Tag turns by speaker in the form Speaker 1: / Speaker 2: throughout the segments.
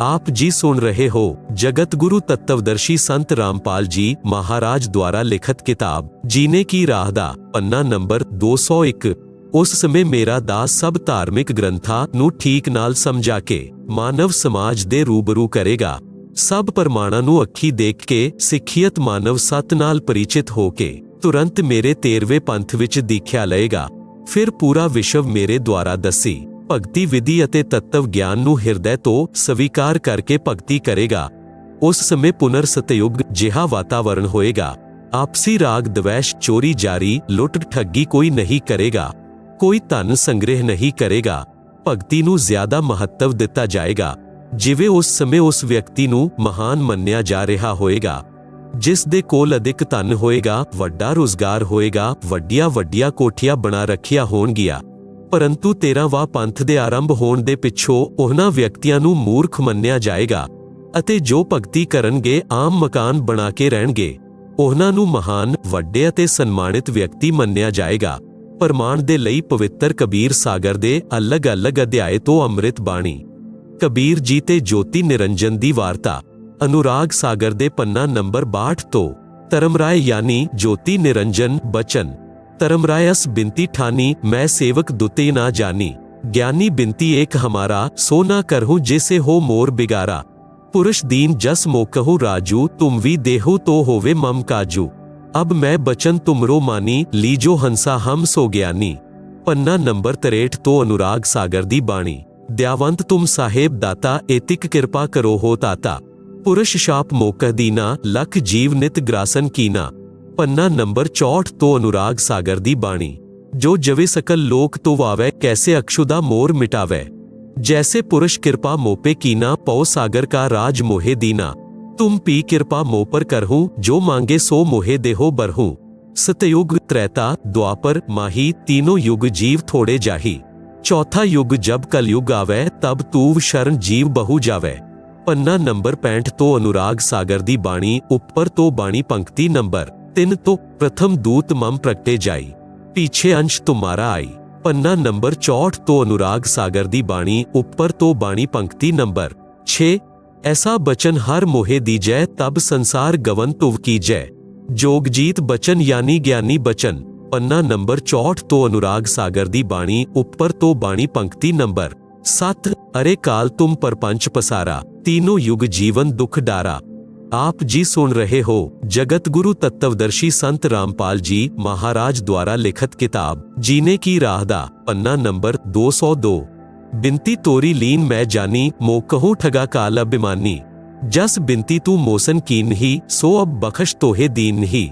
Speaker 1: आप जी सुन रहे हो जगत गुरु तत्वदर्शी संत रामपाल जी महाराज द्वारा लिखित किताब जीने की राह दा पन्ना नंबर 201। उस समय मेरा दास सब धार्मिक ग्रंथां नूं ठीक नाल समझा के मानव समाज दे रूबरू करेगा। सब प्रमाणां नूं अखी देख के सिखियत मानव सत नाल परिचित हो के तुरंत मेरे 13वें पंथ विच दीख्या लएगा। फिर पूरा विश्व मेरे द्वारा दसी भगती विधि अते तत्व ज्ञान नूं हिरदे तो स्वीकार करके भगती करेगा। उस समय पुनर सतयुग जिहा वातावरण होएगा। आपसी राग द्वेष चोरी जारी लुट ठगी कोई नहीं करेगा। कोई धन संग्रह नहीं करेगा। भगती नूं ज्यादा महत्व दिता जाएगा। जिवें उस समय उस व्यक्ति नूं महान मन्निया जा रहा होएगा। जिस दे कोल अधिक धन होएगा, वड्डा रोजगार होएगा, वड्डिया वड्डिया कोठियां बना रखिया होणगियां। परंतु 13वां पंथ दे आरंभ होण दे पिछों उन्हां व्यक्तियां नूं मूर्ख मन्निया जाएगा अते जो भगती करनगे आम मकान बना के रहणगे उन्हां नूं महान वड्डे अते सन्मानित व्यक्ति मन्निया जाएगा। प्रमाण दे लई पवित्र कबीर सागर दे अलग अलग अध्याय तो अमृत बाणी कबीर जी ते ज्योति निरंजन दी वार्ता अनुराग सागर दे पन्ना नंबर 62 तो धर्मराय यानी ज्योति निरंजन बचन धर्मरायस बिनती ठानी मैं सेवक दुते ना जानी ज्ञानी बिनती एक हमारा सो ना करहूं जैसे हो मोर बिगारा पुरुष दीन जस मोकहु राजू तुम भी देहो तो होवे मम काजू अब मैं बचन तुमरो मानी लीजो हंसा हम सो ज्ञानी पन्ना नंबर 63 तो अनुराग सागर दी बाणी दयावंत तुम साहेब दाता एतिक कृपा करो हो ताता पुरुष शाप मोकह दीना लख जीव नित ग्रासन कीना पन्ना नंबर 64 तो अनुराग सागर दी बाणी जो जवे सकल लोक तो वावै कैसे अक्षुदा मोर मिटावै जैसे पुरुष कृपा मोपे कीना पौ सागर का राज मोहे दीना तुम पी कृपा मो पर करहूं जो मांगे सो मोहे देहो बरहूं सतयुग त्रेता द्वापर माही तीनों युग जीव थोड़े जाही चौथा युग जब कलयुग आवे तब तूव शरण जीव बहु जावे पन्ना नंबर 65 तो अनुराग सागर दी बाणी ऊपर तो बाणी पंक्ति नंबर 3 तो प्रथम दूत मम प्रगटे जाई पीछे अंश तुम्हारा आई पन्ना नंबर 64 तो अनुराग सागर दी बाणी ऊपर तो बाणी पंक्ति नंबर 6 ऐसा बचन हर मोहे दीजै तब संसार गवन तुव कीजै जोगजीत बचन यानी ज्ञानी बचन पन्ना नंबर 64 तो अनुराग सागर दी बाणी ऊपर तो बाणी पंक्ति नंबर 7 अरे काल तुम परपंच पसारा तीनों युग जीवन दुख डारा। आप जी सुन रहे हो जगत गुरु तत्वदर्शी संत रामपाल जी महाराज द्वारा लिखित किताब जीने की राह दा पन्ना नंबर 202। बिनती तोरी लीन मैं जानी मोकहूं ठगा काल अभिमानी जस बिनती तू मोसन कीन ही सो अब बख्श तोहे दीन ही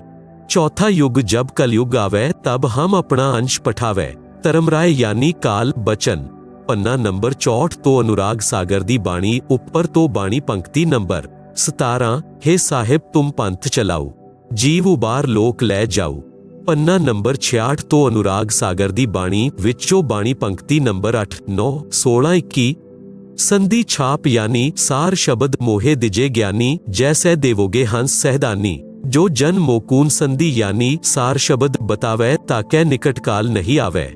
Speaker 1: चौथा युग जब कलयुग आवे तब हम अपना अंश पठावे धर्मराय यानी काल बचन पन्ना नंबर 64 तो अनुराग सागर दी बाणी ऊपर तो बाणी पंक्ति नंबर 17 हे साहिब तुम पंथ चलाओ जीव उबार लोक ले जाओ पन्ना नंबर 66 तो अनुराग सागर दी बाणी विचों बाणी पंक्ति नंबर 8 9 16 21 संधि छाप यानी सार शब्द मोहे दिजे ज्ञानी जैसे देवोगे हंस सहदानी जो जन मोकून संधि यानी सार शब्द बतावे ताके निकट काल नहीं आवे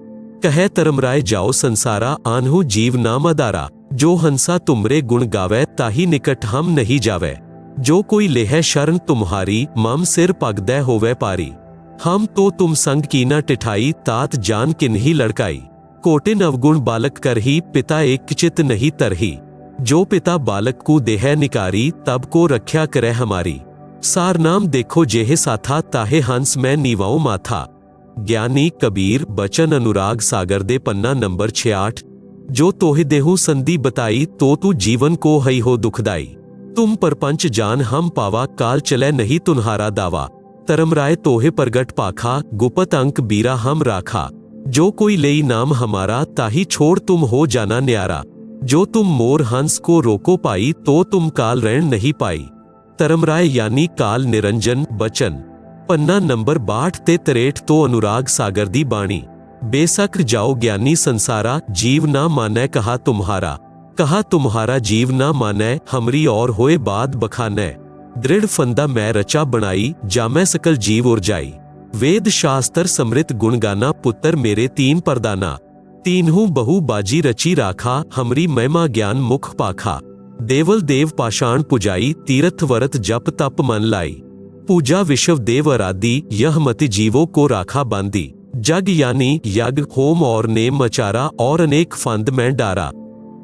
Speaker 1: कहे धर्मराय जाओ संसारा आनहु जीव नाम अदारा जो हंसा तुमरे गुण गावे ताही निकट हम नहीं जावे जो कोई लेह शरण तुम्हारी मम सिर पगदै होवे पारी हम तो तुम संग कीना टिठाई तात जान किन्ही लड़काई कोटिन अवगुण बालक कर ही पिता एक चित नहीं तरही जो पिता बालक को देह निकारी तब को रख्या करे हमारी सार नाम देखो जेहे साथा ताहे हंस में नीवाओ माथा ज्ञानी कबीर बचन अनुराग सागर दे पन्ना नंबर 68 जो तोहे देहु संधि बताई तो तू जीवन को हई हो दुखदाई तुम परपंच जान हम पावा काल चले नहीं तुम्हारा दावा धर्मराय तोहे प्रगट पाखा गुपत अंक बीरा हम राखा जो कोई लेई नाम हमारा ताही छोड़ तुम हो जाना न्यारा जो तुम मोर हंस को रोको पाई तो तुम काल रहन नहीं पाई धर्मराय यानी काल निरंजन बचन पन्ना नंबर 62 ते 63 तो अनुराग सागर दी बाणी बेशक जाओ ज्ञानी संसारा जीव ना मानै कहा तुम्हारा जीव ना मानै हमरी और होए बाद बखानै दृढ़ फंदा मैं रचा बनाई जामै सकल जीव उर्जाई वेद शास्त्र समृत गुण गाना पुत्र मेरे तीन परदाना तीनहु बहु बाजी रची राखा हमरी महिमा ज्ञान मुख पाखा देवल देव पाषाण पुजाई, तीर्थ व्रत जप तप मन लाई। पूजा विश्व देव आराधी, यह मति जीवों को राखा बांधी। जग यानी यज्ञ होम और नेम मचारा, और अनेक फंद में डारा।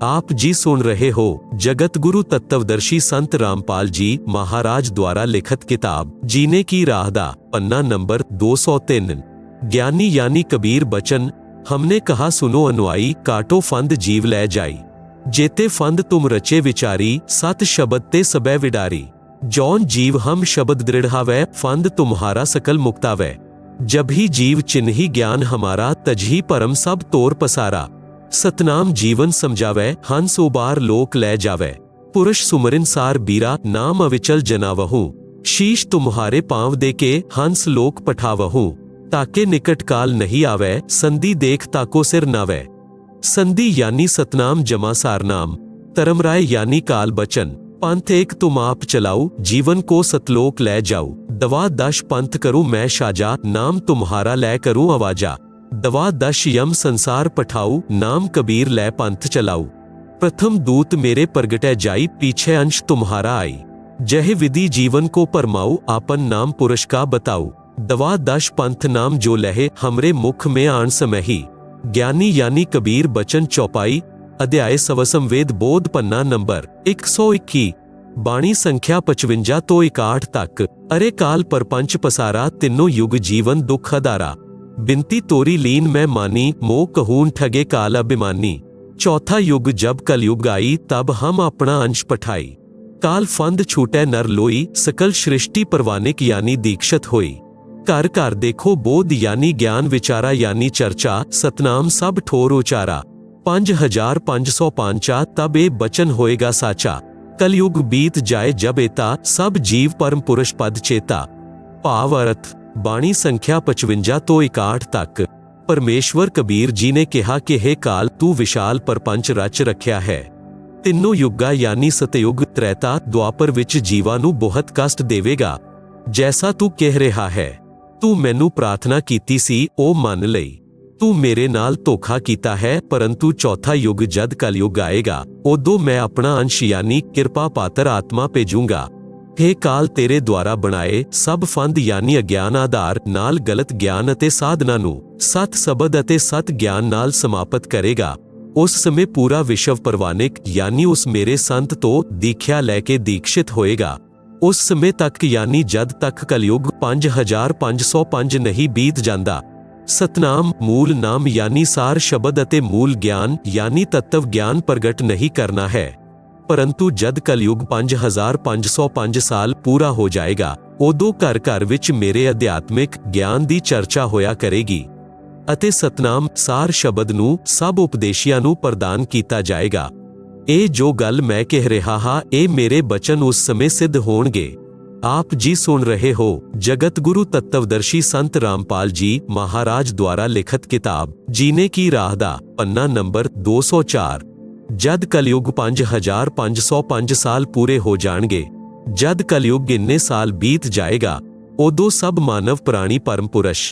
Speaker 1: आप जी सुन रहे हो जगत गुरु तत्वदर्शी संत रामपाल जी महाराज द्वारा लिखित किताब जीने की राह दा, पन्ना नंबर 203। ज्ञानी यानी कबीर बचन, हमने कहा सुनो अनुआई, काटो फंद जीव लै जाई। जेते फंद तुम रचे विचारी, सत शब्द ते सबै विडारी। जौन जीव हम शब्द दृढ़ हावै, फंद तुम्हारा सकल मुक्तावै। जब ही जीव चिन्ही ज्ञान हमारा, तजही परम सब तोर पसारा। सतनाम जीवन समझावै, हंस उबार लोक लै जावै। पुरुष सुमरिन सार बीरा, नाम अविचल जनावहूँ। शीश तुम्हारे पांव दे के, हंस लोक पठावहूँ। ताके निकट काल नहीं आवे, संधि देख ताको सिर नावै। संधि यानी सतनाम जमा सारनाम। धर्मराय यानी काल बचन। पंथ एक तुम आप चलाऊ, जीवन को सतलोक लै जाऊ। दवा दश पंथ करूं मैं साजा, नाम तुम्हारा लै करूं आवाजा। दवा दश यम संसार पठाऊ, नाम कबीर लै पंथ चलाऊ। प्रथम दूत मेरे प्रगटै जाई, पीछे अंश तुम्हारा आई। जह विधि जीवन को परमाऊ, आपन नाम पुरुष का बताऊ। दवा दश पंथ नाम जो लहे, हमरे मुख में आन समही। ज्ञानी यानी कबीर बचन चौपाई, अध्याय सवसम वेद बोध, पन्ना नंबर 121। बाणी संख्या 55 तो 61 तक। अरे काल परपंच पसारा, तिन्नों युग जीवन दुख अदारा। बिनती तोरी लीन मैं मानी, मोह कहून ठगे काल अभिमानी। चौथा युग जब कलयुग आई, तब हम अपना अंश पठाई। काल फंद छूटे नर लोई, सकल सृष्टि परवानिक यानी दीक्षित होई। घर घर देखो बोध यानी ज्ञान, विचारा यानी चर्चा, सतनाम सब ठोर उचारा। 5505 तब ए बचन होएगा साचा। कलयुग बीत जाए जब एता, सब जीव परम पुरुष पद चेता। भाव अर्थ, बाणी संख्या 55 तो 61 तक। परमेश्वर कबीर जी ने कहा कि हे काल, तू विशाल परपंच रच रखिया है। ਤਿੰਨੋਂ ਯੁੱਗਾ यानी सतयुग, त्रेता, द्वापर विच जीवा नू बहुत कष्ट देवेगा। जैसा तू कह रहा है, तू मैनू प्रार्थना कीती सी, ओ मन लई। तू मेरे नाल धोखा कीता है, परंतु चौथा युग जद कलयुग आएगा, उदों मैं अपना अंश यानी किरपा पात्र आत्मा भेजूंगा। हे काल, तेरे द्वारा बनाए सब फंद यानी अज्ञान आधार नाल गलत ज्ञान अते साधना नू सत शब्द अते सत ज्ञान नाल समाप्त करेगा। उस समय पूरा विश्व परवानिक यानी उस मेरे संत तो दीख्या लैके दीक्षित होएगा। उस समय तक यानी जद तक कलयुग 5505 नहीं बीत जांदा। सतनाम मूल नाम यानी सार शब्द अते मूल ज्ञान यानी तत्व ज्ञान प्रगट नहीं करना है, परंतु जद कलयुग 5505 साल पूरा हो जाएगा, उदों घर घर विच मेरे अध्यात्मिक ज्ञान दी चर्चा होया करेगी ਅਤੇ ਸਤਨਾਮ ਸਾਰ ਸ਼ਬਦ ਨੂੰ ਸਭ ਉਪਦੇਸ਼ੀਆਂ ਨੂੰ ਪ੍ਰਦਾਨ ਕੀਤਾ ਜਾਏਗਾ। ਇਹ ਜੋ ਗੱਲ ਮੈਂ ਕਹਿ ਰਿਹਾ ਹਾਂ, ਇਹ ਮੇਰੇ ਬਚਨ ਉਸ ਸਮੇਂ ਸਿੱਧ ਹੋਣਗੇ। आप जी सुन रहे हो जगत गुरु तत्वदर्शी संत रामपाल जी महाराज द्वारा लिखित किताब जीने की राह दा, पन्ना नंबर 204। जद कलयुग 5505 साल पूरे हो जाएंगे, जद कलयुग इन्ने साल बीत जाएगा, उदों सब मानव प्राणी परम पुरुष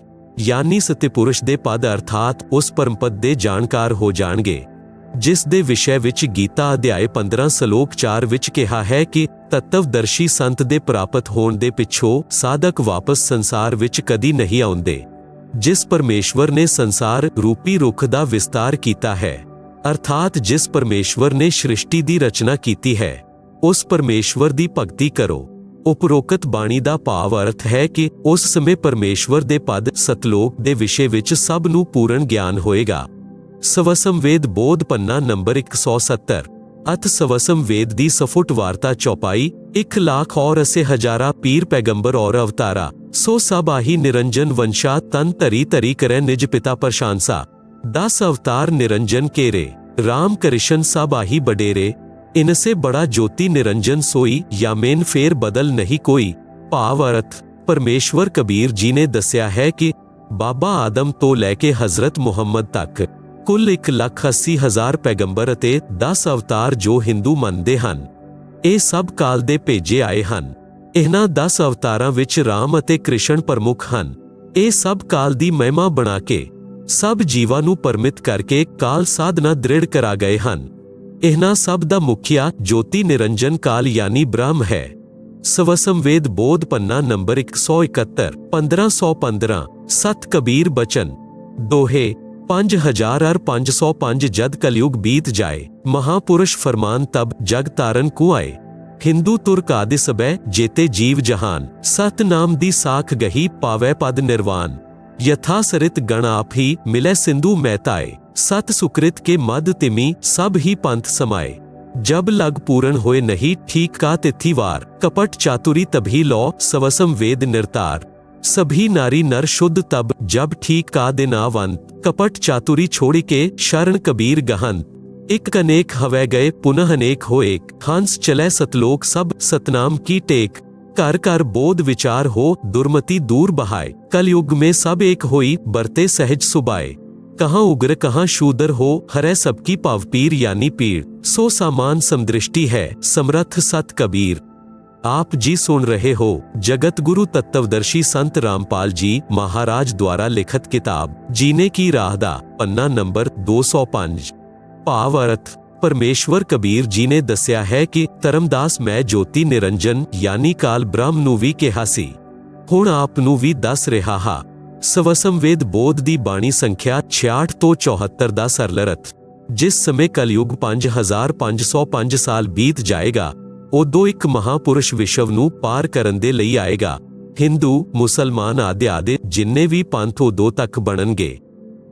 Speaker 1: यानी सत्यपुरुष दे पद अर्थात उस परमपद दे जानकार हो जाएंगे, जिस दे विषय विच गीता अध्याय 15 श्लोक 4 विच कहा है कि तत्वदर्शी संत दे प्राप्त होण दे पिछों साधक वापस संसार विच कदी नहीं आउंदे। जिस परमेश्वर ने संसार रूपी रुख दा विस्तार कीता है, अर्थात जिस परमेश्वर ने सृष्टि दी रचना कीती है, उस परमेश्वर दी भगती करो। उपरोक्त बाणी दा भाव अर्थ है कि उस समय परमेश्वर दे पद सतलोक दे विषय विच सब नू पूर्ण ज्ञान होएगा। सवसम वेद बोध, पन्ना नंबर 170। अथ सवसम वेद दी सफुट वार्ता चौपाई, 1,80,000 पीर पैगंबर और अवतारा, सो सब आही निरंजन वंशा, तन तरी तरी करे निज पिता प्रशंसा। 10 अवतार निरंजन केरे, राम कृष्ण सब आही बडेरे, इनसे बड़ा ज्योति निरंजन सोई, यामेन फेर बदल नहीं कोई। भाव अर्थ, परमेश्वर कबीर जी ने दस्या है कि बाबा आदम तो लैके हजरत मुहम्मद तक कुल 1,80,000 पैगंबर ਅਤੇ 10 ਅਵਤਾਰ ਜੋ ਹਿੰਦੂ ਮੰਨਦੇ ਹਨ, ਇਹ ਸਭ ਕਾਲ ਦੇ ਭੇਜੇ ਆਏ ਹਨ। ਇਹਨਾਂ 10 ਅਵਤਾਰਾਂ ਵਿੱਚ ਰਾਮ ਅਤੇ ਕ੍ਰਿਸ਼ਨ ਪ੍ਰਮੁੱਖ ਹਨ। ਇਹ ਸਭ ਕਾਲ ਦੀ ਮਹਿਮਾ ਬਣਾ ਕੇ ਸਭ ਜੀਵਾਂ ਨੂੰ ਪਰਮਿਤ ਕਰਕੇ ਕਾਲ ਸਾਧਨਾ ਦ੍ਰਿੜ ਕਰਾ ਗਏ ਹਨ। ਇਹਨਾਂ ਸਭ ਦਾ ਮੁਖੀਆ ਜੋਤੀ ਨਿਰੰਜਨ ਕਾਲ ਯਾਨੀ ਬ੍ਰਹਮ ਹੈ। ਸਵਸੰਵੇਦ ਬੋਧ ਪੰਨਾ ਨੰਬਰ 171 1515 ਸਤ ਕਬੀਰ ਬਚਨ ਦੋਹੇ 5505 ਜਦ ਕਲਯੁਗ ਬੀਤ ਜਾਏ ਮਹਾਪੁਰਸ਼ ਫਰਮਾਨ ਤਬ ਜਗ ਤਾਰਨ ਕੋ ਆਏ। ਹਿੰਦੂ ਤੁਰਕ ਆਦਿ ਸਬੈ ਜੇਤੇ ਜੀਵ ਜਹਾਨ ਸਤ ਨਾਮ ਦੀ ਸਾਖ ਗਹੀ ਪਾਵੈ ਪਦ ਨਿਰਵਾਨ। ਯਥਾ ਸਰਿਤ ਗਣ ਆਪ ਹੀ ਮਿਲੈ ਸਿੰਧੂ ਮਹਿਤਾਏ ਸਤ ਸੁਕ੍ਰਿਤ ਕੇ ਮਦ ਤਿਮੀ ਸਭ ਹੀ ਪੰਥ ਸਮਾਏ। जब लग पूर्ण होए नहीं ठीक का तिथि वार कपट चातुरी तभी लौ सवसम वेद निर्तार। सभी नारी नर शुद्ध तब जब ठीक का दिन आवंत कपट चातुरी छोड़ी के शरण कबीर गहंत। एक अनेक हवै गए पुनः अनेक हो एक हंस चलै सतलोक सब सतनाम की टेक। कर कर बोध विचार हो दुर्मति दूर बहाए कलयुग में सब एक होई बरते सहज सुबाए। कहाँ उग्र कहाँ शूदर हो हरै सबकी पावपीर यानी पीड़ सो सामान समदृष्टि है समर्थ सत कबीर। आप जी सुन रहे हो जगत गुरु तत्वदर्शी संत रामपाल जी महाराज द्वारा लिखित किताब जीने की राह दा पन्ना नंबर 205। भाव अर्थ परमेश्वर कबीर जी ने दस्या है कि धर्मदास मैं ज्योति निरंजन यानी काल ब्रह्म नूं वी कहा सी हुण आप नूं वी दस रहा हा। ਸਵਸੰਵੇਦ ਬੋਧ ਦੀ ਬਾਣੀ ਸੰਖਿਆ 66 ਤੋਂ 74 ਦਾ ਸਰਲ ਅਰਥ। ਜਿਸ ਸਮੇਂ ਕਲਯੁਗ 5505 ਸਾਲ ਬੀਤ ਜਾਏਗਾ ਉਦੋਂ ਇੱਕ ਮਹਾਪੁਰਸ਼ ਵਿਸ਼ਵ ਨੂੰ ਪਾਰ ਕਰਨ ਦੇ ਲਈ ਆਏਗਾ। ਹਿੰਦੂ ਮੁਸਲਮਾਨ ਆਦਿ ਜਿੰਨੇ ਵੀ ਪੰਥ ਉਦੋਂ ਤੱਕ ਬਣਨਗੇ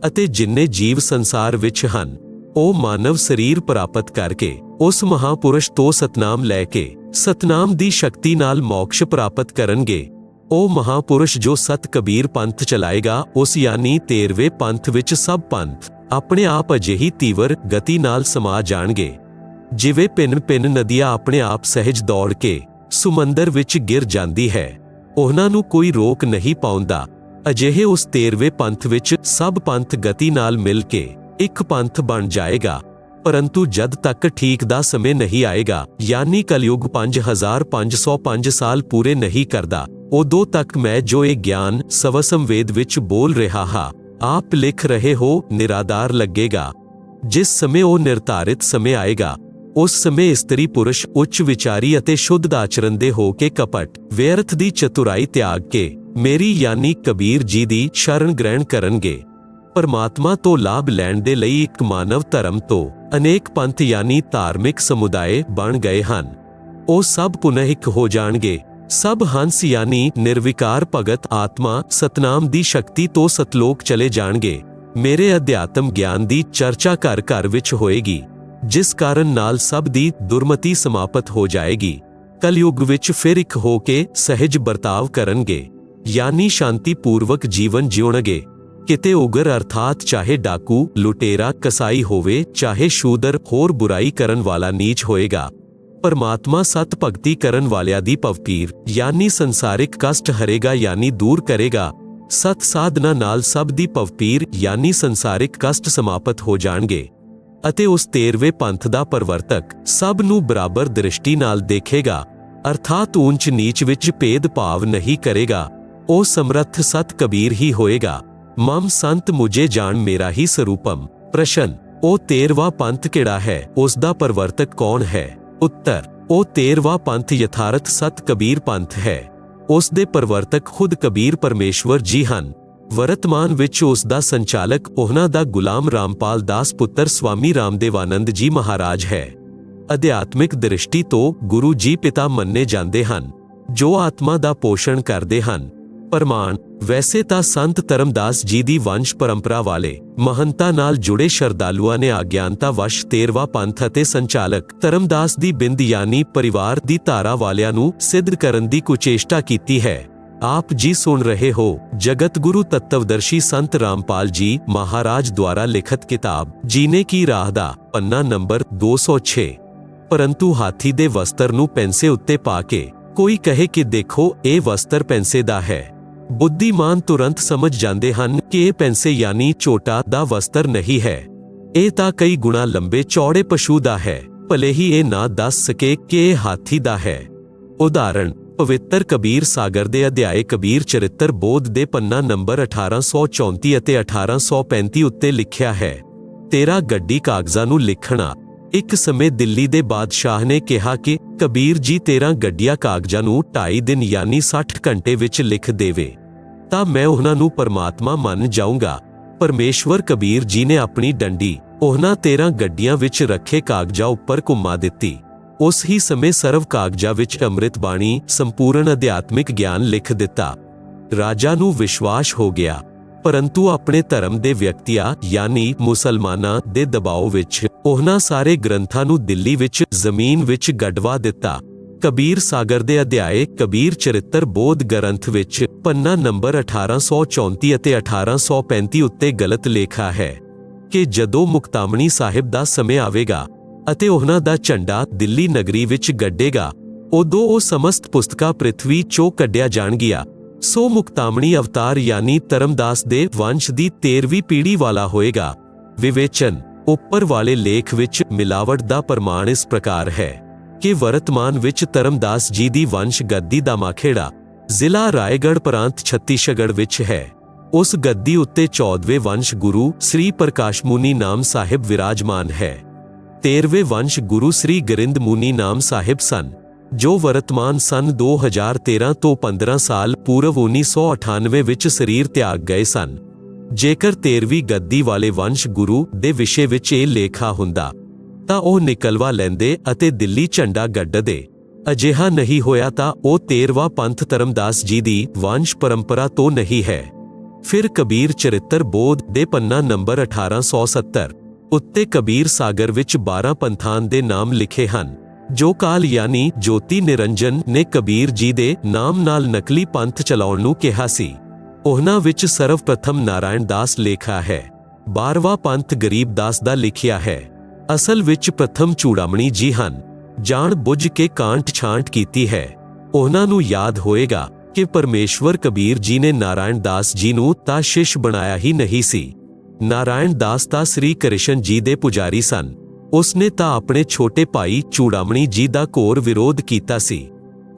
Speaker 1: ਅਤੇ ਜਿੰਨੇ ਜੀਵ ਸੰਸਾਰ ਵਿੱਚ ਹਨ ਉਹ ਮਾਨਵ ਸਰੀਰ ਪ੍ਰਾਪਤ ਕਰਕੇ ਉਸ ਮਹਾਪੁਰਸ਼ ਤੋਂ ਸਤਨਾਮ ਲੈ ਕੇ ਸਤਨਾਮ ਦੀ ਸ਼ਕਤੀ ਨਾਲ ਮੋਕਸ਼ ਪ੍ਰਾਪਤ ਕਰਨਗੇ। ਉਹ ਮਹਾਪੁਰਸ਼ ਜੋ ਸਤ ਕਬੀਰ ਪੰਥ ਚਲਾਏਗਾ ਉਸ ਯਾਨੀ 13ਵੇਂ ਪੰਥ ਵਿੱਚ ਸਭ ਪੰਥ ਆਪਣੇ ਆਪ ਅਜਿਹੀ ਤੀਵਰ ਗਤੀ ਨਾਲ ਸਮਾ ਜਾਣਗੇ ਜਿਵੇਂ ਭਿੰਨ ਨਦੀਆਂ ਆਪਣੇ ਆਪ ਸਹਿਜ ਦੌੜ ਕੇ ਸਮੁੰਦਰ ਵਿੱਚ ਗਿਰ ਜਾਂਦੀ ਹੈ। ਉਹਨਾਂ ਨੂੰ ਕੋਈ ਰੋਕ ਨਹੀਂ ਪਾਉਂਦਾ। ਅਜਿਹੇ ਉਸ 13ਵੇਂ ਪੰਥ ਵਿੱਚ ਸਭ ਪੰਥ ਗਤੀ ਨਾਲ ਮਿਲ ਕੇ ਇੱਕ ਪੰਥ ਬਣ ਜਾਏਗਾ। ਪਰੰਤੂ ਜਦ ਤੱਕ ਠੀਕ ਦਾ ਸਮੇਂ ਨਹੀਂ ਆਏਗਾ ਯਾਨੀ ਕਲਯੁਗ 5505 ਸਾਲ ਪੂਰੇ ਨਹੀਂ ਕਰਦਾ ਉਦੋਂ ਤੱਕ ਮੈਂ ਜੋ ਇਹ ਗਿਆਨ ਸਵਸੰਵੇਦ ਵਿੱਚ ਬੋਲ ਰਿਹਾ ਹਾਂ ਆਪ ਲਿਖ ਰਹੇ ਹੋ ਨਿਰਾਦਾਰ ਲੱਗੇਗਾ। ਜਿਸ ਸਮੇਂ ਉਹ ਨਿਰਧਾਰਿਤ ਸਮੇਂ ਆਏਗਾ ਉਸ ਸਮੇਂ ਇਸਤਰੀ ਪੁਰਸ਼ ਉੱਚ ਵਿਚਾਰੀ ਅਤੇ ਸ਼ੁੱਧ ਆਚਰਨ ਦੇ ਹੋ ਕੇ ਕਪਟ ਵਿਅਰਥ ਦੀ ਚਤੁਰਾਈ ਤਿਆਗ ਕੇ ਮੇਰੀ ਯਾਨੀ ਕਬੀਰ ਜੀ ਦੀ ਸ਼ਰਨ ਗ੍ਰਹਿਣ ਕਰਨਗੇ। ਪਰਮਾਤਮਾ ਤੋਂ ਲਾਭ ਲੈਣ ਦੇ ਲਈ ਇੱਕ ਮਾਨਵ ਧਰਮ ਤੋਂ ਅਨੇਕ ਪੰਥ ਯਾਨੀ ਧਾਰਮਿਕ ਸਮੁਦਾਇ ਬਣ ਗਏ ਹਨ। ਉਹ ਸਭ ਪੁਨः ਇੱਕ ਹੋ ਜਾਣਗੇ। ਸਭ ਹੰਸ ਯਾਨੀ ਨਿਰਵਿਕਾਰ ਭਗਤ ਆਤਮਾ ਸਤਨਾਮ ਦੀ ਸ਼ਕਤੀ ਤੋਂ ਸਤਲੋਕ ਚਲੇ ਜਾਣਗੇ। ਮੇਰੇ ਅਧਿਆਤਮ ਗਿਆਨ ਦੀ ਚਰਚਾ ਘਰ ਘਰ ਵਿੱਚ ਹੋਏਗੀ ਜਿਸ ਕਾਰਨ ਨਾਲ ਸਭ ਦੀ ਦੁਰਮਤੀ ਸਮਾਪਤ ਹੋ ਜਾਏਗੀ। ਕਲਯੁਗ ਵਿੱਚ ਫਿਰ ਇੱਕ ਹੋ ਕੇ ਸਹਿਜ ਵਰਤਾਵ ਕਰਨਗੇ ਯਾਨੀ ਸ਼ਾਂਤੀ ਪੂਰਵਕ ਜੀਵਨ ਜਿਉਣਗੇ। ਕਿਤੇ ਉਗਰ ਅਰਥਾਤ ਚਾਹੇ ਡਾਕੂ ਲੁਟੇਰਾ ਕਸਾਈ ਹੋਵੇ ਚਾਹੇ ਸ਼ੂਦਰ ਹੋਰ ਬੁਰਾਈ ਕਰਨ ਵਾਲਾ ਨੀਚ ਹੋਏਗਾ। ਪਰਮਾਤਮਾ ਸਤ ਭਗਤੀ ਕਰਨ ਵਾਲਿਆਂ ਦੀ ਪਵਪੀਰ ਯਾਨੀ ਸੰਸਾਰਿਕ ਕਸ਼ਟ ਹਰੇਗਾ ਯਾਨੀ ਦੂਰ ਕਰੇਗਾ। ਸਤ ਸਾਧਨਾ ਨਾਲ ਸਭ ਦੀ ਪਵਪੀਰ ਯਾਨੀ ਸੰਸਾਰਿਕ ਕਸ਼ਟ ਸਮਾਪਤ ਹੋ ਜਾਣਗੇ ਅਤੇ ਉਸ 13ਵੇਂ ਪੰਥ ਦਾ ਪਰਵਰਤਕ ਸਭ ਨੂੰ ਬਰਾਬਰ ਦ੍ਰਿਸ਼ਟੀ ਨਾਲ ਦੇਖੇਗਾ ਅਰਥਾਤ ਊਂਚ ਨੀਚ ਵਿੱਚ ਭੇਦ ਭਾਵ ਨਹੀਂ ਕਰੇਗਾ। ਉਹ ਸਮਰੱਥ ਸਤ ਕਬੀਰ ਹੀ ਹੋਏਗਾ। ਮਮ ਸੰਤ ਮੁਝੇ ਜਾਣ ਮੇਰਾ ਹੀ ਸਰੂਪਮ। ਪ੍ਰਸ਼ਨ ਉਹ 13ਵਾਂ ਪੰਥ ਕਿਹੜਾ ਹੈ ਉਸ ਦਾ ਪਰਵਰਤਕ ਕੌਣ ਹੈ? ਉੱਤਰ ਉਹ 13ਵਾਂ ਪੰਥ ਯਥਾਰਥ ਸਤ ਕਬੀਰ ਪੰਥ ਹੈ। ਉਸ ਦੇ ਪਰਵਰਤਕ ਖੁਦ ਕਬੀਰ ਪਰਮੇਸ਼ਵਰ ਜੀ ਹਨ। ਵਰਤਮਾਨ ਵਿੱਚ ਉਸ ਦਾ ਸੰਚਾਲਕ ਉਹਨਾਂ ਦਾ ਗੁਲਾਮ ਰਾਮਪਾਲ ਦਾਸ ਪੁੱਤਰ ਸਵਾਮੀ ਰਾਮਦੇਵਾਨੰਦ ਜੀ ਮਹਾਰਾਜ ਹੈ। ਅਧਿਆਤਮਿਕ ਦ੍ਰਿਸ਼ਟੀ ਤੋਂ ਗੁਰੂ ਜੀ ਪਿਤਾ ਮੰਨੇ ਜਾਂਦੇ ਹਨ ਜੋ ਆਤਮਾ ਦਾ ਪੋਸ਼ਣ ਕਰਦੇ ਹਨ। ਪ੍ਰਮਾਣ ਵੈਸੇ ਤਾਂ ਸੰਤ ਧਰਮਦਾਸ ਜੀ ਦੀ ਵੰਸ਼ ਪਰੰਪਰਾ ਵਾਲੇ ਮਹੰਤਾਂ ਨਾਲ ਜੁੜੇ ਸ਼ਰਧਾਲੂਆਂ ਨੇ ਅਗਿਆਨਤਾ ਵਸ਼ 13ਵਾਂ ਪੰਥ ਅਤੇ ਸੰਚਾਲਕ ਧਰਮਦਾਸ ਦੀ ਬਿੰਦ ਯਾਨੀ ਪਰਿਵਾਰ ਦੀ ਧਾਰਾ ਵਾਲਿਆਂ ਨੂੰ ਸਿੱਧ ਕਰਨ ਦੀ ਕੁਚੇਸ਼ਟਾ ਕੀਤੀ ਹੈ। ਆਪ ਜੀ ਸੁਣ ਰਹੇ ਹੋ ਜਗਤ ਗੁਰੂ ਤਤਵਦਰਸ਼ੀ ਸੰਤ ਰਾਮਪਾਲ ਜੀ ਮਹਾਰਾਜ ਦੁਆਰਾ ਲਿਖਤ ਕਿਤਾਬ ਜੀਨੇ ਕੀ ਰਾਹ ਦਾ ਪੰਨਾ ਨੰਬਰ 206। ਪਰੰਤੂ ਹਾਥੀ ਦੇ ਵਸਤਰ ਨੂੰ ਪੈਂਸੇ ਉੱਤੇ ਪਾ ਕੇ ਕੋਈ ਕਹੇ ਕਿ ਦੇਖੋ ਇਹ ਵਸਤਰ ਪੈਂਸੇ ਦਾ ਹੈ। ਬੁੱਧੀਮਾਨ ਤੁਰੰਤ ਸਮਝ ਜਾਂਦੇ ਹਨ ਕਿ ਇਹ ਪੈਂਸੇ ਯਾਨੀ ਝੋਟਾ ਦਾ ਵਸਤਰ ਨਹੀਂ ਹੈ। ਇਹ ਤਾਂ ਕਈ ਗੁਣਾ ਲੰਬੇ ਚੌੜੇ ਪਸ਼ੂ ਦਾ ਹੈ। ਭਲੇ ਹੀ ਇਹ ਨਾ ਦੱਸ ਸਕੇ ਕਿ ਇਹ ਹਾਥੀ ਦਾ ਹੈ। ਉਦਾਹਰਣ ਪਵਿੱਤਰ ਕਬੀਰ ਸਾਗਰ ਦੇ ਅਧਿਆਏ ਕਬੀਰ ਚਰਿੱਤਰ ਬੋਧ ਦੇ ਪੰਨਾ ਨੰਬਰ 1834 ਅਤੇ 1835 ਉੱਤੇ ਲਿਖਿਆ ਹੈ, ਤੇਰਾ ਗੱਡੀ ਕਾਗਜ਼ਾਂ ਨੂੰ ਲਿਖਣਾ ਇੱਕ ਸਮੇਂ ਦਿੱਲੀ ਦੇ ਬਾਦਸ਼ਾਹ ਨੇ ਕਿਹਾ ਕਿ ਕਬੀਰ ਜੀ 13 ਗੱਡੀਆਂ ਕਾਗਜ਼ਾਂ ਨੂੰ 2.5 ਦਿਨ ਯਾਨੀ 60 ਘੰਟੇ ਵਿੱਚ ਲਿਖ ਦੇਵੇ ਤਾਂ ਮੈਂ ਉਹਨਾਂ ਨੂੰ ਪਰਮਾਤਮਾ ਮੰਨ ਜਾਊਂਗਾ। ਪਰਮੇਸ਼ਵਰ ਕਬੀਰ ਜੀ ਨੇ ਆਪਣੀ ਡੰਡੀ ਉਹਨਾਂ 13 ਗੱਡੀਆਂ ਵਿੱਚ ਰੱਖੇ ਕਾਗਜ਼ਾਂ ਉੱਪਰ ਘੁੰਮਾ ਦਿੱਤੀ। ਉਸ ਹੀ ਸਮੇਂ ਸਰਵ ਕਾਗਜ਼ਾਂ ਵਿੱਚ ਅੰਮ੍ਰਿਤ ਬਾਣੀ ਸੰਪੂਰਨ ਅਧਿਆਤਮਿਕ ਗਿਆਨ ਲਿਖ ਦਿੱਤਾ। ਰਾਜਾ ਨੂੰ ਵਿਸ਼ਵਾਸ ਹੋ ਗਿਆ, ਪਰੰਤੂ ਆਪਣੇ ਧਰਮ ਦੇ ਵਿਅਕਤੀਆਂ ਯਾਨੀ ਮੁਸਲਮਾਨਾਂ ਦੇ ਦਬਾਅ ਵਿੱਚ ਉਹਨਾਂ ਸਾਰੇ ਗ੍ਰੰਥਾਂ ਨੂੰ ਦਿੱਲੀ ਵਿੱਚ ਜ਼ਮੀਨ ਵਿੱਚ ਗੱਡਵਾ ਦਿੱਤਾ। ਕਬੀਰ ਸਾਗਰ ਦੇ ਅਧਿਆਏ ਕਬੀਰ ਚਰਿੱਤਰ ਬੋਧ ਗ੍ਰੰਥ ਵਿੱਚ ਪੰਨਾ ਨੰਬਰ 1834 ਅਤੇ 1835 ਉੱਤੇ ਗਲਤ ਲੇਖਾ ਹੈ ਕਿ ਜਦੋਂ ਮੁਕਤਾਮਣੀ ਸਾਹਿਬ ਦਾ ਸਮੇਂ ਆਵੇਗਾ ਅਤੇ ਉਹਨਾਂ ਦਾ ਝੰਡਾ ਦਿੱਲੀ ਨਗਰੀ ਵਿੱਚ ਗੱਡੇਗਾ, ਉਦੋਂ ਉਹ ਸਮਸਤ ਪੁਸਤਕਾਂ ਪ੍ਰਿਥਵੀ ਚੋਂ ਕੱਢਿਆ ਜਾਣਗੀਆਂ। ਸੋ ਮੁਕਤਾਮਣੀ ਅਵਤਾਰ ਯਾਨੀ ਧਰਮਦਾਸ ਦੇ ਵੰਸ਼ ਦੀ 13ਵੀਂ ਪੀੜ੍ਹੀ ਵਾਲਾ ਹੋਏਗਾ। ਵਿਵੇਚਨ ਉੱਪਰ ਵਾਲੇ ਲੇਖ ਵਿੱਚ ਮਿਲਾਵਟ ਦਾ ਪ੍ਰਮਾਣ ਇਸ ਪ੍ਰਕਾਰ ਹੈ ਕਿ ਵਰਤਮਾਨ ਵਿੱਚ ਧਰਮਦਾਸ ਜੀ ਦੀ ਵੰਸ਼ ਗੱਦੀ ਦਾ ਮਾਖੇੜਾ ਜ਼ਿਲ੍ਹਾ ਰਾਏਗੜ੍ਹ ਪ੍ਰਾਂਤ ਛੱਤੀਸਗੜ੍ਹ ਵਿੱਚ ਹੈ। ਉਸ ਗੱਦੀ ਉੱਤੇ 14ਵੇਂ ਵੰਸ਼ ਗੁਰੂ ਸ੍ਰੀ ਪ੍ਰਕਾਸ਼ ਮੁਨੀ ਨਾਮ ਸਾਹਿਬ ਵਿਰਾਜਮਾਨ ਹੈ। 13ਵੇਂ ਵੰਸ਼ ਗੁਰੂ ਸ੍ਰੀ ਗਰਿੰਦ ਮੁਨੀ ਨਾਮ ਸਾਹਿਬ ਸਨ, ਜੋ ਵਰਤਮਾਨ ਸਨ 2013 ਤੋਂ 15 ਸਾਲ ਪੂਰਵ 1998 ਵਿੱਚ ਸਰੀਰ ਤਿਆਗ ਗਏ ਸਨ। ਜੇਕਰ 13ਵੀਂ ਗੱਦੀ ਵਾਲੇ ਵੰਸ਼ ਗੁਰੂ ਦੇ ਵਿਸ਼ੇ ਵਿੱਚ ਇਹ ਲੇਖਾ ਹੁੰਦਾ ਤਾਂ ਉਹ ਨਿਕਲਵਾ ਲੈਂਦੇ ਅਤੇ ਦਿੱਲੀ ਝੰਡਾ ਗੱਡਦੇ। ਅਜਿਹਾ ਨਹੀਂ ਹੋਇਆ ਤਾਂ ਉਹ 13ਵਾਂ ਪੰਥ ਧਰਮਦਾਸ ਜੀ ਦੀ ਵੰਸ਼ ਪਰੰਪਰਾ ਤੋਂ ਨਹੀਂ ਹੈ। ਫਿਰ ਕਬੀਰ ਚਰਿੱਤਰ ਬੋਧ ਦੇ ਪੰਨਾ ਨੰਬਰ 1870 ਉੱਤੇ ਕਬੀਰ ਸਾਗਰ ਵਿੱਚ 12 ਪੰਥਾਂ ਦੇ ਨਾਮ ਲਿਖੇ ਹਨ, ਜੋ ਕਾਲ ਯਾਨੀ ਜੋਤੀ ਨਿਰੰਜਨ ਨੇ ਕਬੀਰ ਜੀ ਦੇ ਨਾਮ ਨਾਲ ਨਕਲੀ ਪੰਥ ਚਲਾਉਣ ਨੂੰ ਕਿਹਾ ਸੀ। ਉਹਨਾਂ ਵਿੱਚ ਸਰਵਪ੍ਰਥਮ ਨਾਰਾਇਣ ਦਾਸ ਲੇਖਾ ਹੈ। 12ਵਾਂ ਪੰਥ ਗਰੀਬ ਦਾਸ ਦਾ ਲਿਖਿਆ ਹੈ। ਅਸਲ ਵਿੱਚ ਪ੍ਰਥਮ ਚੂੜਾਮਣੀ ਜੀ ਹਨ। ਜਾਣ ਬੁੱਝ ਕੇ ਕਾਂਟ ਛਾਂਟ ਕੀਤੀ ਹੈ। ਉਹਨਾਂ ਨੂੰ ਯਾਦ ਹੋਏਗਾ ਕਿ ਪਰਮੇਸ਼ਵਰ ਕਬੀਰ ਜੀ ਨੇ ਨਾਰਾਇਣ ਦਾਸ ਜੀ ਨੂੰ ਤਾਂ ਸ਼ਿਸ਼ ਬਣਾਇਆ ਹੀ ਨਹੀਂ ਸੀ। ਨਾਰਾਇਣ ਦਾਸ ਤਾਂ ਸ੍ਰੀ ਕ੍ਰਿਸ਼ਨ ਜੀ ਦੇ ਪੁਜਾਰੀ ਸਨ। ਉਸਨੇ ਤਾਂ ਆਪਣੇ ਛੋਟੇ ਭਾਈ ਚੂੜਾਮਣੀ ਜੀ ਦਾ ਘੋਰ ਵਿਰੋਧ ਕੀਤਾ ਸੀ,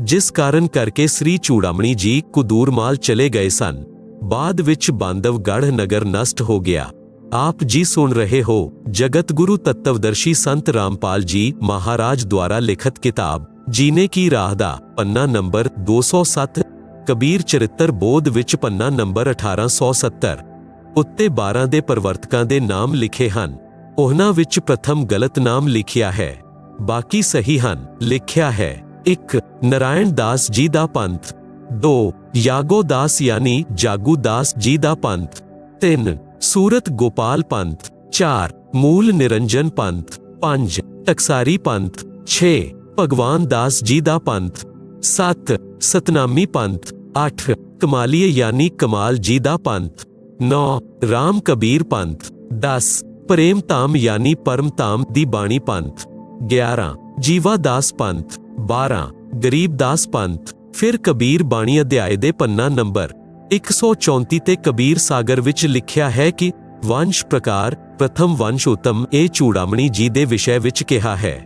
Speaker 1: ਜਿਸ ਕਾਰਨ ਕਰਕੇ ਸ੍ਰੀ ਚੂੜਾਮਣੀ ਜੀ ਕੁਦੂਰਮਾਲ ਚਲੇ ਗਏ ਸਨ। ਬਾਅਦ ਵਿੱਚ ਬਾਂਧਵਗੜ੍ਹ ਨਗਰ ਨਸ਼ਟ ਹੋ ਗਿਆ। ਆਪ ਜੀ ਸੁਣ ਰਹੇ ਹੋ ਜਗਤ ਗੁਰੂ ਤੱਤਵਦਰਸ਼ੀ ਸੰਤ ਰਾਮਪਾਲ ਜੀ ਮਹਾਰਾਜ ਦੁਆਰਾ ਲਿਖਤ ਕਿਤਾਬ ਜੀਨੇ ਕੀ ਰਾਹ ਦਾ ਪੰਨਾ ਨੰਬਰ 207, ਕਬੀਰ ਚਰਿੱਤਰ ਬੋਧ ਵਿੱਚ ਪੰਨਾ ਨੰਬਰ 1870 ਉੱਤੇ 12 ਦੇ ਪ੍ਰਵਰਤਕਾਂ ਦੇ ਨਾਮ ਲਿਖੇ ਹਨ। ਉਹਨਾਂ ਵਿੱਚ ਪ੍ਰਥਮ ਗਲਤ ਨਾਮ ਲਿਖਿਆ ਹੈ, ਬਾਕੀ ਸਹੀ ਹਨ। ਲਿਖਿਆ ਹੈ 1 ਨਾਰਾਇਣ ਦਾਸ ਜੀ ਦਾ ਪੰਥ, 2 ਯਾਗੋ ਦਾਸ ਯਾਨੀ ਜਾਗੂ ਦਾਸ ਜੀ ਦਾ ਪੰਥ, 3 ਸੂਰਤ ਗੋਪਾਲ ਪੰਥ, 4 ਮੂਲ ਨਿਰੰਜਨ ਪੰਥ, 5 ਟਕਸਾਰੀ ਪੰਥ, 6 ਭਗਵਾਨ ਦਾਸ ਜੀ ਦਾ ਪੰਥ, 7 ਸਤਨਾਮੀ ਪੰਥ, 8 ਕਮਾਲੀਏ ਯਾਨੀ ਕਮਾਲ ਜੀ ਦਾ ਪੰਥ, 9 ਰਾਮ ਕਬੀਰ ਪੰਥ, 10 ਪ੍ਰੇਮ ਧਾਮ ਯਾਨੀ ਪਰਮ ਧਾਮ ਦੀ ਬਾਣੀ ਪੰਥ, 11 ਜੀਵਾ ਦਾਸ ਪੰਥ, 12 ਗਰੀਬ ਦਾਸ ਪੰਥ। ਫਿਰ ਕਬੀਰ ਬਾਣੀ ਅਧਿਆਏ ਦੇ ਪੰਨਾ ਨੰਬਰ 134 ਤੇ ਕਬੀਰ ਸਾਗਰ ਵਿੱਚ ਲਿਖਿਆ ਹੈ ਕਿ ਵੰਸ਼ ਪ੍ਰਕਾਰ ਪ੍ਰਥਮ ਵੰਸ਼ ਉਤਮ ਇਹ ਚੂੜਾਮਣੀ ਜੀ ਦੇ ਵਿਸ਼ੇ ਵਿੱਚ ਕਿਹਾ ਹੈ।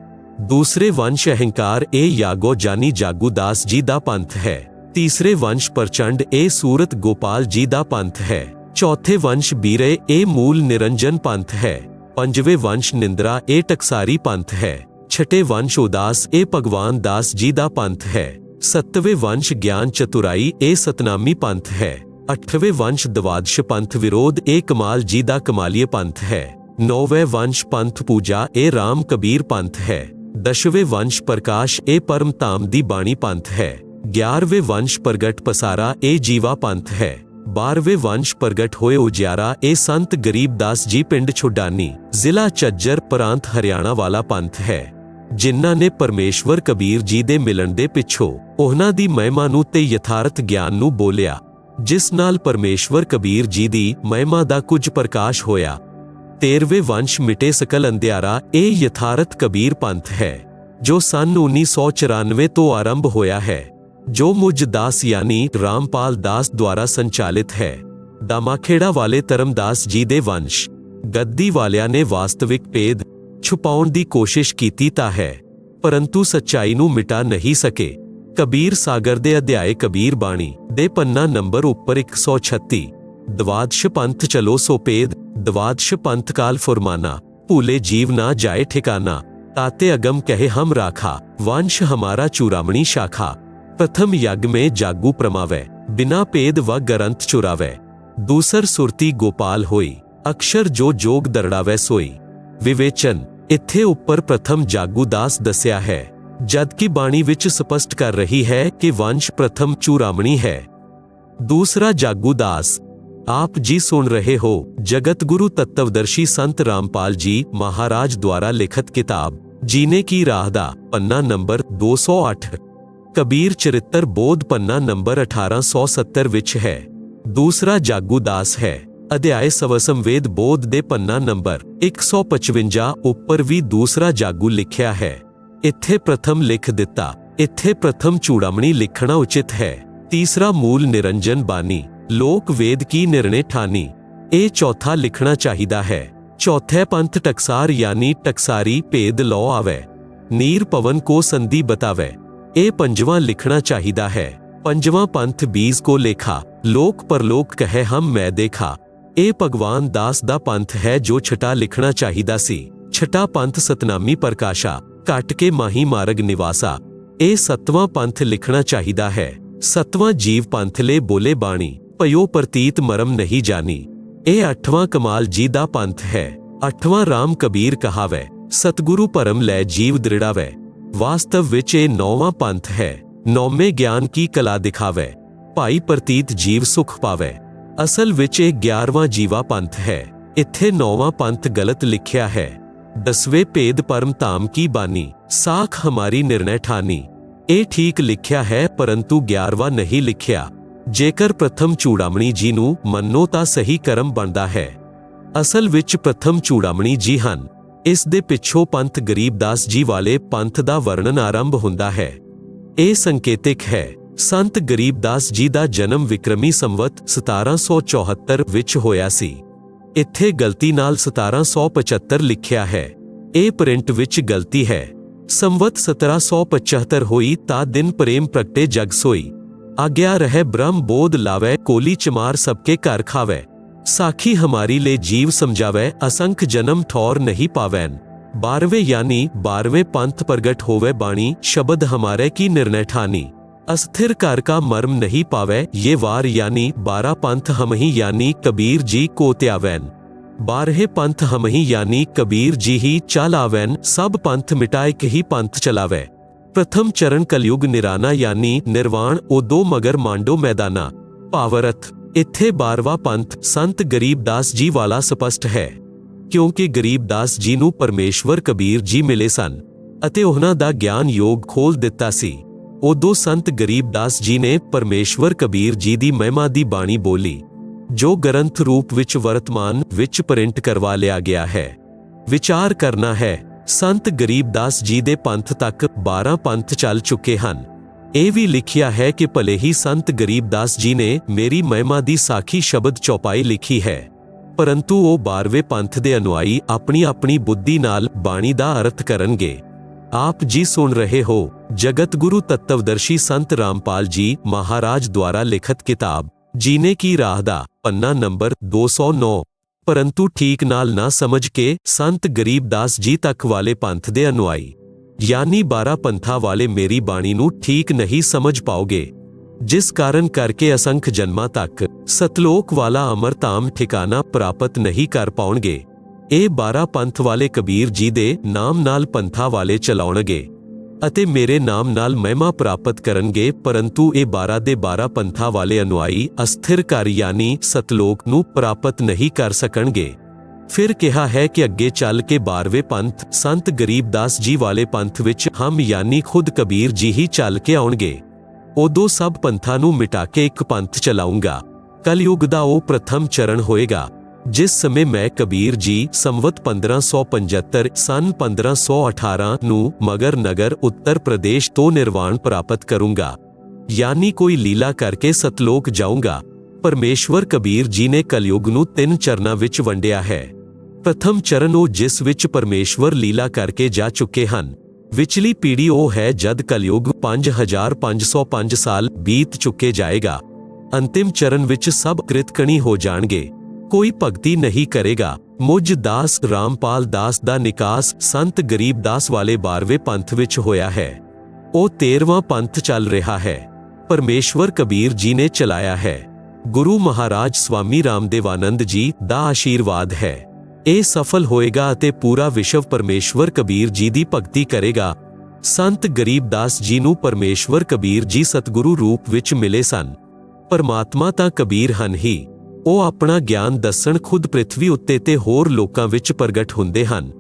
Speaker 1: ਦੂਸਰੇ ਵੰਸ਼ ਅਹੰਕਾਰ ਇਹ ਯਾਗੋ ਜਾਨੀ ਜਾਗੂ ਦਾਸ ਜੀ ਦਾ ਪੰਥ ਹੈ। ਤੀਸਰੇ ਵੰਸ਼ ਪ੍ਰਚੰਡ ਇਹ ਸੂਰਤ ਗੋਪਾਲ ਜੀ ਦਾ ਪੰਥ ਹੈ। ਚੌਥੇ ਵੰਸ਼ ਬੀਰੇ ਇਹ ਮੂਲ ਨਿਰੰਜਨ ਪੰਥ ਹੈ। ਪੰਜਵੇਂ ਵੰਸ਼ ਨਿੰਦਰਾ ਇਹ ਟਕਸਾਰੀ ਪੰਥ ਹੈ। ਛਠੇ ਵੰਸ਼ ਉਦਾਸ ਇਹ ਭਗਵਾਨ ਦਾਸ ਜੀ ਦਾ ਪੰਥ ਹੈ। ਸੱਤਵੇਂ ਵੰਸ਼ ਗਿਆਨ ਚਤੁਰਾਈ ਇਹ ਸਤਨਾਮੀ ਪੰਥ ਹੈ। ਅੱਠਵੇਂ ਵੰਸ਼ ਦਵਾਦਸ਼ ਪੰਥ ਵਿਰੋਧ ਇਹ ਕਮਾਲ ਜੀ ਦਾ ਕਮਾਲੀਏ ਪੰਥ ਹੈ। ਨੌਵੇਂ ਵੰਸ਼ ਪੰਥ ਪੂਜਾ ਇਹ ਰਾਮ ਕਬੀਰ ਪੰਥ ਹੈ। ਦਸਵੇਂ ਵੰਸ਼ ਪ੍ਰਕਾਸ਼ ਇਹ ਪਰਮ ਧਾਮ ਦੀ ਬਾਣੀ ਪੰਥ ਹੈ। 11ਵੇਂ ਵੰਸ਼ ਪ੍ਰਗਟ ਪਸਾਰਾ ਇਹ ਜੀਵਾ ਪੰਥ ਹੈ। 12ਵੇਂ ਵੰਸ਼ ਪ੍ਰਗਟ ਹੋਏ ਉਜਿਆਰਾ ਇਹ ਸੰਤ ਗਰੀਬ ਦਾਸ ਜੀ ਪਿੰਡ ਛੁਡਾਨੀ ਜ਼ਿਲ੍ਹਾ ਝੱਜਰ ਪ੍ਰਾਂਤ ਹਰਿਆਣਾ ਵਾਲਾ ਪੰਥ ਹੈ, ਜਿਨ੍ਹਾਂ ਨੇ ਪਰਮੇਸ਼ਵਰ ਕਬੀਰ ਜੀ ਦੇ ਮਿਲਣ ਦੇ ਪਿੱਛੋਂ ਉਹਨਾਂ ਦੀ ਮਹਿਮਾ ਨੂੰ ਤੇ ਯਥਾਰਥ ਗਿਆਨ ਨੂੰ ਬੋਲਿਆ, ਜਿਸ ਨਾਲ ਪਰਮੇਸ਼ਵਰ ਕਬੀਰ ਜੀ ਦੀ ਮਹਿਮਾ ਦਾ ਕੁਝ ਪ੍ਰਕਾਸ਼ ਹੋਇਆ। 13ਵੇਂ ਵੰਸ਼ ਮਿਟੇ ਸਕਲ ਅੰਧਿਆਰਾ ਇਹ ਯਥਾਰਥ ਕਬੀਰ ਪੰਥ ਹੈ, ਜੋ ਸੰਨ 1994 ਤੋਂ ਆਰੰਭ ਹੋਇਆ ਹੈ, ਜੋ ਮੁਝ ਦਾਸ ਯਾਨੀ ਰਾਮਪਾਲ ਦਾਸ ਦੁਆਰਾ ਸੰਚਾਲਿਤ ਹੈ। ਦਾਮਾਖੇੜਾ ਵਾਲੇ ਧਰਮਦਾਸ ਜੀ ਦੇ ਵੰਸ਼ ਗੱਦੀ ਵਾਲਿਆਂ ਨੇ ਵਾਸਤਵਿਕ ਭੇਦ ਛੁਪਾਉਣ ਦੀ ਕੋਸ਼ਿਸ਼ ਕੀਤੀ ਤਾਂ ਹੈ, ਪਰੰਤੂ ਸੱਚਾਈ ਨੂੰ ਮਿਟਾ ਨਹੀਂ ਸਕੇ। ਕਬੀਰ ਸਾਗਰ ਦੇ ਅਧਿਆਏ ਕਬੀਰ ਬਾਣੀ ਦੇ ਪੰਨਾ ਨੰਬਰ ਉੱਪਰ 136 ਦਵਾਦਸ਼ ਪੰਥ ਚਲੋ ਸੋ ਭੇਦ ਦਵਾਦਸ਼ ਪੰਥ ਕਾਲ ਫੁਰਮਾਨਾ ਭੂਲੇ ਜੀਵ ਨਾ ਜਾਏ ਠਿਕਾਨਾ। ताते अगम कहे हम राखा, वंश हमारा चूड़ामणि शाखा। प्रथम यज्ञ में जागू प्रमावै, बिना पेद व ग्रंथ चुरावै। दूसर सुरती गोपाल होई, अक्षर जो जोग दरड़ावै सोई। विवेचन, इत्थे उपर प्रथम जागू दास दस्या है, जबकि बाणी विच स्पष्ट कर रही है कि वंश प्रथम चूड़ामणि है। दूसरा जागू दास। आप जी सुन रहे हो जगत गुरु तत्वदर्शी संत रामपाल जी महाराज द्वारा लिखित किताब जीने की राहदा, पन्ना नंबर 208। कबीर चरित्र बोध, पन्ना नंबर 1870 विच है। दूसरा जागू दास है। अध्याय सवसंवेद बोध दे पन्ना नंबर 155 उपर भी दूसरा जागू लिखिया है। इत्थे प्रथम लिख दिता, इत्थे प्रथम चूड़ामणि लिखना उचित है। तीसरा मूल निरंजन बानी, लोक वेद की निर्णय ठानी, ए चौथा लिखना चाहिदा है। चौथे पंथ टकसार यानी टकसारी भेद लौ आवे, नीर पवन को संधि बतावे, ए पंजवा लिखना चाहिदा है। पंजवा पंथ बीज को लेखा, लोक परलोक कहे हम मैं देखा, ए भगवान दास दा पंथ है जो छठा लिखना चाहिदा सी। छठा पंथ सतनामी प्रकाशा, कट के माही मार्ग निवासा, ए सतवां पंथ लिखना चाहिदा है। सतवां जीव पंथ ले बोले बाणी, पयो प्रतीत मरम नहीं जानी, ए अठवां कमाल जी दा पंथ है। अठवां राम कबीर कहावे, सतगुरु परम लै जीव दृढ़ावे। वास्तव विच ए नौवां पंथ है, नौवें ज्ञान की कला दिखावे, भाई प्रतीत जीव सुख पावे। असल विच ए 11वां जीवा पंथ है, इत्थे नौवां पंथ गलत लिखिया है। 10वें भेद परम धाम की बानी, साख हमारी निर्णय ठानी, ए ठीक लिखिया है परंतु 11वां नहीं लिखिया। जेकर प्रथम चूड़ामणि जी नूं मन्नो तां सही करम बनदा है। असल विच प्रथम चूड़ामणि जी हन। इस दे पिछों पंथ गरीबदास जी वाले पंथ दा वर्णन आरंभ हुंदा है। ए संकेतिक है। संत गरीबदास जी दा जन्म विक्रमी संवत 1774 विच होया सी। इत्थे गलती नाल 1775 लिखिया है। ए प्रिंट विच गलती है। संवत 1775 होई ता दिन प्रेम प्रगटे जग सोई, आज्ञा रहे ब्रह्म बोध लावे, कोली चमार सबके घर खावे। साखी हमारी ले जीव समझावे, असंख जन्म ठौर नहीं पावैन। 12वें यानी 12वें पंथ प्रगट होवे बाणी, शब्द हमारे की निर्णय ठानी। अस्थिर घर का मर्म नहीं पावे, ये वार यानी 12 पंथ हम ही यानी कबीर जी को त्यावैन। 12 पंथ हम ही यानी कबीर जी ही चल आवैन, सब पंथ मिटाए के ही पंथ चलावे। प्रथम चरण कलयुग निराना यानी निर्वाण, ओ दो मगर मांडो मैदाना। पावरथ, इत्थे 12वां पंथ संत गरीबदास जी वाला स्पष्ट है, क्योंकि गरीबदास जी नूं परमेश्वर कबीर जी मिले सन अते उन्हां दा ज्ञान योग खोल दिता सी। उदों संत गरीबदास जी ने परमेश्वर कबीर जी दी महिमा दी बाणी बोली, जो ग्रंथ रूप विच वर्तमान विच प्रिंट करवा लिया गया है। विचार करना है, संत गरीबदास जी दे पंथ तक 12 पंथ चल चुके हन। ਇਹ भी लिखिया है कि भले ही संत गरीबदास जी ने मेरी महिमा दी साखी शब्द चौपाई लिखी है, परंतु वो 12वें पंथ दे अनुयायी अपनी अपनी बुद्धि नाल बाणी दा अर्थ करनगे। आप जी सुन रहे हो जगत गुरु तत्वदर्शी संत रामपाल जी महाराज द्वारा लिखित किताब जीने की राहदा, पन्ना नंबर 209। परंतु ठीक नाल ना समझ के संत गरीबदास जी तक वाले पंथ दे अनुयायी यानी 12 पंथा वाले मेरी बाणी नूं ठीक नहीं समझ पाओगे, जिस कारण करके असंख जन्मां तक सतलोक वाला अमरधाम ठिकाना प्राप्त नहीं कर पाउणगे। ਇਹ 12 पंथ वाले कबीर जी दे नाम नाल पंथा वाले चलाउणगे ਅਤੇ मेरे नाम नाल महिमा प्राप्त करनगे, परंतु ਇਹ 12 ਦੇ 12 पंथा वाले अनुयायी अस्थिर घर यानी सतलोक नूं प्राप्त नहीं कर सकणगे। फिर कहा है कि अगे चल के 12वें पंथ संत गरीबदास जी वाले पंथ विच हम यानी खुद कबीर जी ही चल के आउणगे। उदों सब पंथां नूं मिटा के एक पंथ चलाऊंगा। कलयुग दा वो प्रथम चरण होएगा, जिस समय मैं कबीर जी संवत 1575 सन 1518 नूं मगर नगर उत्तर प्रदेश तो निर्वाण प्राप्त करूंगा, यानी कोई लीला करके सतलोक जाऊंगा। परमेश्वर कबीर जी ने कलयुग नूं 3 चरणां विच वंडिया है। प्रथम चरण वो जिस विच परमेश्वर लीला करके जा चुके हन। विचली पीढ़ी वो है जद कलयुग 5505 साल बीत चुके जाएगा। अंतिम चरण विच सब कृतकणी हो जाणगे, कोई भगती नहीं करेगा, ਮੁਝ ਦਾਸ ਰਾਮਪਾਲ ਦਾਸ ਦਾ ਨਿਕਾਸ ਸੰਤ ਗਰੀਬ ਦਾਸ ਵਾਲੇ 12ਵੇਂ ਪੰਥ ਵਿੱਚ ਹੋਇਆ ਹੈ। ਉਹ 13ਵਾਂ ਪੰਥ ਚੱਲ ਰਿਹਾ ਹੈ। ਪਰਮੇਸ਼ਵਰ ਕਬੀਰ ਜੀ ਨੇ ਚਲਾਇਆ ਹੈ। ਗੁਰੂ ਮਹਾਰਾਜ ਸਵਾਮੀ ਰਾਮਦੇਵਾਨੰਦ ਜੀ ਦਾ ਆਸ਼ੀਰਵਾਦ ਹੈ। ਇਹ ਸਫਲ ਹੋਏਗਾ ਅਤੇ ਪੂਰਾ ਵਿਸ਼ਵ ਪਰਮੇਸ਼ਵਰ ਕਬੀਰ ਜੀ ਦੀ ਭਗਤੀ ਕਰੇਗਾ। ਸੰਤ ਗਰੀਬ ਦਾਸ ਜੀ ਨੂੰ ਪਰਮੇਸ਼ਵਰ ਕਬੀਰ ਜੀ ਸਤਿਗੁਰੂ ਰੂਪ ਵਿੱਚ ਮਿਲੇ ਸਨ। ਪਰਮਾਤਮਾ ਤਾਂ ਕਬੀਰ ਹਨ ਹੀ। ਉਹ ਆਪਣਾ ਗਿਆਨ ਦੱਸਣ ਖੁਦ ਪ੍ਰਿਥਵੀ ਉੱਤੇ ਤੇ ਹੋਰ ਲੋਕਾਂ ਵਿੱਚ ਪ੍ਰਗਟ ਹੁੰਦੇ ਹਨ।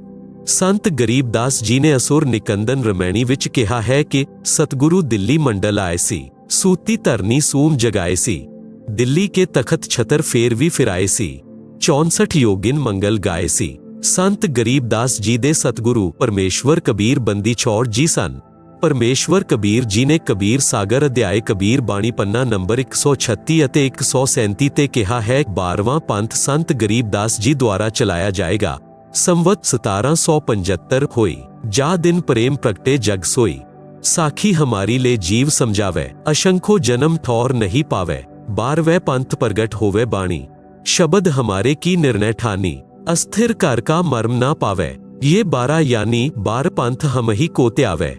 Speaker 1: ਸੰਤ ਗਰੀਬ ਦਾਸ ਜੀ ਨੇ ਅਸੁਰ ਨਿਕੰਦਨ ਰਮੈਣੀ ਵਿੱਚ ਕਿਹਾ ਹੈ ਕਿ ਸਤਿਗੁਰੂ ਦਿੱਲੀ ਮੰਡਲ ਆਏ ਸੀ, ਸੂਤੀ ਧਰਨੀ ਸੂਮ ਜਗਾਏ ਸੀ, ਦਿੱਲੀ ਕੇ ਤਖਤ ਛਤਰ ਫੇਰ ਵੀ ਫਿਰਾਏ ਸੀ, 64 ਯੋਗਿਨ ਮੰਗਲ ਗਾਏ ਸੀ। ਸੰਤ ਗਰੀਬ ਦਾਸ ਜੀ ਦੇ ਸਤਿਗੁਰੂ ਪਰਮੇਸ਼ਵਰ ਕਬੀਰ ਬੰਦੀ ਛੋੜ ਜੀ ਸਨ। ਪਰਮੇਸ਼ਵਰ ਕਬੀਰ ਜੀ ਨੇ ਕਬੀਰ ਸਾਗਰ ਅਧਿਆਇ ਕਬੀਰ ਬਾਣੀ ਪੰਨਾ ਨੰਬਰ 136 ਅਤੇ 137 ਤੇ ਕਿਹਾ ਹੈ 12ਵਾਂ ਪੰਥ ਸੰਤ ਗਰੀਬ ਦਾਸ ਜੀ ਦੁਆਰਾ ਚਲਾਇਆ ਜਾਏਗਾ। ਸੰਵਤ 1775 ਹੋਈ, ਜਾ ਦਿਨ ਪ੍ਰੇਮ ਪ੍ਰਗਟੇ ਜਗ ਸੋਈ, ਸਾਖੀ ਹਮਾਰੀ ਲੈ ਜੀਵ ਸਮਝਾਵੇ, ਅਸ਼ੰਖੋ ਜਨਮ ਠੌਰ ਨਹੀਂ ਪਾਵੇ, 12ਵੇਂ ਪੰਥ ਪ੍ਰਗਟ ਹੋਵੇ ਬਾਣੀ, शब्द हमारे की निर्णय ठानी, अस्थिर घर का मर्म ना पावे, ये 12 यानी 12 पंथ हम ही को त्यावे,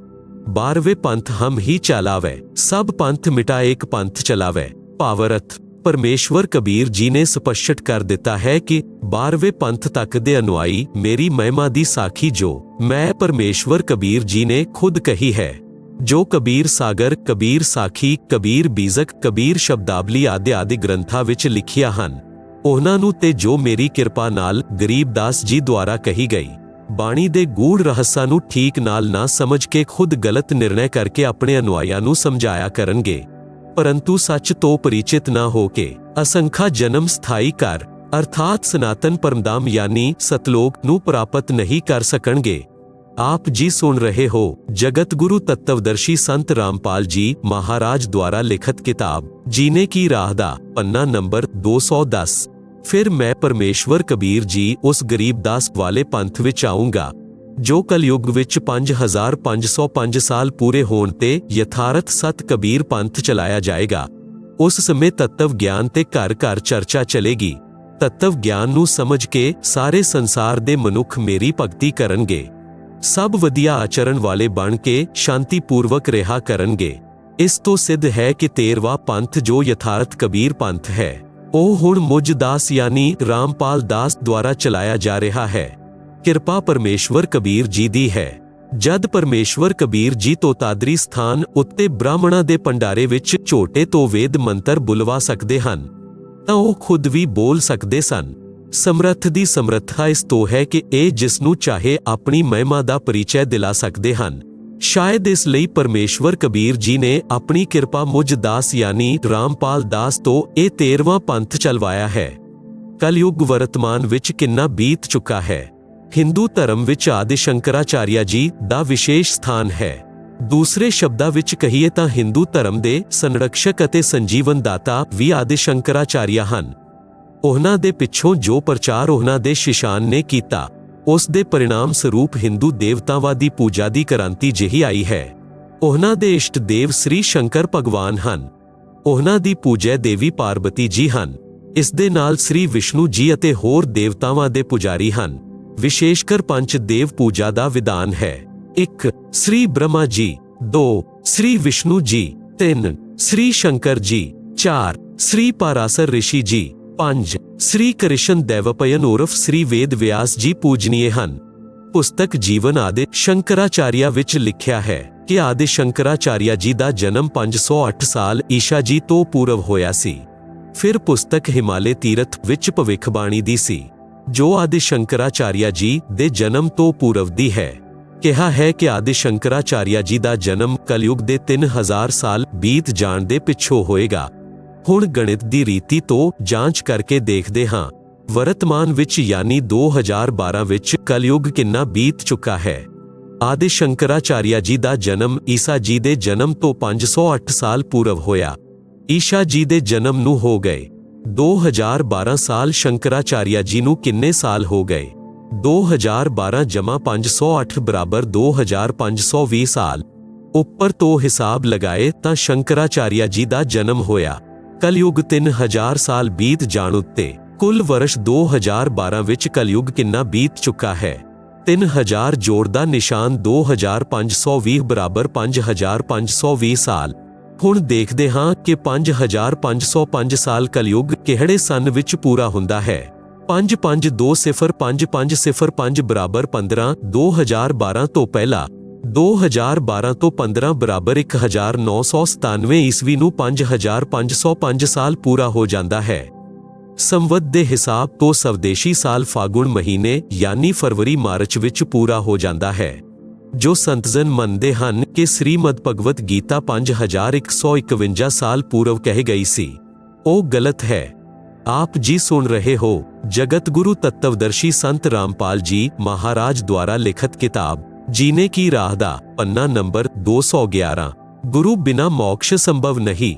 Speaker 1: 12वें पंथ हम ही चलावे, सब पंथ मिटा एक पंथ चलावे। भावार्थ परमेश्वर कबीर जी ने स्पष्ट कर दिता है कि 12वें पंथ तक दे अनुयायी मेरी महिमा दी साखी जो मैं परमेश्वर कबीर जी ने खुद कही है। जो कबीर सागर, कबीर साखी, कबीर बीजक, कबीर शब्दावली आदि आदि ग्रंथां विच लिखिया हन, ਉਹਨਾਂ ਨੂੰ ਤੇ ਜੋ ਮੇਰੀ ਕਿਰਪਾ ਨਾਲ ਗਰੀਬ ਦਾਸ ਜੀ ਦੁਆਰਾ ਕਹੀ ਗਈ ਬਾਣੀ ਦੇ ਗੂੜ ਰਹੱਸਾਂ ਨੂੰ ਠੀਕ ਨਾਲ ਨਾ ਸਮਝ ਕੇ ਖੁਦ ਗਲਤ ਨਿਰਣੈ ਕਰਕੇ ਆਪਣੇ ਅਨੁਆਇਆਂ ਨੂੰ ਸਮਝਾਇਆ ਕਰਨਗੇ, ਪਰੰਤੂ ਸੱਚ ਤੋਂ ਪਰਿਚਿਤ ਨਾ ਹੋ ਕੇ ਅਸੰਖਾ ਜਨਮ ਸਥਾਈ ਕਰ ਅਰਥਾਤ ਸਨਾਤਨ ਪਰਮਧਾਮ ਯਾਨੀ ਸਤਲੋਕ ਨੂੰ ਪ੍ਰਾਪਤ ਨਹੀਂ ਕਰ ਸਕਣਗੇ। आप जी सुन रहे हो जगत गुरु तत्वदर्शी संत रामपाल जी महाराज द्वारा लिखित किताब जीने की राह दा पन्ना नंबर 210। फिर मैं परमेश्वर कबीर जी उस गरीब दास वाले पंथ विच आऊंगा जो कलयुग विच 5505 साल पूरे होण ते यथार्थ सत कबीर पंथ चलाया जाएगा। उस समय तत्व ज्ञान ते घर घर चर्चा चलेगी। तत्व ज्ञान नू समझ के सारे संसार दे मनुख मेरी भगती करनगे, सब वधिया आचरण वाले बन के शांतिपूर्वक ਰਿਹਾ ਕਰਨਗੇ। ਇਸ ਤੋਂ ਸਿੱਧ ਹੈ ਕਿ 13ਵਾਂ ਪੰਥ ਜੋ ਯਥਾਰਥ ਕਬੀਰ ਪੰਥ ਹੈ ਉਹ ਹੁਣ ਮੁਝ ਦਾਸ ਯਾਨੀ ਰਾਮਪਾਲ ਦਾਸ ਦੁਆਰਾ ਚਲਾਇਆ ਜਾ ਰਿਹਾ ਹੈ। ਕਿਰਪਾ ਪਰਮੇਸ਼ਵਰ ਕਬੀਰ ਜੀ ਦੀ ਹੈ। ਜਦ ਪਰਮੇਸ਼ਵਰ ਕਬੀਰ ਜੀ ਤੋਂ ਤਾਦਰੀ ਸਥਾਨ ਉੱਤੇ ਬ੍ਰਾਹਮਣਾਂ ਦੇ ਭੰਡਾਰੇ ਵਿੱਚ ਝੋਟੇ ਤੋਂ ਵੇਦ ਮੰਤਰ ਬੁਲਵਾ ਸਕਦੇ ਹਨ ਤਾਂ ਉਹ ਖੁਦ ਵੀ ਬੋਲ ਸਕਦੇ ਸਨ। ਸਮਰੱਥ ਦੀ ਸਮਰੱਥਾ ਇਸ ਤੋਂ ਹੈ ਕਿ ਇਹ ਜਿਸ ਨੂੰ ਚਾਹੇ ਆਪਣੀ ਮਹਿਮਾ ਦਾ ਪਰਿਚੈ ਦਿਲਾ ਸਕਦੇ ਹਨ। ਸ਼ਾਇਦ ਇਸ ਲਈ ਪਰਮੇਸ਼ਵਰ ਕਬੀਰ ਜੀ ਨੇ ਆਪਣੀ ਕਿਰਪਾ ਮੁਝ ਦਾਸ ਯਾਨੀ ਰਾਮਪਾਲ ਦਾਸ ਤੋਂ ਇਹ 13ਵਾਂ ਪੰਥ ਚਲਵਾਇਆ ਹੈ। ਕਲਯੁਗ ਵਰਤਮਾਨ ਵਿੱਚ ਕਿੰਨਾ ਬੀਤ ਚੁੱਕਾ ਹੈ। ਹਿੰਦੂ ਧਰਮ ਵਿੱਚ ਆਦਿ ਸ਼ੰਕਰਾਚਾਰਿਆ ਜੀ ਦਾ ਵਿਸ਼ੇਸ਼ ਸਥਾਨ ਹੈ। ਦੂਸਰੇ ਸ਼ਬਦਾਂ ਵਿੱਚ ਕਹੀਏ ਤਾਂ ਹਿੰਦੂ ਧਰਮ ਦੇ ਸੰਰਕਸ਼ਕ ਅਤੇ ਸੰਜੀਵਨ ਦਾਤਾ ਵੀ ਆਦਿ ਸ਼ੰਕਰਾਚਾਰਿਆ ਹਨ। ਉਹਨਾਂ ਦੇ ਪਿੱਛੋਂ ਜੋ ਪ੍ਰਚਾਰ ਉਹਨਾਂ ਦੇ ਸ਼ਿਸ਼ਾਨ ਨੇ ਕੀਤਾ ਉਸ ਦੇ ਪਰਿਣਾਮ ਸਰੂਪ ਹਿੰਦੂ ਦੇਵਤਾਵਾਂ ਦੀ ਪੂਜਾ ਦੀ ਕ੍ਰਾਂਤੀ ਜਿਹੀ ਆਈ ਹੈ। ਉਹਨਾਂ ਦੇ ਇਸ਼ਟ ਦੇਵ ਸ੍ਰੀ ਸ਼ੰਕਰ ਭਗਵਾਨ ਹਨ। ਉਹਨਾਂ ਦੀ ਪੂਜਾ ਦੇਵੀ ਪਾਰਬਤੀ ਜੀ ਹਨ। ਇਸ ਦੇ ਨਾਲ ਸ੍ਰੀ ਵਿਸ਼ਨੂੰ ਜੀ ਅਤੇ ਹੋਰ ਦੇਵਤਾਵਾਂ ਦੇ ਪੁਜਾਰੀ ਹਨ। ਵਿਸ਼ੇਸ਼ਕਰ ਪੰਜ ਦੇਵ ਪੂਜਾ ਦਾ ਵਿਧਾਨ ਹੈ। 1 ਸ੍ਰੀ ਬ੍ਰਹਮਾ ਜੀ, 2 ਸ੍ਰੀ ਵਿਸ਼ਨੂੰ ਜੀ, 3 ਸ੍ਰੀ ਸ਼ੰਕਰ ਜੀ, 4 ਸ੍ਰੀ ਪਾਰਾਸਰ ਰਿਸ਼ੀ ਜੀ, 5 ਸ੍ਰੀ ਕ੍ਰਿਸ਼ਨ ਦੇਵਪਯਨ ਉਰਫ ਸ੍ਰੀ ਵੇਦ ਵਿਆਸ ਜੀ ਪੂਜਨੀਏ ਹਨ। ਪੁਸਤਕ ਜੀਵਨ ਆਦਿ ਸ਼ੰਕਰਾਚਾਰਿਆ ਵਿੱਚ ਲਿਖਿਆ ਹੈ ਕਿ ਆਦਿ ਸ਼ੰਕਰਾਚਾਰਿਆ ਜੀ ਦਾ ਜਨਮ 508 ਸਾਲ ਈਸ਼ਾ ਜੀ ਤੋਂ ਪੂਰਵ ਹੋਇਆ ਸੀ। ਫਿਰ ਪੁਸਤਕ ਹਿਮਾਲੇ ਤੀਰਥ ਵਿੱਚ ਭਵਿੱਖਬਾਣੀ ਦੀ ਸੀ ਜੋ ਆਦਿ ਸ਼ੰਕਰਾਚਾਰਿਆ ਜੀ ਦੇ ਜਨਮ ਤੋਂ ਪੂਰਵ ਦੀ ਹੈ। ਕਿਹਾ ਹੈ ਕਿ ਆਦਿ ਸ਼ੰਕਰਾਚਾਰਿਆ ਜੀ ਦਾ ਜਨਮ ਕਲਯੁਗ ਦੇ 3000 ਸਾਲ ਬੀਤ ਜਾਣ ਦੇ ਪਿੱਛੋਂ ਹੋਏਗਾ। ਹੁਣ ਗਣਿਤ ਦੀ ਰੀਤੀ ਤੋਂ ਜਾਂਚ ਕਰਕੇ ਦੇਖਦੇ ਹਾਂ ਵਰਤਮਾਨ ਵਿੱਚ ਯਾਨੀ 2012 ਵਿੱਚ ਕਲਯੁਗ ਕਿੰਨਾ ਬੀਤ ਚੁੱਕਾ ਹੈ। ਆਦਿ ਸ਼ੰਕਰਾਚਾਰਿਆ ਜੀ ਦਾ ਜਨਮ ਈਸਾ ਜੀ ਦੇ ਜਨਮ ਤੋਂ 508 ਸਾਲ ਪੂਰਵ ਹੋਇਆ। ਈਸ਼ਾ ਜੀ ਦੇ ਜਨਮ ਨੂੰ ਹੋ ਗਏ 2012 ਸਾਲ। ਸ਼ੰਕਰਾਚਾਰਿਆ ਜੀ ਨੂੰ ਕਿੰਨੇ ਸਾਲ ਹੋ ਗਏ? 2012 ਜਮਾ 508 ਬਰਾਬਰ 2520 ਸਾਲ। ਉੱਪਰ ਤੋਂ ਹਿਸਾਬ ਲਗਾਏ ਤਾਂ ਸ਼ੰਕਰਾਚਾਰਿਆ ਜੀ ਦਾ ਜਨਮ ਹੋਇਆ। ਕਲਯੁਗ 3000 ਸਾਲ ਬੀਤ ਜਾਣ ਉੱਤੇ ਕੁੱਲ ਵਰਸ਼ 2012 ਵਿੱਚ ਕਲਯੁਗ ਕਿੰਨਾ ਬੀਤ ਚੁੱਕਾ ਹੈ? 3000 ਜੋੜ ਦਾ ਨਿਸ਼ਾਨ 2520 ਬਰਾਬਰ 5520 ਸਾਲ। ਹੁਣ ਦੇਖਦੇ ਹਾਂ ਕਿ 5505 ਸਾਲ ਕਲਯੁਗ ਕਿਹੜੇ ਸੰਨ ਵਿੱਚ ਪੂਰਾ ਹੁੰਦਾ ਹੈ। 55205505 ਬਰਾਬਰ 15। 2012 ਤੋਂ ਪਹਿਲਾਂ 2012 ਤੋਂ 15 ਬਰਾਬਰ 1997 ਈਸਵੀ ਨੂੰ 5505 ਸਾਲ ਪੂਰਾ ਹੋ ਜਾਂਦਾ ਹੈ। ਸੰਵਤ ਦੇ ਹਿਸਾਬ ਤੋਂ ਸਵਦੇਸ਼ੀ ਸਾਲ ਫਾਗੁਣ ਮਹੀਨੇ ਯਾਨੀ ਫਰਵਰੀ ਮਾਰਚ ਵਿੱਚ ਪੂਰਾ ਹੋ ਜਾਂਦਾ ਹੈ। ਜੋ ਸੰਤਜਨ ਮੰਨਦੇ ਹਨ ਕਿ ਸ੍ਰੀਮਦ ਭਗਵਤ ਗੀਤਾ 5151 ਸਾਲ ਪੂਰਵ ਕਹਿ ਗਈ ਸੀ, ਉਹ ਗਲਤ ਹੈ। ਆਪ ਜੀ ਸੁਣ ਰਹੇ ਹੋ ਜਗਤ ਗੁਰੂ ਤੱਤਵਦਰਸ਼ੀ ਸੰਤ ਰਾਮਪਾਲ ਜੀ ਮਹਾਰਾਜ ਦੁਆਰਾ ਲਿਖਤ ਕਿਤਾਬ ਜੀਨੇ ਕੀ ਰਾਹ ਦਾ ਪੰਨਾ ਨੰਬਰ 211। ਗੁਰੂ ਬਿਨਾ ਮੋਕਸ਼ ਸੰਭਵ ਨਹੀਂ।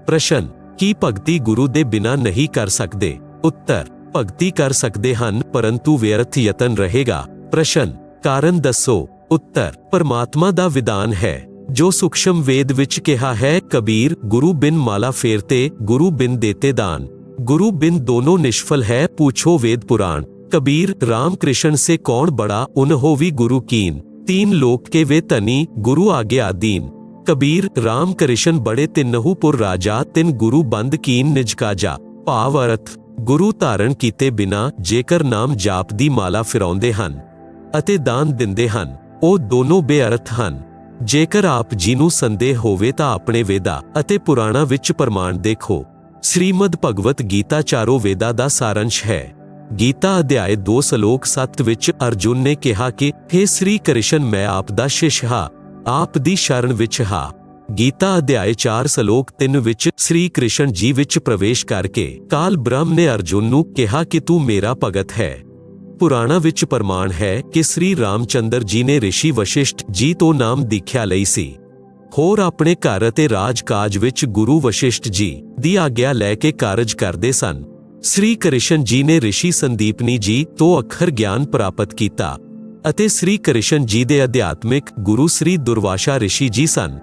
Speaker 1: ਪ੍ਰਸ਼ਨ, ਕੀ ਭਗਤੀ ਗੁਰੂ ਦੇ ਬਿਨਾ ਨਹੀਂ ਕਰ ਸਕਦੇ? ਉੱਤਰ, ਭਗਤੀ ਕਰ ਸਕਦੇ ਹਨ ਪਰੰਤੂ ਵਿਅਰਥ ਯਤਨ ਰਹੇਗਾ। ਪ੍ਰਸ਼ਨ, ਕਾਰਨ ਦੱਸੋ। ਉੱਤਰ, ਪਰਮਾਤਮਾ ਦਾ ਵਿਧਾਨ ਹੈ ਜੋ ਸੂਖਸ਼ਮ ਵੇਦ ਵਿੱਚ ਕਿਹਾ ਹੈ, ਕਬੀਰ ਗੁਰੂ ਬਿਨ ਮਾਲਾ ਫੇਰਤੇ, ਗੁਰੂ ਬਿਨ ਦੇਤੇ ਦਾਨ। ਗੁਰੂ ਬਿਨ ਦੋਨੋਂ ਨਿਸ਼ਫਲ ਹੈ, पूछो वेद पुराण। कबीर राम कृष्ण से कौन बड़ा, उन्हो भी गुरु कीन। तीन लोक के वे तनी, गुरु आगे आदीन। कबीर राम कृष्ण बड़े तिन्नहु पुर राजा, तिन गुरु बंद कीन निज काजा। भाव अर्थ, गुरु धारण कीते बिना जेकर नाम जाप दी माला फिराउंदे हन ਅਤੇ ਦਾਨ ਦਿੰਦੇ ਹਨ, ਉਹ ਦੋਨੋਂ ਬੇਅਰਥ ਹਨ। ਜੇਕਰ ਆਪ ਜੀ ਨੂੰ ਸੰਦੇਹ ਹੋਵੇ ਤਾਂ ਆਪਣੇ ਵੇਦਾਂ ਅਤੇ ਪੁਰਾਣਾਂ ਵਿੱਚ ਪ੍ਰਮਾਣ ਦੇਖੋ। ਸ੍ਰੀਮਦ ਭਗਵਤ ਗੀਤਾ ਚਾਰੋਂ ਵੇਦਾਂ ਦਾ ਸਾਰੰਸ਼ ਹੈ। ਗੀਤਾ ਅਧਿਆਇ 2 ਸ਼ਲੋਕ 7 ਵਿੱਚ ਅਰਜੁਨ ਨੇ ਕਿਹਾ ਕਿ हे ਸ੍ਰੀ ਕ੍ਰਿਸ਼ਨ, ਮੈਂ ਆਪ ਦਾ ਸ਼ਿਸ਼ ਹਾਂ, ਆਪ ਦੀ ਸ਼ਰਨ ਵਿੱਚ ਹਾਂ। ਗੀਤਾ ਅਧਿਆਇ 4 ਸ਼ਲੋਕ 3 ਵਿੱਚ ਸ੍ਰੀ ਕ੍ਰਿਸ਼ਨ ਜੀ ਵਿੱਚ ਪ੍ਰਵੇਸ਼ ਕਰਕੇ ਕਾਲ ਬ੍ਰਹਮ ਨੇ ਅਰਜੁਨ ਨੂੰ ਕਿਹਾ ਕਿ ਤੂੰ ਮੇਰਾ ਭਗਤ ਹੈ। ਪੁਰਾਣਾ ਵਿੱਚ ਪ੍ਰਮਾਣ ਹੈ ਕਿ ਸ੍ਰੀ ਰਾਮਚੰਦਰ ਜੀ ਨੇ ਰਿਸ਼ੀ ਵਸ਼ਿਸ਼ਠ ਜੀ ਤੋਂ ਨਾਮ ਦੀਖਿਆ ਲਈ ਸੀ। ਹੋਰ ਆਪਣੇ ਘਰ ਅਤੇ ਰਾਜ ਕਾਜ ਵਿੱਚ ਗੁਰੂ ਵਸ਼ਿਸ਼ਠ ਜੀ ਦੀ ਆਗਿਆ ਲੈ ਕੇ ਕਾਰਜ ਕਰਦੇ ਸਨ। ਸ੍ਰੀ ਕ੍ਰਿਸ਼ਨ ਜੀ ਨੇ ਰਿਸ਼ੀ ਸੰਦੀਪਨੀ ਜੀ ਤੋਂ ਅੱਖਰ ਗਿਆਨ ਪ੍ਰਾਪਤ ਕੀਤਾ ਅਤੇ ਸ੍ਰੀ ਕ੍ਰਿਸ਼ਨ ਜੀ ਦੇ ਅਧਿਆਤਮਿਕ ਗੁਰੂ ਸ੍ਰੀ ਦੁਰਵਾਸ਼ਾ ਰਿਸ਼ੀ ਜੀ ਸਨ।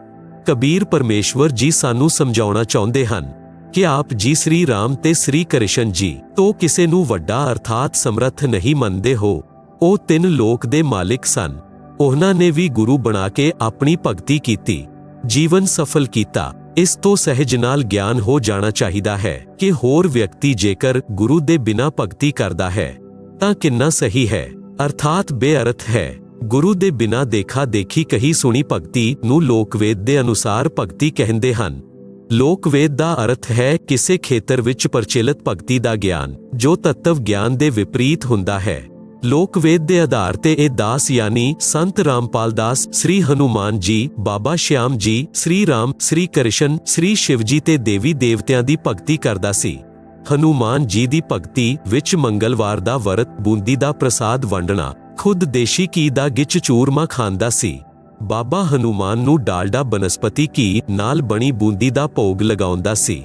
Speaker 1: ਕਬੀਰ ਪਰਮੇਸ਼ਵਰ ਜੀ ਸਾਨੂੰ ਸਮਝਾਉਣਾ ਚਾਹੁੰਦੇ ਹਨ ਕਿ ਆਪ ਜੀ ਸ੍ਰੀ ਰਾਮ ਤੇ ਸ੍ਰੀ ਕ੍ਰਿਸ਼ਨ ਜੀ ਤੋਂ ਕਿਸੇ ਨੂੰ ਵੱਡਾ ਅਰਥਾਤ ਸਮਰੱਥ ਨਹੀਂ ਮੰਨਦੇ ਹੋ। ਉਹ ਤਿੰਨ ਲੋਕ ਦੇ ਮਾਲਿਕ ਸਨ। ਉਹਨਾਂ ਨੇ ਵੀ ਗੁਰੂ ਬਣਾ ਕੇ ਆਪਣੀ ਭਗਤੀ ਕੀਤੀ, ਜੀਵਨ ਸਫਲ ਕੀਤਾ। ਇਸ ਤੋਂ ਸਹਿਜ ਨਾਲ ਗਿਆਨ ਹੋ ਜਾਣਾ ਚਾਹੀਦਾ ਹੈ ਕਿ ਹੋਰ ਵਿਅਕਤੀ ਜੇਕਰ ਗੁਰੂ ਦੇ ਬਿਨਾਂ ਭਗਤੀ ਕਰਦਾ ਹੈ ਤਾਂ ਕਿੰਨਾ ਸਹੀ ਹੈ, ਅਰਥਾਤ ਬੇਅਰਥ ਹੈ। ਗੁਰੂ ਦੇ ਬਿਨਾਂ ਦੇਖਾ ਦੇਖੀ ਕਹੀ ਸੁਣੀ ਭਗਤੀ ਨੂੰ ਲੋਕਵੇਦ ਦੇ ਅਨੁਸਾਰ ਭਗਤੀ ਕਹਿੰਦੇ ਹਨ। ਲੋਕਵੇਦ ਦਾ ਅਰਥ ਹੈ ਕਿਸੇ ਖੇਤਰ ਵਿੱਚ ਪ੍ਰਚਲਿਤ ਭਗਤੀ ਦਾ ਗਿਆਨ ਜੋ ਤੱਤਵ ਗਿਆਨ ਦੇ ਵਿਪਰੀਤ ਹੁੰਦਾ ਹੈ। ਲੋਕਵੇਦ ਦੇ ਆਧਾਰ ਤੇ ਇਹ ਦਾਸ ਯਾਨੀ ਸੰਤ ਰਾਮਪਾਲ ਦਾਸ ਸ੍ਰੀ ਹਨੂਮਾਨ ਜੀ, ਬਾਬਾ ਸ਼ਿਆਮ ਜੀ, ਸ੍ਰੀ ਰਾਮ, ਸ੍ਰੀ ਕ੍ਰਿਸ਼ਨ, ਸ੍ਰੀ ਸ਼ਿਵ ਜੀ ਤੇ ਦੇਵੀ ਦੇਵਤਿਆਂ ਦੀ ਭਗਤੀ ਕਰਦਾ ਸੀ। ਹਨੂਮਾਨ ਜੀ ਦੀ ਭਗਤੀ ਵਿੱਚ ਮੰਗਲਵਾਰ ਦਾ ਵਰਤ, ਬੂੰਦੀ ਦਾ ਪ੍ਰਸਾਦ ਵੰਡਣਾ, ਖੁਦ ਦੇਸ਼ੀ ਘੀ ਦਾ ਗਿੱਚ ਚੂਰਮਾ ਖਾਂਦਾ ਸੀ। ਬਾਬਾ ਹਨੂਮਾਨ ਨੂੰ ਡਾਲਡਾ ਬਨਸਪਤੀ ਘੀ ਨਾਲ ਬਣੀ ਬੂੰਦੀ ਦਾ ਭੋਗ ਲਗਾਉਂਦਾ ਸੀ।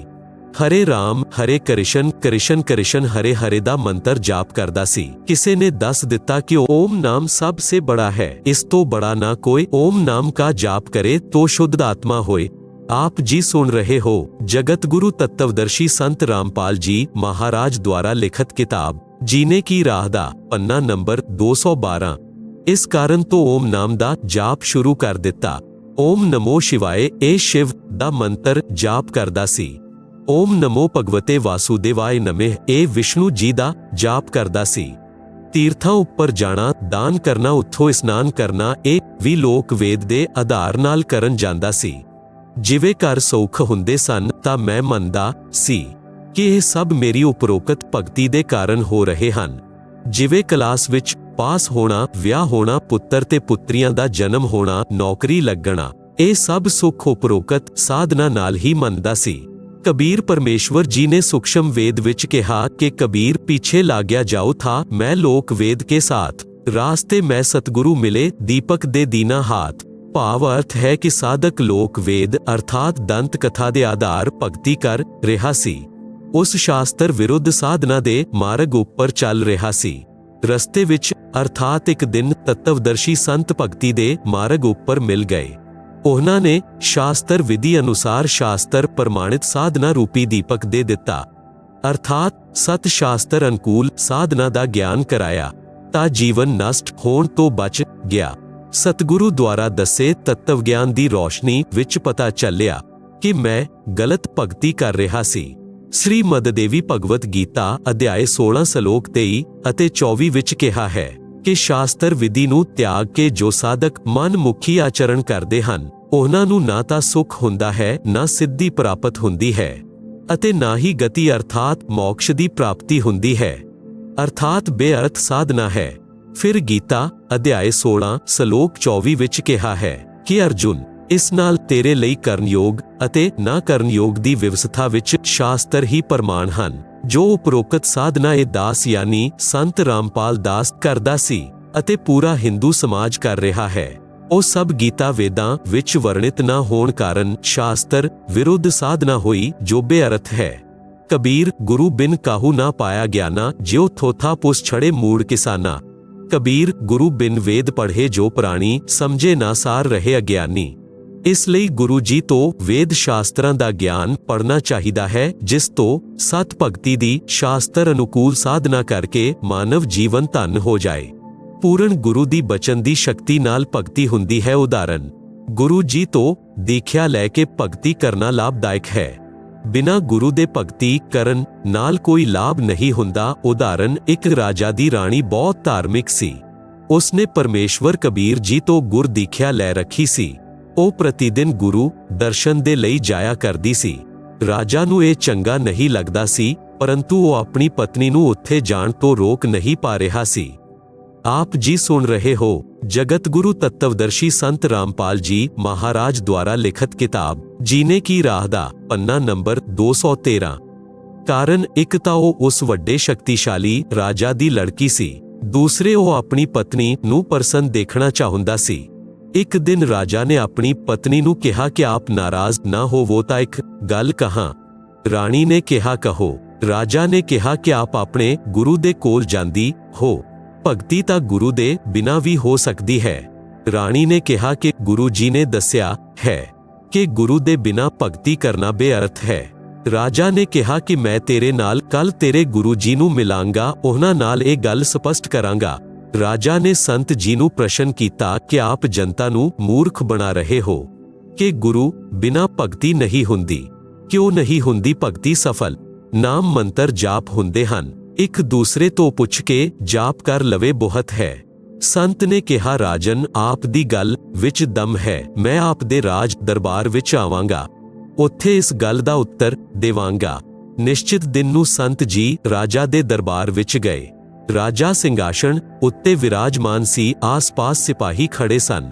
Speaker 1: ਹਰੇ ਰਾਮ ਹਰੇ ਕ੍ਰਿਸ਼ਨ ਕ੍ਰਿਸ਼ਨ ਕ੍ਰਿਸ਼ਨ ਹਰੇ ਹਰੇ ਦਾ ਮੰਤਰ ਜਾਪ ਕਰਦਾ ਸੀ। ਕਿਸੇ ਨੇ ਦੱਸ ਦਿੱਤਾ ਕਿ ਓਮ ਨਾਮ ਸਭ ਸੇ ਬੜਾ ਹੈ, ਇਸ ਤੋਂ ਬੜਾ ਨਾ ਕੋਈ। ਓਮ ਨਾਮ ਕਾ ਜਾਪ ਕਰੇ ਤੋ ਸ਼ੁੱਧ ਆਤਮਾ ਹੋਏ। ਆਪ ਜੀ ਸੁਣ ਰਹੇ ਹੋ ਜਗਤ ਗੁਰੂ ਤੱਤਵਦਰਸ਼ੀ ਸੰਤ ਰਾਮਪਾਲ ਜੀ ਮਹਾਰਾਜ ਦੁਆਰਾ ਲਿਖਤ ਕਿਤਾਬ ਜੀਨੇ ਕੀ ਰਾਹ ਦਾ ਪੰਨਾ ਨੰਬਰ 212। ਇਸ ਕਾਰਨ ਤੋਂ ਓਮ ਨਾਮ ਦਾ ਜਾਪ ਸ਼ੁਰੂ ਕਰ ਦਿੱਤਾ। ਓਮ ਨਮੋ ਸ਼ਿਵਾਏ ਇਹ ਸ਼ਿਵ ਦਾ ਮੰਤਰ ਜਾਪ ਕਰਦਾ ਸੀ। ਓਮ ਨਮੋ ਭਗਵਤੇ ਵਾਸੁਦੇਵਾਏ ਨਮਿਹ ਇਹ ਵਿਸ਼ਨੂੰ ਜੀ ਦਾ ਜਾਪ ਕਰਦਾ ਸੀ। ਤੀਰਥਾਂ ਉੱਪਰ ਜਾਣਾ, ਦਾਨ ਕਰਨਾ, ਉੱਥੋਂ ਇਸ਼ਨਾਨ ਕਰਨਾ, ਇਹ ਵੀ ਲੋਕ ਵੇਦ ਦੇ ਆਧਾਰ ਨਾਲ ਕਰਨ ਜਾਂਦਾ ਸੀ। ਜਿਵੇਂ ਘਰ ਸੌਖ ਹੁੰਦੇ ਸਨ ਤਾਂ ਮੈਂ ਮੰਨਦਾ ਸੀ ਕਿ ਇਹ ਸਭ ਮੇਰੀ ਉਪਰੋਕਤ ਭਗਤੀ ਦੇ ਕਾਰਨ ਹੋ ਰਹੇ ਹਨ। ਜਿਵੇਂ ਕਲਾਸ ਵਿੱਚ ਪਾਸ ਹੋਣਾ, ਵਿਆਹ ਹੋਣਾ, ਪੁੱਤਰ ਤੇ ਪੁੱਤਰੀਆਂ ਦਾ ਜਨਮ ਹੋਣਾ, ਨੌਕਰੀ ਲੱਗਣਾ, ਇਹ ਸਭ ਸੁੱਖ ਉਪਰੋਕਤ ਸਾਧਨਾ ਨਾਲ ਹੀ ਮੰਨਦਾ ਸੀ। ਕਬੀਰ ਪਰਮੇਸ਼ਵਰ ਜੀ ਨੇ ਸੂਖਸ਼ਮ ਵੇਦ ਵਿੱਚ ਕਿਹਾ ਕਿ ਕਬੀਰ ਪੀਛੇ ਲਾਗਿਆ ਜਾਓ ਥਾ, ਮੈਂ ਲੋਕ ਵੇਦ ਕੇ ਸਾਥ, ਰਾਸਤੇ ਮੈਂ ਸਤਿਗੁਰੂ ਮਿਲੇ, ਦੀਪਕ ਦੇ ਦੀਨਾ ਹਾਥ। ਭਾਵ ਅਰਥ ਹੈ ਕਿ ਸਾਧਕ ਲੋਕ ਵੇਦ ਅਰਥਾਤ ਦੰਤ ਕਥਾ ਦੇ ਆਧਾਰ ਭਗਤੀ ਕਰ ਰਿਹਾ ਸੀ। ਉਸ ਸ਼ਾਸਤਰ ਵਿਰੁੱਧ ਸਾਧਨਾ ਦੇ ਮਾਰਗ ਉੱਪਰ ਚੱਲ ਰਿਹਾ ਸੀ। ਰਸਤੇ ਵਿੱਚ ਅਰਥਾਤ ਇੱਕ ਦਿਨ ਤੱਤਵਦਰਸ਼ੀ ਸੰਤ ਭਗਤੀ ਦੇ ਮਾਰਗ ਉੱਪਰ ਮਿਲ ਗਏ। ਉਹਨਾਂ ਨੇ ਸ਼ਾਸਤਰ ਵਿਧੀ ਅਨੁਸਾਰ ਸ਼ਾਸਤਰ ਪ੍ਰਮਾਣਿਤ ਸਾਧਨਾ ਰੂਪੀ ਦੀਪਕ ਦੇ ਦਿੱਤਾ। ਅਰਥਾਤ ਸਤ ਸ਼ਾਸਤਰ ਅਨੁਕੂਲ ਸਾਧਨਾ ਦਾ ਗਿਆਨ ਕਰਾਇਆ ਤਾਂ ਜੀਵਨ ਨਸ਼ਟ ਹੋਣ ਤੋਂ ਬਚ ਗਿਆ। ਸਤਿਗੁਰੂ ਦੁਆਰਾ ਦੱਸੇ ਤੱਤਵ ਗਿਆਨ ਦੀ ਰੋਸ਼ਨੀ ਵਿੱਚ ਪਤਾ ਚੱਲਿਆ ਕਿ ਮੈਂ ਗਲਤ ਭਗਤੀ ਕਰ ਰਿਹਾ ਸੀ। ਸ੍ਰੀ ਮਦ ਦੇਵੀ ਭਗਵਤ ਗੀਤਾ ਅਧਿਆਇ 16 ਸ਼ਲੋਕ 23 ਅਤੇ 24 ਵਿੱਚ ਕਿਹਾ ਹੈ ਕਿ ਸ਼ਾਸਤਰ ਵਿਧੀ ਨੂੰ ਤਿਆਗ ਕੇ ਜੋ ਸਾਧਕ ਮਨਮੁਖੀ ਆਚਰਣ ਕਰਦੇ ਹਨ ਉਹਨਾਂ ਨੂੰ ਨਾ ਤਾਂ ਸੁੱਖ ਹੁੰਦਾ ਹੈ, ਨਾ ਸਿੱਧੀ ਪ੍ਰਾਪਤ ਹੁੰਦੀ ਹੈ ਅਤੇ ਨਾ ਹੀ ਗਤੀ ਅਰਥਾਤ ਮੋਕਸ਼ ਦੀ ਪ੍ਰਾਪਤੀ ਹੁੰਦੀ ਹੈ, ਅਰਥਾਤ ਬੇਅਰਥ ਸਾਧਨਾ ਹੈ। ਫਿਰ ਗੀਤਾ ਅਧਿਆਇ 16 ਸ਼ਲੋਕ 24 ਵਿੱਚ ਕਿਹਾ ਹੈ ਕਿ ਅਰਜੁਨ, ਇਸ ਨਾਲ ਤੇਰੇ ਲਈ ਕਰਨਯੋਗ ਅਤੇ ਨਾ ਕਰਨਯੋਗ ਦੀ ਵਿਵਸਥਾ ਵਿੱਚ ਸ਼ਾਸਤਰ ਹੀ ਪ੍ਰਮਾਣ ਹਨ। ਜੋ ਉਪਰੋਕਤ ਸਾਧਨਾ ਇਹ ਦਾਸ ਯਾਨੀ ਸੰਤ ਰਾਮਪਾਲ ਦਾਸ ਕਰਦਾ ਸੀ ਅਤੇ ਪੂਰਾ ਹਿੰਦੂ ਸਮਾਜ ਕਰ ਰਿਹਾ ਹੈ, ਉਹ ਸਭ ਗੀਤਾ ਵੇਦਾਂ ਵਿੱਚ ਵਰਣਿਤ ਨਾ ਹੋਣ ਕਾਰਨ ਸ਼ਾਸਤਰ ਵਿਰੁੱਧ ਸਾਧਨਾ ਹੋਈ ਜੋ ਬੇਅਰਥ ਹੈ। ਕਬੀਰ, ਗੁਰੂ ਬਿਨ ਕਾਹੂ ਨਾ ਪਾਇਆ ਗਿਆਨਾ, ਜਿਉ ਥੋਥਾ ਪੁਸ ਛੜੇ ਮੂੜ ਕਿਸਾਨਾ। ਕਬੀਰ, ਗੁਰੂ ਬਿਨ ਵੇਦ ਪੜ੍ਹੇ ਜੋ ਪ੍ਰਾਣੀ, ਸਮਝੇ ਨਾ ਸਾਰ ਰਹੇ ਅਗਿਆਨੀ। ਇਸ ਲਈ ਗੁਰੂ ਜੀ ਤੋਂ ਵੇਦ ਸ਼ਾਸਤਰਾਂ ਦਾ ਗਿਆਨ ਪੜ੍ਹਨਾ ਚਾਹੀਦਾ ਹੈ, ਜਿਸ ਤੋਂ ਸਤ ਭਗਤੀ ਦੀ ਸ਼ਾਸਤਰ ਅਨੁਕੂਲ ਸਾਧਨਾ ਕਰਕੇ ਮਾਨਵ ਜੀਵਨ ਧਨ ਹੋ ਜਾਏ। ਪੂਰਨ ਗੁਰੂ ਦੀ ਬਚਨ ਦੀ ਸ਼ਕਤੀ ਨਾਲ ਭਗਤੀ ਹੁੰਦੀ ਹੈ। ਉਦਾਹਰਨ, ਗੁਰੂ ਜੀ ਤੋਂ ਦੀਖਿਆ ਲੈ ਕੇ ਭਗਤੀ ਕਰਨਾ ਲਾਭਦਾਇਕ ਹੈ। ਬਿਨਾਂ ਗੁਰੂ ਦੇ ਭਗਤੀ ਕਰਨ ਨਾਲ ਕੋਈ ਲਾਭ ਨਹੀਂ ਹੁੰਦਾ। ਉਦਾਹਰਨ, ਇੱਕ ਰਾਜਾ ਦੀ ਰਾਣੀ ਬਹੁਤ ਧਾਰਮਿਕ ਸੀ। ਉਸਨੇ ਪਰਮੇਸ਼ਵਰ ਕਬੀਰ ਜੀ ਤੋਂ ਗੁਰ ਦੀਖਿਆ ਲੈ ਰੱਖੀ ਸੀ। ਉਹ ਪ੍ਰਤੀਦਿਨ ਗੁਰੂ ਦਰਸ਼ਨ ਦੇ ਲਈ ਜਾਇਆ ਕਰਦੀ ਸੀ। ਰਾਜਾ ਨੂੰ ਇਹ ਚੰਗਾ ਨਹੀਂ ਲੱਗਦਾ ਸੀ, ਪਰੰਤੂ ਉਹ ਆਪਣੀ ਪਤਨੀ ਨੂੰ ਉੱਥੇ ਜਾਣ ਤੋਂ ਰੋਕ ਨਹੀਂ ਪਾ ਰਿਹਾ ਸੀ। ਆਪ ਜੀ ਸੁਣ ਰਹੇ ਹੋ ਜਗਤ ਗੁਰੂ ਤੱਤਵਦਰਸ਼ੀ ਸੰਤ ਰਾਮਪਾਲ ਜੀ ਮਹਾਰਾਜ ਦੁਆਰਾ ਲਿਖਤ ਕਿਤਾਬ ਜੀਨੇ ਕੀ ਰਾਹ ਦਾ ਪੰਨਾ ਨੰਬਰ 213। ਕਾਰਨ ਇੱਕ ਤਾਂ ਉਹ ਉਸ ਵੱਡੇ ਸ਼ਕਤੀਸ਼ਾਲੀ ਰਾਜਾ ਦੀ ਲੜਕੀ ਸੀ, ਦੂਸਰੇ ਉਹ ਆਪਣੀ ਪਤਨੀ ਨੂੰ ਪ੍ਰਸੰਨ ਦੇਖਣਾ ਚਾਹੁੰਦਾ ਸੀ। ਇੱਕ ਦਿਨ ਰਾਜਾ ਨੇ ਆਪਣੀ ਪਤਨੀ ਨੂੰ ਕਿਹਾ ਕਿ ਆਪ ਨਾਰਾਜ਼ ਨਾ ਹੋਵੋ ਤਾਂ ਇੱਕ ਗੱਲ ਕਹਾਂ। ਰਾਣੀ ਨੇ ਕਿਹਾ ਕਹੋ। ਰਾਜਾ ਨੇ ਕਿਹਾ ਕਿ ਆਪ ਆਪਣੇ ਗੁਰੂ ਦੇ ਕੋਲ ਜਾਂਦੀ ਹੋ, ਭਗਤੀ ਤਾਂ ਗੁਰੂ ਦੇ ਬਿਨਾਂ ਵੀ ਹੋ ਸਕਦੀ ਹੈ। ਰਾਣੀ ਨੇ ਕਿਹਾ ਕਿ ਗੁਰੂ ਜੀ ਨੇ ਦੱਸਿਆ ਹੈ ਕਿ ਗੁਰੂ ਦੇ ਬਿਨਾਂ ਭਗਤੀ ਕਰਨਾ ਬੇਅਰਥ ਹੈ। ਰਾਜਾ ਨੇ ਕਿਹਾ ਕਿ ਮੈਂ ਤੇਰੇ ਨਾਲ ਕੱਲ ਤੇਰੇ ਗੁਰੂ ਜੀ ਨੂੰ ਮਿਲਾਂਗਾ, ਉਹਨਾਂ ਨਾਲ ਇਹ ਗੱਲ ਸਪਸ਼ਟ ਕਰਾਂਗਾ। ਰਾਜਾ ਨੇ ਸੰਤ ਜੀ ਨੂੰ ਪ੍ਰਸ਼ਨ ਕੀਤਾ ਕਿ ਆਪ ਜਨਤਾ ਨੂੰ ਮੂਰਖ ਬਣਾ ਰਹੇ ਹੋ ਕਿ ਗੁਰੂ ਬਿਨਾਂ ਭਗਤੀ ਨਹੀਂ ਹੁੰਦੀ। ਕਿਉਂ ਨਹੀਂ ਹੁੰਦੀ ਭਗਤੀ ਸਫਲ? ਨਾਮ ਮੰਤਰ ਜਾਪ ਹੁੰਦੇ ਹਨ, ਇੱਕ ਦੂਸਰੇ ਤੋਂ ਪੁੱਛ ਕੇ ਜਾਪ ਕਰ ਲਵੇ ਬਹੁਤ ਹੈ। ਸੰਤ ਨੇ ਕਿਹਾ ਰਾਜਨ, ਆਪ ਦੀ ਗੱਲ ਵਿੱਚ ਦਮ ਹੈ, ਮੈਂ ਆਪ ਦੇ ਰਾਜ ਦਰਬਾਰ ਵਿੱਚ ਆਵਾਂਗਾ, ਉੱਥੇ ਇਸ ਗੱਲ ਦਾ ਉੱਤਰ ਦੇਵਾਂਗਾ। ਨਿਸ਼ਚਿਤ ਦਿਨ ਨੂੰ ਸੰਤ ਜੀ ਰਾਜਾ ਦੇ ਦਰਬਾਰ ਵਿੱਚ ਗਏ। ਰਾਜਾ ਸਿੰਘਾਸਣ ਉੱਤੇ ਵਿਰਾਜਮਾਨ ਸੀ, ਆਸ-ਪਾਸ ਸਿਪਾਹੀ ਖੜੇ ਸਨ।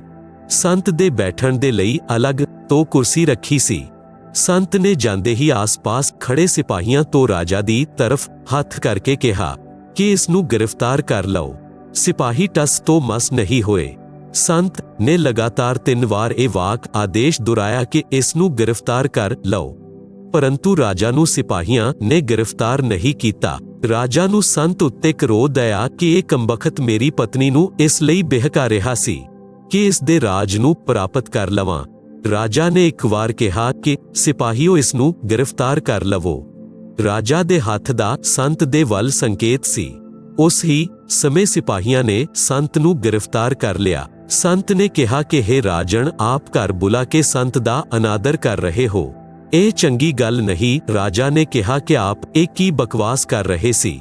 Speaker 1: ਸੰਤ ਦੇ ਬੈਠਣ ਦੇ ਲਈ ਅਲੱਗ ਤੋਂ ਕੁਰਸੀ ਰੱਖੀ ਸੀ। ਸੰਤ ਨੇ ਜਾਂਦੇ ਹੀ ਆਸ-ਪਾਸ ਖੜੇ ਸਿਪਾਹੀਆਂ ਤੋਂ ਰਾਜਾ ਦੀ ਤਰਫ ਹੱਥ ਕਰਕੇ ਕਿਹਾ ਕਿ ਇਸ ਨੂੰ ਗ੍ਰਿਫਤਾਰ ਕਰ ਲਓ। ਸਿਪਾਹੀ ਟਸ ਤੋਂ ਮਸ ਨਹੀਂ ਹੋਏ। ਸੰਤ ਨੇ ਲਗਾਤਾਰ 3 ਵਾਰ ਇਹ ਵਾਕ ਆਦੇਸ਼ ਦੁਹਰਾਇਆ ਕਿ ਇਸ ਨੂੰ ਗ੍ਰਿਫਤਾਰ ਕਰ ਲਓ, ਪਰੰਤੂ ਰਾਜਾ ਨੂੰ ਸਿਪਾਹੀਆਂ ਨੇ ਗ੍ਰਿਫਤਾਰ ਨਹੀਂ ਕੀਤਾ। ਰਾਜਾ ਨੂੰ ਸੰਤ ਉੱਤੇ ਕ੍ਰੋਧ ਆਇਆ ਕਿ ਇਹ ਕੰਬਖਤ ਮੇਰੀ ਪਤਨੀ ਨੂੰ ਇਸ ਲਈ ਬਹਿਕਾ ਰਿਹਾ ਸੀ ਕਿ ਇਸ ਦੇ ਰਾਜ ਨੂੰ ਪ੍ਰਾਪਤ ਕਰ ਲਵਾਂ। ਰਾਜਾ ਨੇ ਇੱਕ ਵਾਰ ਕਿਹਾ ਕਿ ਸਿਪਾਹੀਓ ਇਸ ਨੂੰ ਗ੍ਰਿਫਤਾਰ ਕਰ ਲਵੋ। ਰਾਜਾ ਦੇ ਹੱਥ ਦਾ ਸੰਤ ਦੇ ਵੱਲ ਸੰਕੇਤ ਸੀ। ਉਸ ਹੀ ਸਮੇਂ ਸਿਪਾਹੀਆਂ ਨੇ ਸੰਤ ਨੂੰ ਗ੍ਰਿਫਤਾਰ ਕਰ ਲਿਆ। ਸੰਤ ਨੇ ਕਿਹਾ ਕਿ हे ਰਾਜਨ, ਆਪ ਘਰ ਬੁਲਾ ਕੇ ਸੰਤ ਦਾ ਅਨਾਦਰ ਕਰ ਰਹੇ ਹੋ, ਇਹ ਚੰਗੀ ਗੱਲ ਨਹੀਂ। ਰਾਜਾ ਨੇ ਕਿਹਾ ਕਿ ਆਪ ਇਹ ਕੀ ਬਕਵਾਸ ਕਰ ਰਹੇ ਸੀ,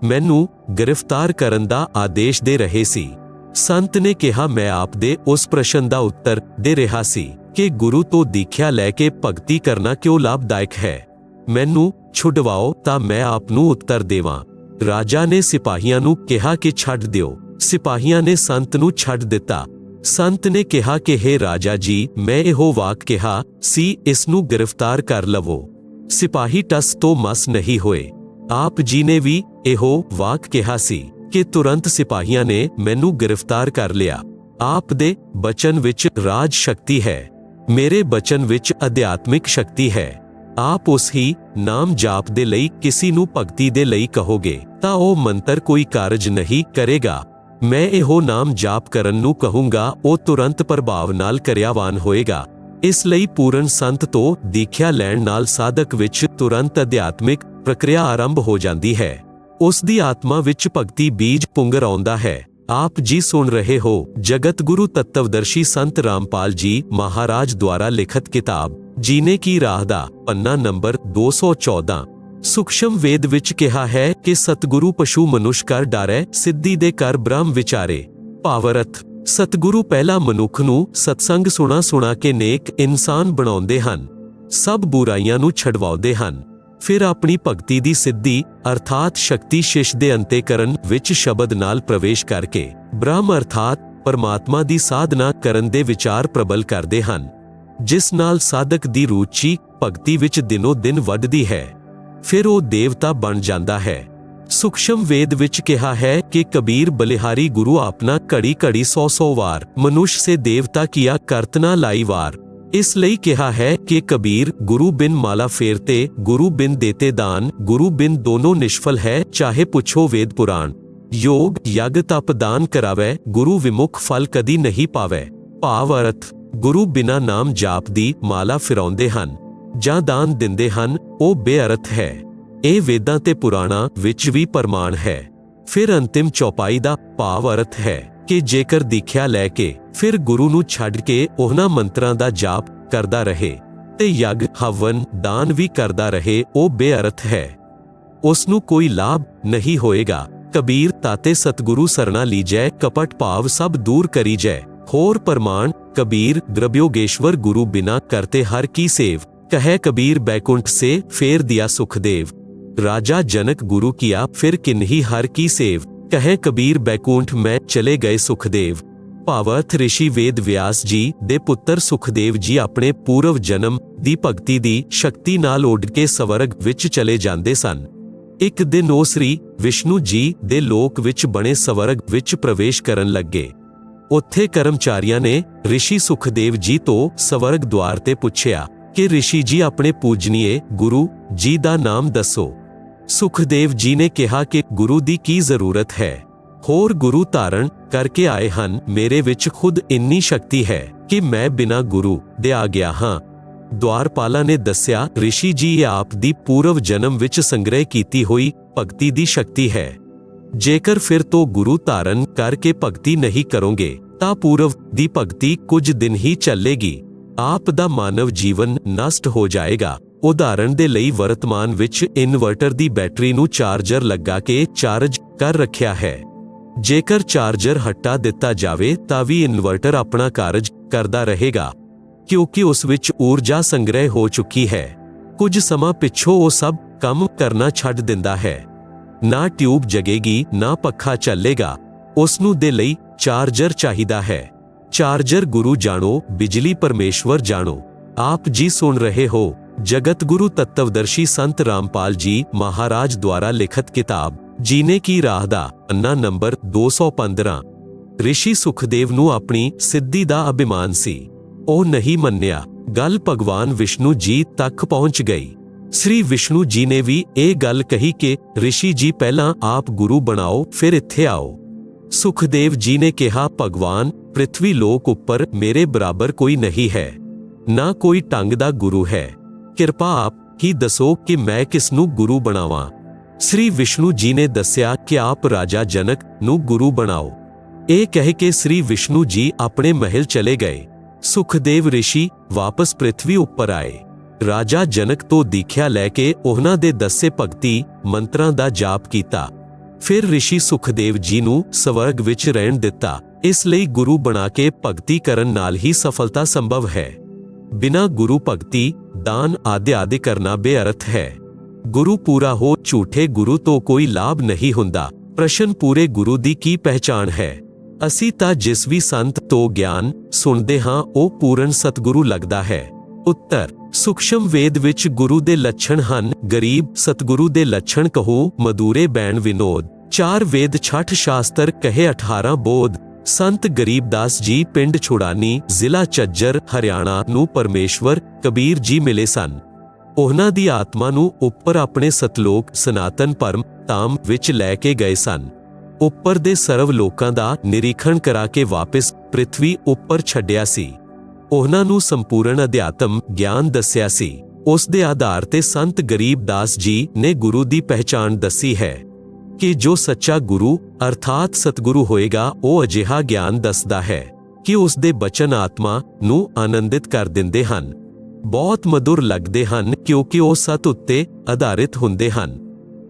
Speaker 1: ਮੈਨੂੰ ਗ੍ਰਿਫਤਾਰ ਕਰਨ ਦਾ ਆਦੇਸ਼ ਦੇ ਰਹੇ ਸੀ। ਸੰਤ ਨੇ ਕਿਹਾ ਮੈਂ ਆਪ ਦੇ ਉਸ ਪ੍ਰਸ਼ਨ ਦਾ ਉੱਤਰ ਦੇ ਰਿਹਾ ਸੀ ਕਿ ਗੁਰੂ ਤੋਂ ਦੀਖਿਆ ਲੈ ਕੇ ਭਗਤੀ ਕਰਨਾ ਕਿਉਂ ਲਾਭਦਾਇਕ ਹੈ। ਮੈਨੂੰ ਛੁਡਵਾਓ ਤਾਂ ਮੈਂ ਆਪ ਨੂੰ ਉੱਤਰ ਦੇਵਾਂ। ਰਾਜਾ ਨੇ ਸਿਪਾਹੀਆਂ ਨੂੰ ਕਿਹਾ ਕਿ ਛੱਡ ਦਿਓ। ਸਿਪਾਹੀਆਂ ਨੇ ਸੰਤ ਨੂੰ ਛੱਡ ਦਿੱਤਾ। ਸੰਤ ਨੇ ਕਿਹਾ ਕਿ हे ਰਾਜਾ ਜੀ, ਮੈਂ ਇਹੋ ਵਾਕ ਕਿਹਾ ਸੀ, ਇਸ ਨੂੰ ਗ੍ਰਿਫਤਾਰ ਕਰ ਲਵੋ। ਸਿਪਾਹੀ ਟਸ ਤੋਂ ਮਸ ਨਹੀਂ ਹੋਏ। ਆਪ ਜੀ ਨੇ ਵੀ ਇਹੋ ਵਾਕ ਕਿਹਾ ਸੀ ਕਿ ਤੁਰੰਤ ਸਿਪਾਹੀਆਂ ਨੇ ਮੈਨੂੰ ਗ੍ਰਿਫਤਾਰ ਕਰ ਲਿਆ। ਆਪ ਦੇ ਬਚਨ ਵਿੱਚ ਰਾਜ ਸ਼ਕਤੀ ਹੈ, ਮੇਰੇ ਬਚਨ ਵਿੱਚ ਅਧਿਆਤਮਿਕ ਸ਼ਕਤੀ ਹੈ। ਆਪ ਉਸ ਹੀ ਨਾਮ ਜਾਪ ਦੇ ਲਈ ਕਿਸੇ ਨੂੰ ਭਗਤੀ ਦੇ ਲਈ ਕਹੋਗੇ ਤਾਂ ਉਹ ਮੰਤਰ ਕੋਈ ਕਾਰਜ ਨਹੀਂ ਕਰੇਗਾ। ਮੈਂ ਇਹੋ ਨਾਮ ਜਾਪ ਕਰਨ ਨੂੰ ਕਹੂੰਗਾ, ਉਹ ਤੁਰੰਤ ਪ੍ਰਭਾਵ ਨਾਲ ਕਿਰਿਆਵਾਨ ਹੋਏਗਾ। ਇਸ ਲਈ ਪੂਰਨ ਸੰਤ ਤੋਂ ਦੀਖਿਆ ਲੈਣ ਨਾਲ ਸਾਧਕ ਵਿੱਚ ਤੁਰੰਤ ਅਧਿਆਤਮਿਕ ਪ੍ਰਕਿਰਿਆ ਆਰੰਭ ਹੋ ਜਾਂਦੀ ਹੈ। ਉਸ ਦੀ ਆਤਮਾ ਵਿੱਚ ਭਗਤੀ ਬੀਜ ਪੁੰਗਰ ਆਉਂਦਾ ਹੈ। आप जी सुन रहे हो जगत गुरु तत्वदर्शी संत रामपाल जी महाराज द्वारा लिखित किताब जीने की राह दा पन्ना नंबर 214। सूक्ष्म वेद विच कहा है कि सतगुरु पशु मनुष्य कर डारे सिद्धि दे कर ब्रह्म विचारे। भावरथ सतगुरु पहला मनुख नूं सत्संग सुना के नेक इंसान बनाउंदे हन, सब बुराइयां नूं छडवाउंदे हन। फिर अपनी भगती दी सिद्धि अर्थात शक्ति शिष दे अंतेकरण विच शब्द नाल प्रवेश करके ब्रह्म अर्थात परमात्मा दी साधना करन दे विचार प्रबल करदे हन, जिस नाल साधक दी रुचि भगती विच दिनों दिन वधदी है। फिर वो देवता बन जांदा है। सूक्ष्म वेद विच कहा है कि कबीर बलिहारी गुरु आपना घड़ी घड़ी 100 वार मनुष्य से देवता किया करतना लाई वार। इसलिए कहा है कि कबीर गुरु बिन माला फेरते गुरु बिन देते दान, गुरु बिन दोनों निष्फल है चाहे पुछो वेद पुराण। योग यज्ञ तप दान करावे गुरु विमुख फल कदी नहीं पावे। भाव अर्थ गुरु बिना नाम जाप दी माला फिराउंदे हन जां दान दिंदे हन, ओ बेअर्थ है। ਇਹ वेदां ते पुराणां विच भी प्रमाण है। फिर अंतिम चौपाई दा भाव अर्थ है कि जेकर दीख्या लैके फिर गुरु नूं छड्ड के उहनां मंत्रां दा जाप करदा रहे ते यज्ञ हवन दान भी करदा रहे, ਉਹ बेअर्थ है, उस नूं कोई लाभ नहीं होएगा। कबीर ताते सतगुरु सरना लीजै कपट भाव सब दूर करी जै। होर प्रमाण कबीर द्रव्योगेश्वर गुरु बिना करते हर की सेव, कहे कबीर बैकुंठ से फेर दिया सुखदेव। राजा जनक गुरु किया फिर किन्ही हर की सेव, कहे कबीर बैकुंठ में चले गए सुखदेव। भावार्थ ऋषि वेद व्यास जी दे पुत्र सुखदेव जी अपने पूर्व जन्म दी भगती दी शक्ति नाल उड़ के स्वर्ग विच चले जांदे सन। एक दिन ओ श्री विष्णु जी दे लोक विच बने स्वर्ग विच प्रवेश करन लगे। उत्थे कर्मचारियां ने ऋषि सुखदेव जी तो स्वर्ग द्वार ते पुछया कि ऋषि जी अपने पूजनीय गुरु जी दा नाम दसो। सुखदेव जी ने कहा कि गुरु दी की जरूरत है, होर गुरु धारण करके आए हन, मेरे विच खुद इन्नी शक्ति है कि मैं बिना गुरु दे आ गया हां। द्वारपाला ने दस्या ऋषि जी ये आप दी पूर्व जन्म विच संग्रह कीती हुई भगती दी शक्ति है। जेकर फिर तो गुरु धारण करके भगती नहीं करोगे ता पूर्व दी भगती कुछ दिन ही चलेगी, आप दा मानव जीवन नष्ट हो जाएगा। उदाहरण दे लई वर्तमान विच इन्वर्टर दी बैटरी नूं चार्जर लगा के चार्ज कर रखिया है। जेकर चार्जर हटा दिता जावे तां भी इन्वर्टर अपना कार्ज करदा रहेगा, क्योंकि उस विच ऊर्जा संग्रह हो चुकी है। कुछ समा पिछों वो सब काम करना छड्ड दिंदा है। ना ट्यूब जगेगी ना पक्खा चलेगा, उसनूं दे लई चार्जर चाहिदा है। चार्जर गुरु जानो बिजली परमेश्वर जानो। आप जी सुन रहे हो जगत गुरु तत्वदर्शी संत रामपाल जी महाराज द्वारा लिखित किताब जीने की राह दा पन्ना नंबर 215। ऋषि सुखदेव नूं अपनी सिद्धि दा अभिमान सी, ਉਹ नहीं मन्निया। गल भगवान विष्णु जी तक पहुंच गई। श्री विष्णु जी ने भी ਇਹ गल कही कि ऋषि जी पहला आप गुरु बनाओ फिर इत्थे आओ। सुखदेव जी ने कहा भगवान पृथ्वी लोक उपर मेरे बराबर कोई नहीं है, ना कोई ढंग दा गुरु है, किरपा आप ही दसो कि मैं किस नूं गुरु बनावां। श्री विष्णु जी ने दस्या कि आप राजा जनक नूं गुरु बनाओ। ਇਹ कह के श्री विष्णु जी अपने महल चले गए। सुखदेव ऋषि वापस पृथ्वी उपर आए। राजा जनक तो दीख्या लैके उहनां दे दस्से भगती मंत्रां दा जाप कीता। फिर ऋषि सुखदेव जी नूं स्वर्ग विच रहण दिता। इस लई गुरु बना के भगती करन नाल ही सफलता संभव है। बिना गुरु भगती दान आदि करना बेअर्थ है। गुरु पूरा हो झूठे गुरु तो कोई लाभ नहीं हुंदा। प्रश्न पूरे गुरु दी की पहचान है। ਅਸੀਂ ਤਾਂ ਜਿਸ ਵੀ ਸੰਤ ਤੋਂ ਗਿਆਨ ਸੁਣਦੇ ਹਾਂ ਉਹ ਪੂਰਨ ਸਤਿਗੁਰੂ ਲੱਗਦਾ ਹੈ। ਉੱਤਰ ਸੂਖਸ਼ਮ ਵੇਦ ਵਿੱਚ ਗੁਰੂ ਦੇ ਲੱਛਣ ਹਨ ਗਰੀਬ, ਸਤਿਗੁਰੂ ਦੇ ਲੱਛਣ ਕਹੋ ਮਧੂਰੇ ਬੈਣ ਵਿਨੋਦ। 4 ਵੇਦ 6 ਸ਼ਾਸਤਰ ਕਹੇ 18 ਬੋਧ। ਸੰਤ ਗਰੀਬਦਾਸ ਜੀ ਪਿੰਡ ਛੁੜਾਨੀ ਜ਼ਿਲ੍ਹਾ ਝੱਜਰ ਹਰਿਆਣਾ ਨੂੰ ਪਰਮੇਸ਼ਵਰ ਕਬੀਰ ਜੀ ਮਿਲੇ ਸਨ। ਉਹਨਾਂ ਦੀ ਆਤਮਾ ਨੂੰ ਉੱਪਰ ਆਪਣੇ ਸਤਲੋਕ ਸਨਾਤਨ ਪਰਮ ਧਾਮ ਵਿੱਚ ਲੈ ਕੇ ਗਏ ਸਨ। ਉੱਪਰ ਦੇ ਸਰਵ ਲੋਕਾਂ ਦਾ ਨਿਰੀਖਣ ਕਰਾ ਕੇ ਵਾਪਸ ਪ੍ਰਿਥਵੀ ਉੱਪਰ ਛੱਡਿਆ ਸੀ। ਉਹਨਾਂ ਨੂੰ ਸੰਪੂਰਨ ਅਧਿਆਤਮ ਗਿਆਨ ਦੱਸਿਆ ਸੀ। ਉਸ ਦੇ ਆਧਾਰ ਤੇ ਸੰਤ ਗਰੀਬਦਾਸ ਜੀ ਨੇ ਗੁਰੂ ਦੀ ਪਹਿਚਾਣ ਦੱਸੀ ਹੈ ਕਿ ਜੋ ਸੱਚਾ ਗੁਰੂ ਅਰਥਾਤ ਸਤਿਗੁਰੂ ਹੋਏਗਾ ਉਹ ਅਜਿਹਾ ਗਿਆਨ ਦੱਸਦਾ ਹੈ ਕਿ ਉਸ ਦੇ ਬਚਨ ਆਤਮਾ ਨੂੰ ਆਨੰਦਿਤ ਕਰ ਦਿੰਦੇ ਹਨ, ਬਹੁਤ ਮధుਰ ਲੱਗਦੇ ਹਨ ਕਿਉਂਕਿ ਉਹ ਸਤ ਉੱਤੇ ਆਧਾਰਿਤ ਹੁੰਦੇ ਹਨ।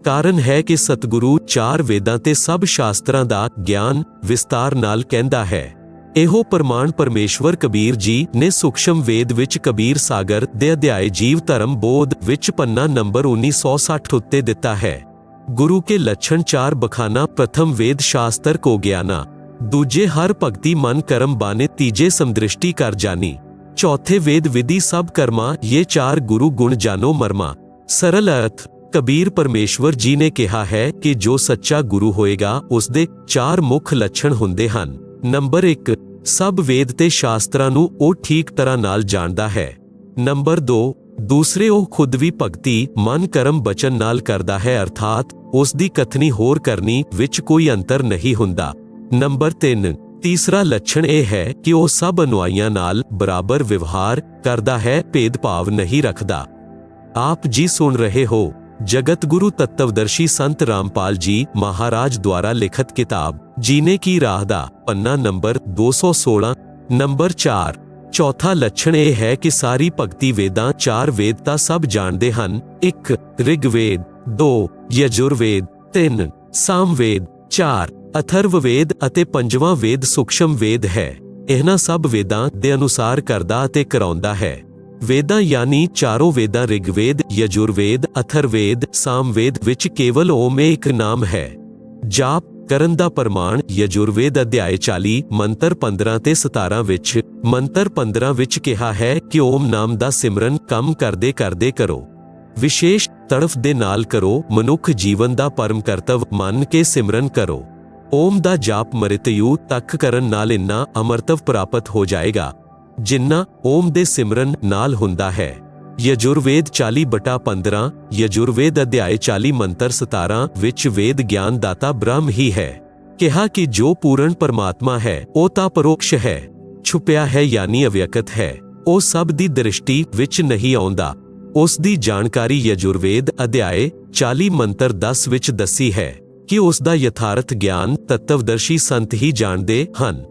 Speaker 1: ਕਾਰਨ ਹੈ ਕਿ ਸਤਿਗੁਰੂ 4 ਵੇਦਾਂ ਤੇ ਸਭ ਸ਼ਾਸਤਰਾਂ ਦਾ ਗਿਆਨ ਵਿਸਤਾਰ ਨਾਲ ਕਹਿੰਦਾ ਹੈ। ਇਹੋ ਪ੍ਰਮਾਣ ਪਰਮੇਸ਼ਵਰ ਕਬੀਰ ਜੀ ਨੇ ਸੂਖਸ਼ਮ ਵੇਦ ਵਿੱਚ ਕਬੀਰ ਸਾਗਰ ਦੇ ਅਧਿਆਇ ਜੀਵ ਧਰਮ ਬੋਧ ਵਿੱਚ ਪੰਨਾ ਨੰਬਰ 1960 ਉੱਤੇ ਦਿੱਤਾ ਹੈ। ਗੁਰੂ ਕੇ ਲੱਛਣ 4 ਬਖਾਨਾ ਪ੍ਰਥਮ ਵੇਦ ਸ਼ਾਸਤਰ ਕੋ ਗਿਆਨਾ, ਦੂਜੇ ਹਰ ਭਗਤੀ ਮਨ ਕਰਮ ਬਾਨੇ, ਤੀਜੇ ਸਮਦ੍ਰਿਸ਼ਟੀ ਕਰ ਜਾਨੀ, ਚੌਥੇ ਵੇਦ ਵਿਧੀ ਸਭ ਕਰਮਾ, ਇਹ 4 ਗੁਰੂ ਗੁਣ ਜਾਨੋ ਮਰਮਾ। ਸਰਲ ਅਰਥ ਕਬੀਰ ਪਰਮੇਸ਼ਵਰ ਜੀ ਨੇ ਕਿਹਾ ਹੈ ਕਿ ਜੋ ਸੱਚਾ ਗੁਰੂ ਹੋਏਗਾ ਉਸ ਦੇ 4 ਮੁੱਖ ਲੱਛਣ ਹੁੰਦੇ ਹਨ। ਨੰਬਰ 1, ਸਭ ਵੇਦ ਤੇ ਸ਼ਾਸਤਰਾਂ ਨੂੰ ਉਹ ਠੀਕ ਤਰ੍ਹਾਂ ਨਾਲ ਜਾਣਦਾ ਹੈ। ਨੰਬਰ 2, ਦੂਸਰੇ ਉਹ ਖੁਦ ਵੀ ਭਗਤੀ ਮਨ ਕਰਮ ਬਚਨ ਨਾਲ ਕਰਦਾ ਹੈ ਅਰਥਾਤ ਉਸ ਦੀ ਕਥਨੀ ਹੋਰ ਕਰਨੀ ਵਿੱਚ ਕੋਈ ਅੰਤਰ ਨਹੀਂ ਹੁੰਦਾ। ਨੰਬਰ 3, ਤੀਸਰਾ ਲੱਛਣ ਇਹ ਹੈ ਕਿ ਉਹ ਸਭ ਅਨੁਆਈਆਂ ਨਾਲ ਬਰਾਬਰ ਵਿਵਹਾਰ ਕਰਦਾ ਹੈ, ਭੇਦਭਾਵ ਨਹੀਂ ਰੱਖਦਾ। ਆਪ ਜੀ ਸੁਣ ਰਹੇ ਹੋ ਜਗਤ ਗੁਰੂ ਤੱਤਵਦਰਸ਼ੀ ਸੰਤ ਰਾਮਪਾਲ ਜੀ ਮਹਾਰਾਜ ਦੁਆਰਾ ਲਿਖਤ ਕਿਤਾਬ ਜੀਨੇ ਕੀ ਰਾਹ ਦਾ ਪੰਨਾ ਨੰਬਰ 216। ਨੰਬਰ 4, ਚੌਥਾ ਲੱਛਣ ਇਹ ਹੈ ਕਿ ਸਾਰੀ ਭਗਤੀ ਵੇਦਾਂ 4 ਵੇਦ ਤਾਂ ਸਭ ਜਾਣਦੇ ਹਨ। 1 ਰਿਗਵੇਦ, 2 ਯਜੁਰਵੇਦ, 3 ਸਾਮਵੇਦ, 4 ਅਥਰਵਵੇਦ ਅਤੇ 5ਵਾਂ ਵੇਦ ਸੂਖਸ਼ਮ ਵੇਦ ਹੈ। ਇਹਨਾਂ ਸਭ ਵੇਦਾਂ ਦੇ ਅਨੁਸਾਰ ਕਰਦਾ ਅਤੇ ਕਰਾਉਂਦਾ ਹੈ। ਵੇਦਾਂ ਯਾਨੀ ਚਾਰੋਂ ਵੇਦਾਂ ਰਿਗਵੇਦ, ਯਜੁਰਵੇਦ, ਅਥਰਵੇਦ, ਸਾਮਵੇਦ ਵਿੱਚ ਕੇਵਲ ਓਮ ਇੱਕ ਨਾਮ ਹੈ। ਜਾਪ ਕਰਨ ਦਾ ਪ੍ਰਮਾਣ ਯਜੁਰਵੇਦ ਅਧਿਆਇ 40 ਮੰਤਰ 15 ਤੇ 17 ਵਿੱਚ। ਮੰਤਰ 15 ਵਿੱਚ ਕਿਹਾ ਹੈ ਕਿ ਓਮ ਨਾਮ ਦਾ ਸਿਮਰਨ ਕੰਮ ਕਰਦੇ ਕਰਦੇ ਕਰੋ, ਵਿਸ਼ੇਸ਼ ਤੜਫ ਦੇ ਨਾਲ ਕਰੋ, ਮਨੁੱਖ ਜੀਵਨ ਦਾ ਪਰਮ ਕਰਤੱਵ ਮੰਨ ਕੇ ਸਿਮਰਨ ਕਰੋ। ਓਮ ਦਾ ਜਾਪ ਮ੍ਰਿਤਯੂ ਤੱਕ ਕਰਨ ਨਾਲ ਇੰਨਾ ਅਮਰਤਵ ਪ੍ਰਾਪਤ ਹੋ ਜਾਏਗਾ ਜਿੰਨਾ ਓਮ ਦੇ ਸਿਮਰਨ ਨਾਲ ਹੁੰਦਾ ਹੈ। ਯਜੁਰਵੇਦ 40/15 ਯਜੁਰਵੇਦ ਅਧਿਆਇ 40 ਮੰਤਰ 17 ਵਿੱਚ ਵੇਦ ਗਿਆਨ ਦਾਤਾ ਬ੍ਰਹਮ ਹੀ ਹੈ। ਕਿਹਾ ਕਿ ਜੋ ਪੂਰਨ ਪਰਮਾਤਮਾ ਹੈ ਉਹ ਤਾਂ ਪਰੋਕਸ਼ ਹੈ, ਛੁਪਿਆ ਹੈ ਯਾਨੀ ਅਵਿਅਕਤ ਹੈ, ਉਹ ਸਭ ਦੀ ਦ੍ਰਿਸ਼ਟੀ ਵਿੱਚ ਨਹੀਂ ਆਉਂਦਾ। ਉਸ ਦੀ ਜਾਣਕਾਰੀ ਯਜੁਰਵੇਦ ਅਧਿਆਇ 40 ਮੰਤਰ 10 ਵਿੱਚ ਦੱਸੀ ਹੈ ਕਿ ਉਸ ਦਾ ਯਥਾਰਥ ਗਿਆਨ ਤੱਤਵਦਰਸ਼ੀ ਸੰਤ ਹੀ ਜਾਣਦੇ ਹਨ।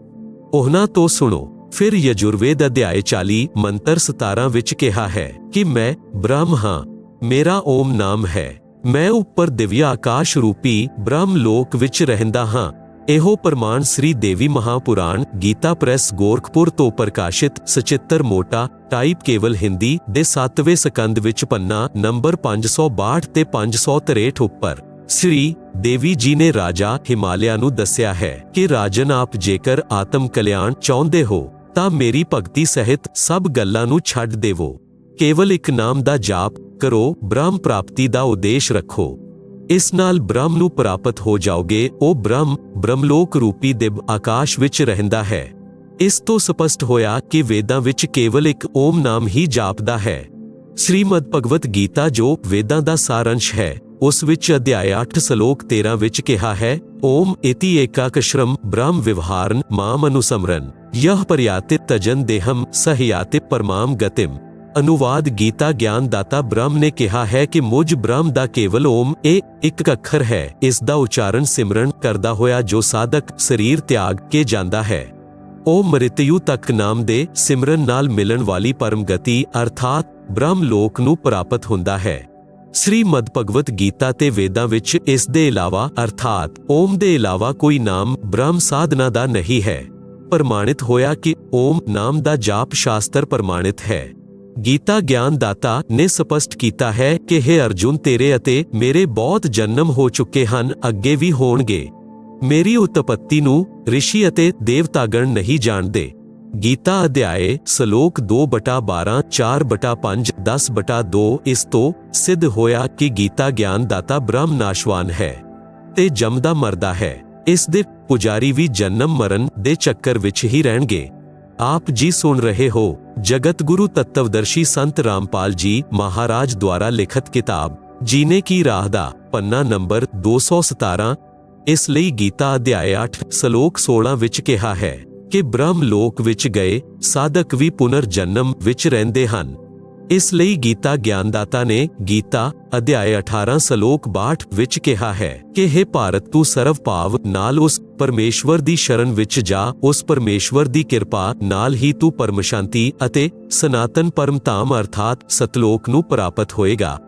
Speaker 1: ਉਹਨਾਂ ਤੋਂ ਸੁਣੋ। ਫਿਰ ਯਜੁਰਵੇਦ ਅਧਿਆਇ 40 ਮੰਤਰ 17 ਵਿੱਚ ਕਿਹਾ ਹੈ ਕਿ ਮੈਂ ਬ੍ਰਹਮ ਹਾਂ, ਮੇਰਾ ਓਮ ਨਾਮ ਹੈ, ਮੈਂ ਉੱਪਰ ਦਿਵਯ ਆਕਾਸ਼ ਰੂਪੀ ਬ੍ਰਹਮ ਲੋਕ ਵਿੱਚ ਰਹਿੰਦਾ ਹਾਂ। ਇਹੋ ਪ੍ਰਮਾਣ ਸ੍ਰੀ ਦੇਵੀ ਮਹਾਪੁਰਾਣ ਗੀਤਾ ਪ੍ਰੈਸ ਗੋਰਖਪੁਰ ਤੋਂ ਪ੍ਰਕਾਸ਼ਿਤ ਸਚਿੱਤਰ ਮੋਟਾ ਟਾਈਪ ਕੇਵਲ ਹਿੰਦੀ ਦੇ 7ਵੇਂ ਸਕੰਦ ਵਿੱਚ ਪੰਨਾ ਨੰਬਰ 562 ਤੇ 563 ਉੱਪਰ ਸ੍ਰੀ ਦੇਵੀ ਜੀ ਨੇ ਰਾਜਾ ਹਿਮਾਲਿਆ ਨੂੰ ਦੱਸਿਆ ਹੈ ਕਿ ਰਾਜਨ ਆਪ ਜੇਕਰ ਆਤਮ ਕਲਿਆਣ ਚਾਹੁੰਦੇ ਹੋ ਤਾਂ ਮੇਰੀ ਭਗਤੀ ਸਹਿਤ ਸਭ ਗੱਲਾਂ ਨੂੰ ਛੱਡ ਦੇਵੋ, ਕੇਵਲ ਇੱਕ ਨਾਮ ਦਾ ਜਾਪ ਕਰੋ, ਬ੍ਰਹਮ ਪ੍ਰਾਪਤੀ ਦਾ ਉਦੇਸ਼ ਰੱਖੋ, ਇਸ ਨਾਲ ਬ੍ਰਹਮ ਨੂੰ ਪ੍ਰਾਪਤ ਹੋ ਜਾਓਗੇ। ਉਹ ਬ੍ਰਹਮ ਬ੍ਰਹਮਲੋਕ ਰੂਪੀ ਦਿਵ ਆਕਾਸ਼ ਵਿੱਚ ਰਹਿੰਦਾ ਹੈ। ਇਸ ਤੋਂ ਸਪਸ਼ਟ ਹੋਇਆ ਕਿ ਵੇਦਾਂ ਵਿੱਚ ਕੇਵਲ ਇੱਕ ਓਮ ਨਾਮ ਹੀ ਜਾਪਦਾ ਹੈ। ਸ਼੍ਰੀਮਦ ਭਗਵਤ ਗੀਤਾ ਜੋ ਵੇਦਾਂ ਦਾ ਸਾਰੰਸ਼ ਹੈ ਉਸ ਵਿੱਚ ਅਧਿਆਇ 8 ਸ਼ਲੋਕ 13 ਵਿੱਚ ਕਿਹਾ ਹੈ ਓਮ ਇਤੀ ਏਕਾਕਸ਼ਰਮ ਬ੍ਰਹਮ ਵਿਵਹਾਰਨ ਮਾਮ ਅਨੁਸਮਰਨ ਯਹ ਪਰਿਆਤਿ ਤਜਨ ਦੇਹਮ ਸਹਿਯਾਤਿ ਪਰਮਾਮ ਗਤਿਮ। ਅਨੁਵਾਦ ਗੀਤਾ ਗਿਆਨ ਦਾਤਾ ਬ੍ਰਹਮ ਨੇ ਕਿਹਾ ਹੈ ਕਿ ਮੁਝ ਬ੍ਰਹਮ ਦਾ ਕੇਵਲ ਓਮ ਇਹ ਇੱਕ ਅੱਖਰ ਹੈ। ਇਸ ਦਾ ਉਚਾਰਨ ਸਿਮਰਨ ਕਰਦਾ ਹੋਇਆ ਜੋ ਸਾਧਕ ਸਰੀਰ ਤਿਆਗ ਕੇ ਜਾਂਦਾ ਹੈ ਉਹ ਮ੍ਰਿਤਯੂ ਤੱਕ ਨਾਮ ਦੇ ਸਿਮਰਨ ਨਾਲ ਮਿਲਣ ਵਾਲੀ ਪਰਮ ਗਤੀ ਅਰਥਾਤ ਬ੍ਰਹਮ ਲੋਕ ਨੂੰ ਪ੍ਰਾਪਤ ਹੁੰਦਾ ਹੈ। ਸ਼੍ਰੀਮਦ ਭਗਵਤ ਗੀਤਾ ਤੇ ਵੇਦਾਂ ਵਿੱਚ ਇਸ ਦੇ ਇਲਾਵਾ ਅਰਥਾਤ ਓਮ ਦੇ ਇਲਾਵਾ ਕੋਈ ਨਾਮ ਬ੍ਰਹਮ ਸਾਧਨਾ ਦਾ ਨਹੀਂ ਹੈ। ਪ੍ਰਮਾਣਿਤ ਹੋਇਆ ਕਿ ਓਮ ਨਾਮ ਦਾ ਜਾਪ ਸ਼ਾਸਤਰ ਪ੍ਰਮਾਣਿਤ ਹੈ। ਗੀਤਾ ਗਿਆਨ ਦਾਤਾ ਨੇ ਸਪਸ਼ਟ ਕੀਤਾ ਹੈ ਕਿ ਹੇ ਅਰਜੁਨ ਤੇਰੇ ਅਤੇ ਮੇਰੇ ਬਹੁਤ ਜਨਮ ਹੋ ਚੁੱਕੇ ਹਨ, ਅੱਗੇ ਵੀ ਹੋਣਗੇ। ਮੇਰੀ ਉਤਪੱਤੀ ਨੂੰ ਰਿਸ਼ੀ ਅਤੇ ਦੇਵਤਾਗਣ ਨਹੀਂ ਜਾਣਦੇ। ਗੀਤਾ ਅਧਿਆਏ ਸ਼ਲੋਕ 2/12 4/5 10/2। ਇਸ ਤੋਂ ਸਿੱਧ ਹੋਇਆ ਕਿ ਗੀਤਾ ਗਿਆਨ ਦਾਤਾ ਬ੍ਰਹਮ ਨਾਸ਼ਵਾਨ ਹੈ ਤੇ ਜੰਮਦਾ ਮਰਦਾ ਹੈ। ਇਸ ਦੇ ਪੁਜਾਰੀ ਵੀ ਜਨਮ ਮਰਨ ਦੇ ਚੱਕਰ ਵਿੱਚ ਹੀ ਰਹਿਣਗੇ। ਆਪ ਜੀ ਸੁਣ ਰਹੇ ਹੋ ਜਗਤ ਗੁਰੂ ਤੱਤਵਦਰਸ਼ੀ ਸੰਤ ਰਾਮਪਾਲ ਜੀ ਮਹਾਰਾਜ ਦੁਆਰਾ ਲਿਖਤ ਕਿਤਾਬ ਜੀਨੇ ਕੀ ਰਾਹ ਦਾ ਪੰਨਾ ਨੰਬਰ 217। ਇਸ ਲਈ ਗੀਤਾ ਅਧਿਆਇ 8 ਸ਼ਲੋਕ 16 ਵਿੱਚ ਕਿਹਾ ਹੈ ਕਿ ਬ੍ਰਹਮ ਲੋਕ ਵਿੱਚ ਗਏ ਸਾਧਕ ਵੀ ਪੁਨਰ ਜਨਮ ਵਿੱਚ ਰਹਿੰਦੇ ਹਨ। ਇਸ ਲਈ ਗੀਤਾ ਗਿਆਨਦਾਤਾ ਨੇ ਗੀਤਾ ਅਧਿਆਇ 18 ਸ਼ਲੋਕ 62 ਵਿੱਚ ਕਿਹਾ ਹੈ ਕਿ हे ਭਾਰਤ, ਤੂੰ ਸਰਵ ਭਾਵ ਨਾਲ ਉਸ ਪਰਮੇਸ਼ਵਰ ਦੀ ਸ਼ਰਨ ਵਿੱਚ ਜਾ। ਉਸ ਪਰਮੇਸ਼ਵਰ ਦੀ ਕਿਰਪਾ ਨਾਲ ਹੀ ਤੂੰ ਪਰਮ ਸ਼ਾਂਤੀ ਅਤੇ ਸਨਾਤਨ ਪਰਮ ਧਾਮ ਅਰਥਾਤ ਸਤਲੋਕ ਨੂੰ ਪ੍ਰਾਪਤ ਹੋਏਗਾ।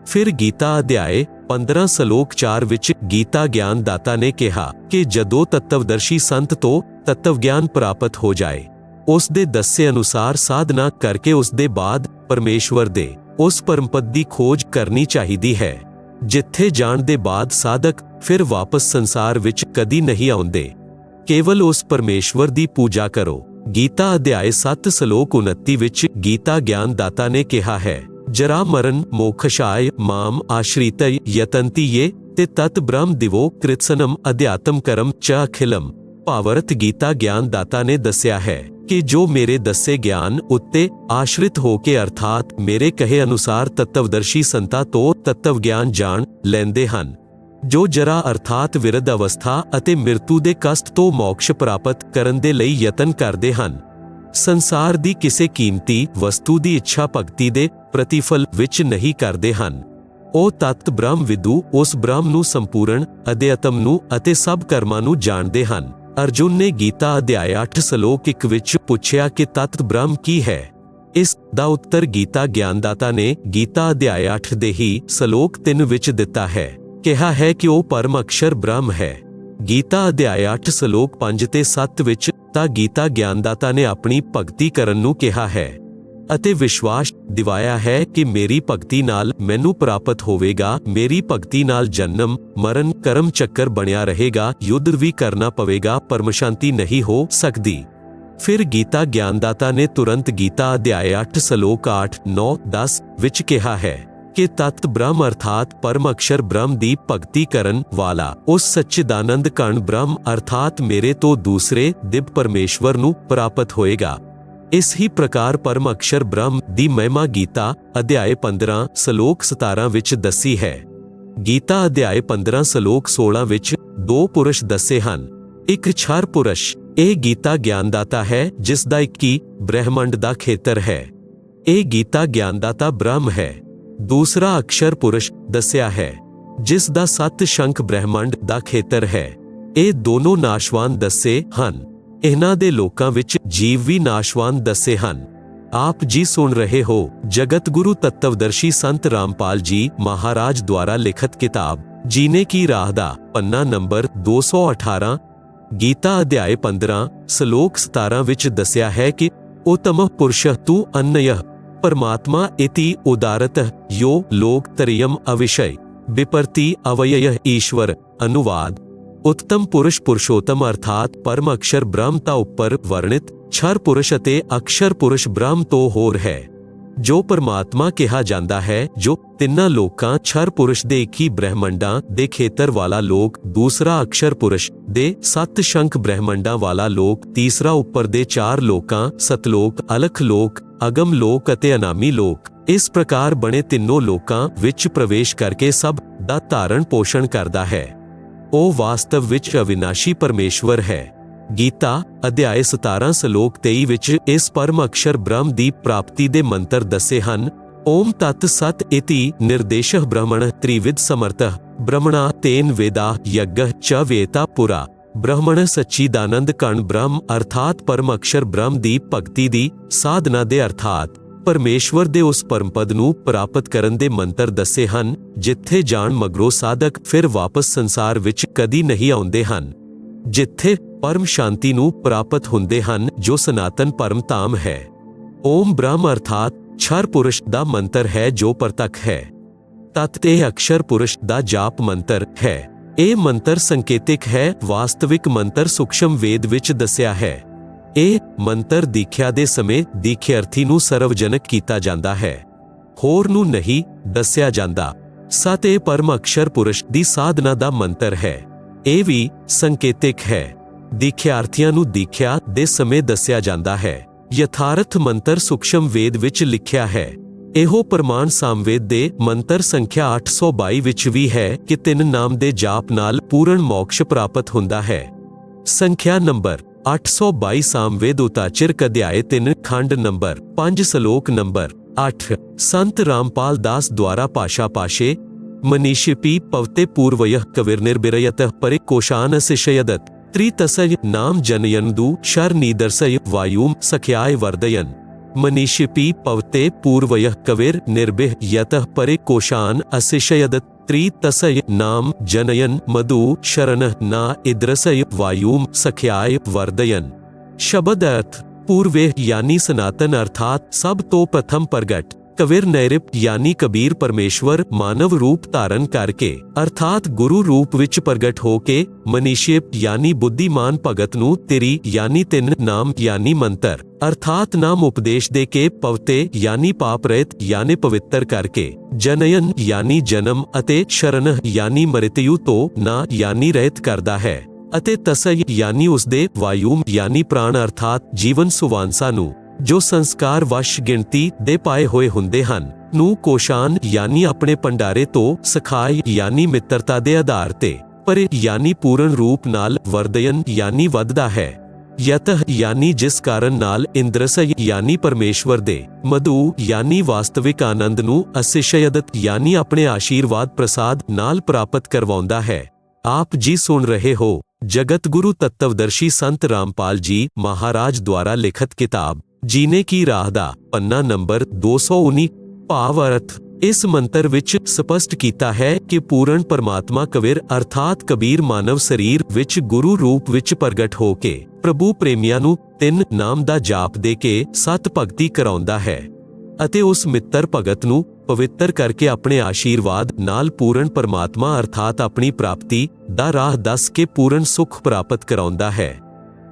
Speaker 1: ਫਿਰ ਗੀਤਾ ਅਧਿਆਇ 15 ਸ਼ਲੋਕ 4 ਵਿੱਚ ਗੀਤਾ ਗਿਆਨਦਾਤਾ ਨੇ ਕਿਹਾ ਕਿ ਜਦੋਂ ਤੱਤਵਦਰਸ਼ੀ ਸੰਤ ਤੋਂ ਤੱਤਵ ਗਿਆਨ ਪ੍ਰਾਪਤ ਹੋ ਜਾਏ, ਉਸ ਦੇ ਦੱਸੇ ਅਨੁਸਾਰ ਸਾਧਨਾ ਕਰਕੇ ਉਸ ਦੇ ਬਾਅਦ ਪਰਮੇਸ਼ਵਰ ਦੇ ਉਸ ਪਰਮਪਦ ਦੀ ਖੋਜ ਕਰਨੀ ਚਾਹੀਦੀ ਹੈ, ਜਿੱਥੇ ਜਾਣ ਦੇ ਬਾਅਦ ਸਾਧਕ ਫਿਰ ਵਾਪਸ ਸੰਸਾਰ ਵਿੱਚ ਕਦੀ ਨਹੀਂ ਆਉਂਦੇ। ਕੇਵਲ ਉਸ ਪਰਮੇਸ਼ਵਰ ਦੀ ਪੂਜਾ ਕਰੋ। ਗੀਤਾ ਅਧਿਆਇ 7 ਸ਼ਲੋਕ 29 ਵਿੱਚ ਗੀਤਾ ਗਿਆਨਦਾਤਾ ਨੇ ਕਿਹਾ ਹੈ, ਜਰਾ ਮਰਨ ਮੋਖਸ਼ਾਏ ਮਾਮ ਆਸ਼੍ਰਿਤਯ ਯਤੰਤੀ ਯੇ ਤੇ ਤਤ ਬ੍ਰਹਮ ਦਿਵੋ ਕ੍ਰਿਤਸਨਮ ਅਧਿਆਤਮ ਕਰਮ ਚ ਅਖਿਲਮ। ਭਾਵਰਤ ਗੀਤਾ ਗਿਆਨਦਾਤਾ ਨੇ ਦੱਸਿਆ ਹੈ ਕਿ ਜੋ ਮੇਰੇ ਦੱਸੇ ਗਿਆਨ ਉੱਤੇ ਆਸ਼ਰਿਤ ਹੋ ਕੇ ਅਰਥਾਤ ਮੇਰੇ ਕਹੇ ਅਨੁਸਾਰ ਤੱਤਵਦਰਸ਼ੀ ਸੰਤਾਂ ਤੋਂ ਤੱਤਵ ਗਿਆਨ ਜਾਣ ਲੈਂਦੇ ਹਨ, ਜੋ ਜਰਾ ਅਰਥਾਤ ਵਿਰਧ ਅਵਸਥਾ ਅਤੇ ਮਿਰਤੂ ਦੇ ਕਸ਼ਟ ਤੋਂ ਮੋਕਸ਼ ਪ੍ਰਾਪਤ ਕਰਨ ਦੇ ਲਈ ਯਤਨ ਕਰਦੇ ਹਨ, ਸੰਸਾਰ ਦੀ ਕਿਸੇ ਕੀਮਤੀ ਵਸਤੂ ਦੀ ਇੱਛਾ ਭਗਤੀ ਦੇ ਪ੍ਰਤੀਫਲ ਵਿੱਚ ਨਹੀਂ ਕਰਦੇ ਹਨ, ਉਹ ਤਤ ਬ੍ਰਹਮ ਵਿਦੂ ਉਸ ਬ੍ਰਹਮ ਨੂੰ ਸੰਪੂਰਨ ਅਧਿਆਤਮ ਨੂੰ ਅਤੇ ਸਭ ਕਰਮਾਂ ਨੂੰ ਜਾਣਦੇ ਹਨ। ਅਰਜੁਨ ਨੇ ਗੀਤਾ ਅਧਿਆਇ 8 ਸ਼ਲੋਕ 1 ਵਿੱਚ ਪੁੱਛਿਆ ਕਿ ਤਤ ਬ੍ਰਹਮ ਕੀ ਹੈ। ਇਸ ਦਾ ਉੱਤਰ ਗੀਤਾ ਗਿਆਨਦਾਤਾ ਨੇ ਗੀਤਾ ਅਧਿਆਇ 8 ਦੇ ਹੀ ਸ਼ਲੋਕ 3 ਵਿੱਚ ਦਿੱਤਾ ਹੈ। ਕਿਹਾ ਹੈ ਕਿ ਉਹ ਪਰਮ ਅਕਸ਼ਰ ਬ੍ਰਹਮ ਹੈ। ਗੀਤਾ ਅਧਿਆਇ 8 ਸ਼ਲੋਕ 5 ਤੇ 7 ਵਿੱਚ ਤਾਂ ਗੀਤਾ ਗਿਆਨਦਾਤਾ ਨੇ ਆਪਣੀ ਭਗਤੀ ਕਰਨ ਨੂੰ ਕਿਹਾ ਹੈ ਅਤੇ ਵਿਸ਼ਵਾਸ ਦਿਵਾਇਆ ਹੈ ਕਿ ਮੇਰੀ ਭਗਤੀ ਨਾਲ ਮੈਨੂੰ ਪ੍ਰਾਪਤ ਹੋਵੇਗਾ। ਮੇਰੀ ਭਗਤੀ ਨਾਲ ਜਨਮ ਮਰਨ ਕਰਮ ਚੱਕਰ ਬਣਿਆ ਰਹੇਗਾ, ਯੁੱਧ ਵੀ ਕਰਨਾ ਪਵੇਗਾ, ਪਰਮ ਸ਼ਾਂਤੀ ਨਹੀਂ ਹੋ ਸਕਦੀ। ਫਿਰ ਗੀਤਾ ਗਿਆਨਦਾਤਾ ਨੇ ਤੁਰੰਤ ਗੀਤਾ ਅਧਿਆਇ 8 ਸ਼ਲੋਕ 8, 9, 10 ਵਿੱਚ ਕਿਹਾ ਹੈ ਕਿ ਤਤ ਬ੍ਰਹਮ ਅਰਥਾਤ ਪਰਮ ਅਕਸ਼ਰ ਬ੍ਰਹਮ ਦੀ ਭਗਤੀ ਕਰਨ ਵਾਲਾ ਉਸ ਸੱਚਿਦਾਨੰਦ ਕਣ ਬ੍ਰਹਮ ਅਰਥਾਤ ਮੇਰੇ ਤੋਂ ਦੂਸਰੇ ਦਿਵ ਪਰਮੇਸ਼ਵਰ ਨੂੰ ਪ੍ਰਾਪਤ ਹੋਏਗਾ। ਇਸ ਹੀ ਪ੍ਰਕਾਰ ਪਰਮ ਅਕਸ਼ਰ ਬ੍ਰਹਮ ਦੀ ਮਹਿਮਾ ਗੀਤਾ ਅਧਿਆਇ 15 ਸ਼ਲੋਕ 17 ਵਿੱਚ ਦੱਸੀ ਹੈ। ਗੀਤਾ ਅਧਿਆਇ 15 ਸ਼ਲੋਕ 16 ਵਿੱਚ ਦੋ ਪੁਰਸ਼ ਦੱਸੇ ਹਨ। ਇੱਕ ਛਰ ਪੁਰਸ਼, ਇਹ ਗੀਤਾ ਗਿਆਨਦਾਤਾ ਹੈ ਜਿਸ ਦਾ 21 ਬ੍ਰਹਿਮੰਡ ਦਾ ਖੇਤਰ ਹੈ। ਇਹ ਗੀਤਾ ਗਿਆਨਦਾਤਾ ਬ੍ਰਹਮ ਹੈ। ਦੂਸਰਾ ਅਕਸ਼ਰ ਪੁਰਸ਼ ਦੱਸਿਆ ਹੈ ਜਿਸ ਦਾ 7 ਸ਼ੰਖ ਬ੍ਰਹਿਮੰਡ ਦਾ ਖੇਤਰ ਹੈ। ਇਹ ਦੋਨੋਂ ਨਾਸ਼ਵਾਨ ਦੱਸੇ ਹਨ। ਇਹਨਾਂ ਦੇ ਲੋਕਾਂ ਵਿੱਚ ਜੀਵ ਵੀ ਨਾਸ਼ਵਾਨ ਦੱਸੇ ਹਨ। ਆਪ ਜੀ ਸੁਣ ਰਹੇ ਹੋ ਜਗਤ ਗੁਰੂ ਤੱਤਵਦਰਸ਼ੀ ਸੰਤ ਰਾਮਪਾਲ ਜੀ ਮਹਾਰਾਜ ਦੁਆਰਾ ਲਿਖਤ ਕਿਤਾਬ ਜੀਨੇ ਕੀ ਰਾਹ ਦਾ ਪੰਨਾ ਨੰਬਰ 218। ਗੀਤਾ ਅਧਿਆਇ 15 ਸ਼ਲੋਕ 17 ਵਿੱਚ ਦੱਸਿਆ ਹੈ ਕਿ ਉਤਮ ਪੁਰਸ਼ ਤੂ ਅਨਯ ਪਰਮਾਤਮਾ ਇਤੀ ਉਦਾਰਤ ਯੋ ਲੋਕ ਤਰਿਯਮ ਅਵਿਸ਼ਯ ਵਿਪਰਤੀ ਅਵਯਯ ਈਸ਼ਵਰ। ਅਨੁਵਾਦ, ਉੱਤਮ ਪੁਰਸ਼ ਪੁਰਸ਼ੋਤਮ ਅਰਥਾਤ ਪਰਮ ਅਕਸ਼ਰ ਬ੍ਰਹਮ ਤੋਂ ਉੱਪਰ ਵਰਣਿਤ ਛਰ ਪੁਰਸ਼ ਅਤੇ ਅਕਸ਼ਰ ਪੁਰਸ਼ ਬ੍ਰਹਮ ਤੋਂ ਹੋਰ ਹੈ, ਜੋ ਪਰਮਾਤਮਾ ਕਿਹਾ ਜਾਂਦਾ ਹੈ, ਜੋ ਤਿੰਨਾਂ ਲੋਕਾਂ ਛਰ ਪੁਰਸ਼ ਦੇ 21 ਬ੍ਰਹਿਮੰਡਾਂ ਦੇ ਖੇਤਰ ਵਾਲਾ ਲੋਕ, ਦੂਸਰਾ ਅਕਸ਼ਰ ਪੁਰਸ਼ ਦੇ 7 ਸ਼ੰਖ ਬ੍ਰਹਿਮੰਡਾਂ ਵਾਲਾ ਲੋਕ, ਤੀਸਰਾ ਉੱਪਰ ਦੇ 4 ਲੋਕਾਂ ਸਤਲੋਕ, ਅਲਖ ਲੋਕ, ਅਗਮ ਲੋਕ ਅਤੇ ਅਨਾਮੀ ਲੋਕ। ਇਸ ਪ੍ਰਕਾਰ ਬਣੇ ਤਿੰਨੋਂ ਲੋਕਾਂ ਵਿੱਚ ਪ੍ਰਵੇਸ਼ ਕਰਕੇ ਸਭ ਦਾ ਧਾਰਨ ਪੋਸ਼ਣ ਕਰਦਾ ਹੈ। ਉਹ ਵਾਸਤਵ ਵਿੱਚ ਅਵਿਨਾਸ਼ੀ ਪਰਮੇਸ਼ਵਰ ਹੈ। ਗੀਤਾ ਅਧਿਆਇ 17 ਸ਼ਲੋਕ 23 ਵਿੱਚ ਇਸ ਪਰਮ ਅਕਸ਼ਰ ਬ੍ਰਹਮ ਦੀ ਪ੍ਰਾਪਤੀ ਦੇ ਮੰਤਰ ਦੱਸੇ ਹਨ। ਓਮ ਤਤ ਸਤ ਇਤੀ ਨਿਰਦੇਸ਼ਹ ਬ੍ਰਹਮਣ ਤ੍ਰਿਵਿਦ ਸਮਰਥ ਬ੍ਰਹਮਣਾ ਤੇਨ ਵੇਦਾ ਯੱਗ ਚ ਵੇਤਾ ਪੁਰਾ। ਬ੍ਰਹਮਣ ਸੱਚੀਦਾਨੰਦ ਕਣ ਬ੍ਰਹਮ ਅਰਥਾਤ ਪਰਮ ਅਕਸ਼ਰ ਬ੍ਰਹਮ ਦੀ ਭਗਤੀ ਦੀ ਸਾਧਨਾ ਦੇ ਅਰਥਾਤ ਪਰਮੇਸ਼ਵਰ ਦੇ ਉਸ ਪਰਮਪਦ ਨੂੰ ਪ੍ਰਾਪਤ ਕਰਨ ਦੇ ਮੰਤਰ ਦੱਸੇ ਹਨ, ਜਿੱਥੇ ਜਾਣ ਮਗਰੋਂ ਸਾਧਕ ਫਿਰ ਵਾਪਸ ਸੰਸਾਰ ਵਿੱਚ ਕਦੀ ਨਹੀਂ ਆਉਂਦੇ ਹਨ, ਜਿੱਥੇ ਪਰਮ ਸ਼ਾਂਤੀ ਨੂੰ ਪ੍ਰਾਪਤ ਹੁੰਦੇ ਹਨ, ਜੋ ਸਨਾਤਨ ਪਰਮ ਧਾਮ ਹੈ। ਓਮ ਬ੍ਰਹਮ ਅਰਥਾਤ ਛਰ ਪੁਰਸ਼ ਦਾ ਮੰਤਰ ਹੈ ਜੋ ਪ੍ਰਤੱਖ ਹੈ। ਤਤ ਤੇ ਅਕਸ਼ਰ ਪੁਰਸ਼ ਦਾ ਜਾਪ ਮੰਤਰ ਹੈ। ਇਹ ਮੰਤਰ ਸੰਕੇਤਿਕ ਹੈ। ਵਾਸਤਵਿਕ ਮੰਤਰ ਸੂਖਸ਼ਮ ਵੇਦ ਵਿੱਚ ਦੱਸਿਆ ਹੈ। ਇਹ ਮੰਤਰ ਦੀਖਿਆ ਦੇ ਸਮੇਂ ਦੀਖਿਆਰਥੀ ਨੂੰ ਸਰਵਜਨਕ ਕੀਤਾ ਜਾਂਦਾ ਹੈ, ਹੋਰ ਨੂੰ ਨਹੀਂ ਦੱਸਿਆ ਜਾਂਦਾ। ਸਤ ਇਹ ਪਰਮ ਅਕਸ਼ਰ ਪੁਰਸ਼ ਦੀ ਸਾਧਨਾ ਦਾ ਮੰਤਰ ਹੈ। ਇਹ ਵੀ ਸੰਕੇਤਿਕ ਹੈ। ਦੀਖਿਆਰਥੀਆਂ ਨੂੰ ਦੀਖਿਆ ਦੇ ਸਮੇਂ ਦੱਸਿਆ ਜਾਂਦਾ ਹੈ। ਯਥਾਰਥ ਮੰਤਰ ਸੂਖਸ਼ਮ ਵੇਦ ਵਿੱਚ ਲਿਖਿਆ ਹੈ। ਇਹੋ ਪ੍ਰਮਾਣ ਸਾਮਵੇਦ ਦੇ ਮੰਤਰ ਸੰਖਿਆ 822 ਵਿੱਚ ਵੀ ਹੈ ਕਿ 3 ਨਾਮ ਦੇ ਜਾਪ ਨਾਲ ਪੂਰਨ ਮੋਕਸ਼ ਪ੍ਰਾਪਤ ਹੁੰਦਾ ਹੈ। ਸੰਖਿਆ ਨੰਬਰ 822 ਸਾਮਵੇਦ ਉਤਾਚਿਰਕ ਅਧਿਆਇ 3 ਖੰਡ ਨੰਬਰ 5 ਸ਼ਲੋਕ ਨੰਬਰ 8 संत रामपाल दास द्वारा पाशा पाशे मनीषिपी पवते पूर्वयः कविर्निर्बिरयतः परे कोशान शिषयदत् त्रितसय नाम जनयन्दु शर नीदर्शय वायुम सख्याय वर्धयन् मनीषिपी पवते पूर्वयः कविर निर्बिह यतः परे कोशान अशिषयदत् त्रितसय नाम जनयन मधु शरणः ना इद्रसय वायुम सख्याय वर्धयन। शब्द अर्थ पूर्वे यानी सनातन अर्थात सब तो प्रथम प्रगट, कबीर नैरिप यानी कबीर परमेश्वर मानव रूप धारण करके अर्थात गुरु रूप विच प्रगट होके, मनीषिप यानी बुद्धिमान भगत नू तेरी यानी तिन नाम यानी मंत्र अर्थात नाम उपदेश दे के, पवते यानी पाप रहित यानी पवित्र करके, जनयन यानी जन्म अते शरण यानी मृत्यु तो ना यानी रहित करदा है, ਅਤੇ ਤਸਯ यानी ਉਸਦੇ ਵਾਯੂਮ यानी ਪ੍ਰਾਣ ਅਰਥਾਤ ਜੀਵਨ ਸੁਵਾਂਸਾ ਨੂੰ ਜੋ ਸੰਸਕਾਰ ਵਸ਼ ਗਿਣਤੀ ਦੇ ਪਾਏ ਹੋਏ ਹੁੰਦੇ ਹਨ ਨੂੰ ਕੋਸ਼ਾਨ यानी ਆਪਣੇ ਭੰਡਾਰੇ ਤੋਂ, ਸਖਾਇ यानी ਮਿੱਤਰਤਾ ਦੇ ਆਧਾਰ ਤੇ, ਪਰੇ यानी ਪੂਰਨ ਰੂਪ ਨਾਲ, ਵਰਧਯਨ यानी ਵੱਧਦਾ ਹੈ, ਯਤਹ यानी ਜਿਸ ਕਾਰਨ ਨਾਲ, ਇੰਦਰਸਯ यानी ਪਰਮੇਸ਼ਵਰ ਦੇ, ਮਧੂ यानी ਵਾਸਤਵਿਕ ਆਨੰਦ ਨੂੰ, ਅਸਿਸ਼ਯਦਤ यानी ਆਪਣੇ ਆਸ਼ੀਰਵਾਦ ਪ੍ਰਸਾਦ ਨਾਲ ਪ੍ਰਾਪਤ ਕਰਵਾਉਂਦਾ ਹੈ। आप जी सुन रहे हो जगत गुरु तत्वदर्शी संत रामपाल जी महाराज द्वारा लिखित किताब जीने की राह दा पन्ना नंबर 219। भाव अर्थ इस मंत्र विच स्पष्ट कीता है कि पूर्ण परमात्मा कबीर अर्थात कबीर मानव शरीर विच गुरु रूप विच प्रगट होके प्रभु प्रेमियां नू तिन नाम दा जाप दे के सत भगती कराउंदा है ਅਤੇ ਉਸ ਮਿੱਤਰ ਭਗਤ ਨੂੰ ਪਵਿੱਤਰ ਕਰਕੇ ਆਪਣੇ ਆਸ਼ੀਰਵਾਦ ਨਾਲ ਪੂਰਨ ਪਰਮਾਤਮਾ ਅਰਥਾਤ ਆਪਣੀ ਪ੍ਰਾਪਤੀ ਦਾ ਰਾਹ ਦੱਸ ਕੇ ਪੂਰਨ ਸੁਖ ਪ੍ਰਾਪਤ ਕਰਾਉਂਦਾ ਹੈ,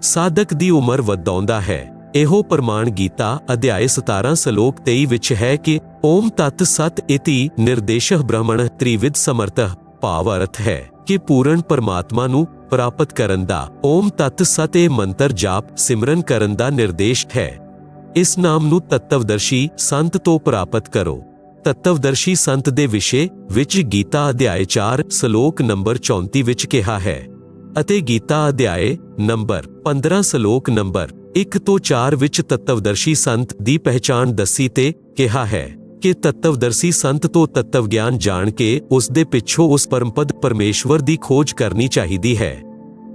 Speaker 1: ਸਾਧਕ ਦੀ ਉਮਰ ਵਧਾਉਂਦਾ ਹੈ। ਇਹੋ ਪ੍ਰਮਾਣ ਗੀਤਾ ਅਧਿਆਇ 17 ਸ਼ਲੋਕ 23 ਵਿੱਚ ਹੈ ਕਿ ਓਮ ਤਤ ਸਤ ਇਤੀ ਨਿਰਦੇਸ਼ਹ ਬ੍ਰਹਮਣ ਤ੍ਰਿਵਿਧ ਸਮਰਥ। ਭਾਵ ਅਰਥ ਹੈ ਕਿ ਪੂਰਨ ਪਰਮਾਤਮਾ ਨੂੰ ਪ੍ਰਾਪਤ ਕਰਨ ਦਾ ਓਮ ਤਤ ਸਤ ਇਹ ਮੰਤਰ ਜਾਪ ਸਿਮਰਨ ਕਰਨ ਦਾ ਨਿਰਦੇਸ਼ ਹੈ। ਇਸ ਨਾਮ ਨੂੰ ਤੱਤਵਦਰਸ਼ੀ ਸੰਤ ਤੋਂ ਪ੍ਰਾਪਤ ਕਰੋ। ਤੱਤਵਦਰਸ਼ੀ ਸੰਤ ਦੇ ਵਿਸ਼ੇ ਵਿੱਚ ਗੀਤਾ ਅਧਿਆਇ 4 ਸ਼ਲੋਕ ਨੰਬਰ 34 ਵਿੱਚ ਕਿਹਾ ਹੈ ਅਤੇ ਗੀਤਾ ਅਧਿਆਇ ਨੰਬਰ 15 ਸ਼ਲੋਕ ਨੰਬਰ 1 ਤੋਂ 4 ਵਿੱਚ ਤੱਤਵਦਰਸ਼ੀ ਸੰਤ ਦੀ ਪਹਿਚਾਣ ਦੱਸੀ ਤੇ ਕਿਹਾ ਹੈ ਕਿ ਤੱਤਵਦਰਸ਼ੀ ਸੰਤ ਤੋਂ ਤੱਤਵ ਗਿਆਨ ਜਾਣ ਕੇ ਉਸ ਦੇ ਪਿੱਛੋਂ ਉਸ ਪਰਮਪਦ ਪਰਮੇਸ਼ਵਰ ਦੀ ਖੋਜ ਕਰਨੀ ਚਾਹੀਦੀ ਹੈ,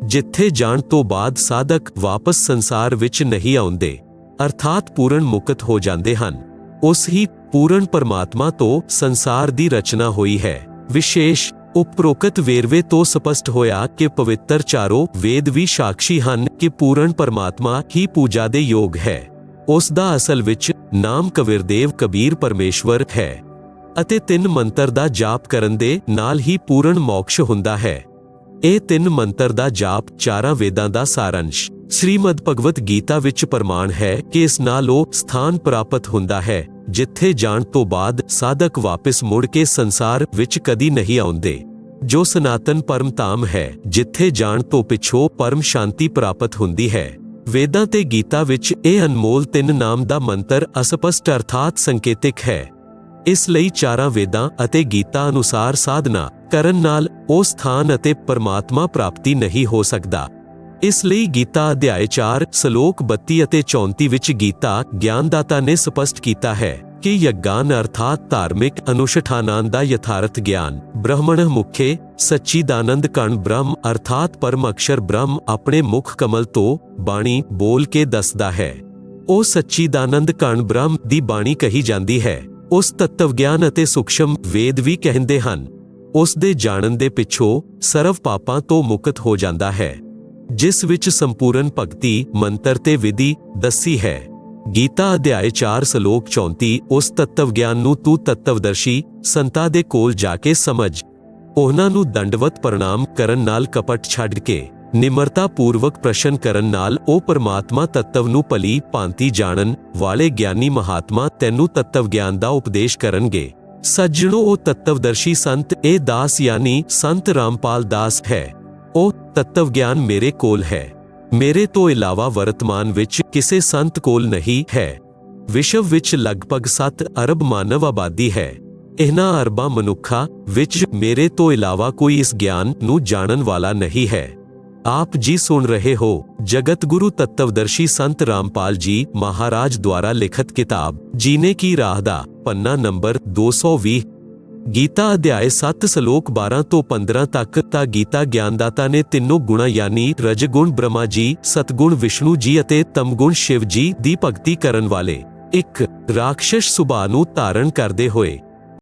Speaker 1: ਜਿੱਥੇ ਜਾਣ ਤੋਂ ਬਾਅਦ ਸਾਧਕ ਵਾਪਸ ਸੰਸਾਰ ਵਿੱਚ ਨਹੀਂ ਆਉਂਦੇ ਅਰਥਾਤ ਪੂਰਨ ਮੁਕਤ ਹੋ ਜਾਂਦੇ ਹਨ। ਉਸ ਹੀ ਪੂਰਨ ਪਰਮਾਤਮਾ ਤੋਂ ਸੰਸਾਰ ਦੀ ਰਚਨਾ ਹੋਈ ਹੈ। ਵਿਸ਼ੇਸ਼ ਉਪਰੋਕਤ ਵੇਰਵੇ ਤੋਂ ਸਪਸ਼ਟ ਹੋਇਆ ਕਿ ਪਵਿੱਤਰ ਚਾਰੋਂ ਵੇਦ ਵੀ ਸਾਖੀ ਹਨ ਕਿ ਪੂਰਨ ਪਰਮਾਤਮਾ ਹੀ ਪੂਜਾ ਦੇ ਯੋਗ ਹੈ। ਉਸ ਦਾ ਅਸਲ ਵਿੱਚ ਨਾਮ ਕਬੀਰਦੇਵ ਕਬੀਰ ਪਰਮੇਸ਼ਵਰ ਹੈ ਅਤੇ ਤਿੰਨ ਮੰਤਰ ਦਾ ਜਾਪ ਕਰਨ ਦੇ ਨਾਲ ਹੀ ਪੂਰਨ ਮੋਕਸ਼ ਹੁੰਦਾ ਹੈ। ਇਹ ਤਿੰਨ ਮੰਤਰ ਦਾ ਜਾਪ ਚਾਰਾਂ ਵੇਦਾਂ ਦਾ ਸਾਰੰਸ਼ श्रीमद भगवत गीता विच प्रमाण है कि इस नाल ਉਹ ਸਥਾਨ ਪ੍ਰਾਪਤ ਹੁੰਦਾ ਹੈ ਜਿੱਥੇ ਜਾਣ ਤੋਂ ਬਾਅਦ ਸਾਧਕ ਵਾਪਸ ਮੁੜ ਕੇ ਸੰਸਾਰ ਵਿੱਚ ਕਦੀ ਨਹੀਂ ਆਉਂਦੇ, ਜੋ ਸਨਾਤਨ ਪਰਮ ਧਾਮ ਹੈ ਜਿੱਥੇ ਜਾਣ ਤੋਂ ਪਿੱਛੋਂ ਪਰਮ ਸ਼ਾਂਤੀ ਪ੍ਰਾਪਤ ਹੁੰਦੀ ਹੈ। ਵੇਦਾਂ ਤੇ ਗੀਤਾ ਵਿੱਚ ਇਹ ਅਨਮੋਲ ਤਿੰਨ ਨਾਮ ਦਾ ਮੰਤਰ ਅਸਪਸ਼ਟ ਅਰਥਾਤ ਸੰਕੇਤਿਕ ਹੈ। ਇਸ ਲਈ ਚਾਰਾਂ ਵੇਦਾਂ ਅਤੇ ਗੀਤਾ ਅਨੁਸਾਰ ਸਾਧਨਾ ਕਰਨ ਨਾਲ ਉਹ ਸਥਾਨ ਅਤੇ ਪਰਮਾਤਮਾ ਪ੍ਰਾਪਤੀ ਨਹੀਂ ਹੋ ਸਕਦਾ। ਇਸ ਲਈ ਗੀਤਾ ਅਧਿਆਇ 4 ਸ਼ਲੋਕ 32 ਅਤੇ 34 ਵਿੱਚ ਗੀਤਾ ਗਿਆਨਦਾਤਾ ਨੇ ਸਪਸ਼ਟ ਕੀਤਾ ਹੈ ਕਿ ਯਗਾਨ ਅਰਥਾਤ ਧਾਰਮਿਕ ਅਨੁਸ਼ਠਾਨਾਂ ਦਾ ਯਥਾਰਥ ਗਿਆਨ ਬ੍ਰਹਮਣ ਮੁਖੇ ਸੱਚੀਦਾਨੰਦ ਕਣ ਬ੍ਰਹਮ ਅਰਥਾਤ ਪਰਮ ਅਕਸ਼ਰ ਬ੍ਰਹਮ ਆਪਣੇ ਮੁਖ ਕਮਲ ਤੋਂ ਬਾਣੀ ਬੋਲ ਕੇ ਦੱਸਦਾ ਹੈ। ਉਹ ਸੱਚੀਦਾਨੰਦ ਕਣ ਬ੍ਰਹਮ ਦੀ ਬਾਣੀ ਕਹੀ ਜਾਂਦੀ ਹੈ। ਉਸ ਤੱਤਵ ਗਿਆਨ ਅਤੇ ਸੂਖਸ਼ਮ ਵੇਦ ਵੀ ਕਹਿੰਦੇ ਹਨ। ਉਸ ਦੇ ਜਾਣਨ ਦੇ ਪਿੱਛੋਂ ਸਰਵ ਪਾਪਾਂ ਤੋਂ ਮੁਕਤ ਹੋ ਜਾਂਦਾ ਹੈ, ਜਿਸ ਵਿੱਚ ਸੰਪੂਰਨ ਭਗਤੀ ਮੰਤਰ ਤੇ ਵਿਧੀ ਦੱਸੀ ਹੈ। ਗੀਤਾ ਅਧਿਆਇ 4 ਸ਼ਲੋਕ 34 ਉਸ ਤੱਤਵ ਗਿਆਨ ਨੂੰ ਤੂੰ ਤੱਤਵਦਰਸ਼ੀ ਸੰਤਾਂ ਦੇ ਕੋਲ ਜਾ ਕੇ ਸਮਝ। ਉਹਨਾਂ ਨੂੰ ਦੰਡਵਤ ਪ੍ਰਣਾਮ ਕਰਨ ਨਾਲ ਕਪਟ ਛੱਡ ਕੇ ਨਿਮਰਤਾ ਪੂਰਵਕ ਪ੍ਰਸ਼ਨ ਕਰਨ ਨਾਲ ਉਹ ਪਰਮਾਤਮਾ ਤੱਤਵ ਨੂੰ ਭਲੀ ਭਾਂਤੀ ਜਾਣਨ ਵਾਲੇ ਗਿਆਨੀ ਮਹਾਤਮਾ ਤੈਨੂੰ ਤੱਤਵ ਗਿਆਨ ਦਾ ਉਪਦੇਸ਼ ਕਰਨਗੇ। ਸੱਜਣੋ, ਉਹ ਤੱਤਵਦਰਸ਼ੀ ਸੰਤ ਇਹ ਦਾਸ ਯਾਨੀ ਸੰਤ ਰਾਮਪਾਲ ਦਾਸ ਹੈ। ਉਹ ਤੱਤਵ ਗਿਆਨ ਮੇਰੇ ਕੋਲ ਹੈ। ਮੇਰੇ ਤੋਂ ਇਲਾਵਾ ਵਰਤਮਾਨ ਵਿੱਚ ਕਿਸੇ ਸੰਤ ਕੋਲ ਨਹੀਂ ਹੈ। ਵਿਸ਼ਵ ਵਿੱਚ ਲਗਭਗ 7 ਅਰਬ ਮਾਨਵ ਆਬਾਦੀ ਹੈ। ਇਹਨਾਂ ਅਰਬਾਂ ਮਨੁੱਖਾਂ ਵਿੱਚ ਮੇਰੇ ਤੋਂ ਇਲਾਵਾ ਕੋਈ ਇਸ ਗਿਆਨ ਨੂੰ ਜਾਣਨ ਵਾਲਾ ਨਹੀਂ ਹੈ। आप जी सुन रहे हो जगत गुरु तत्वदर्शी संत रामपाल जी महाराज द्वारा लिखित किताब जीने की राह दा पन्ना नंबर 220। गीता अध्याय 7 श्लोक 12 ਤੋਂ 15 ਤੱਕ। ਤਾਂ ਗੀਤਾ ਗਿਆਨਦਾਤਾ ਨੇ ਤਿੰਨੋਂ ਗੁਣਾਂ ਯਾਨੀ ਰਜਗੁਣ ਬ੍ਰਹਮਾ ਜੀ, ਸਤਗੁਣ ਵਿਸ਼ਨੂੰ ਜੀ ਅਤੇ ਤਮਗੁਣ ਸ਼ਿਵ ਜੀ ਦੀ ਭਗਤੀ ਕਰਨ ਵਾਲੇ ਇੱਕ ਰਾਖਸ਼ ਸੁਭਾਅ ਨੂੰ ਧਾਰਨ ਕਰਦੇ ਹੋਏ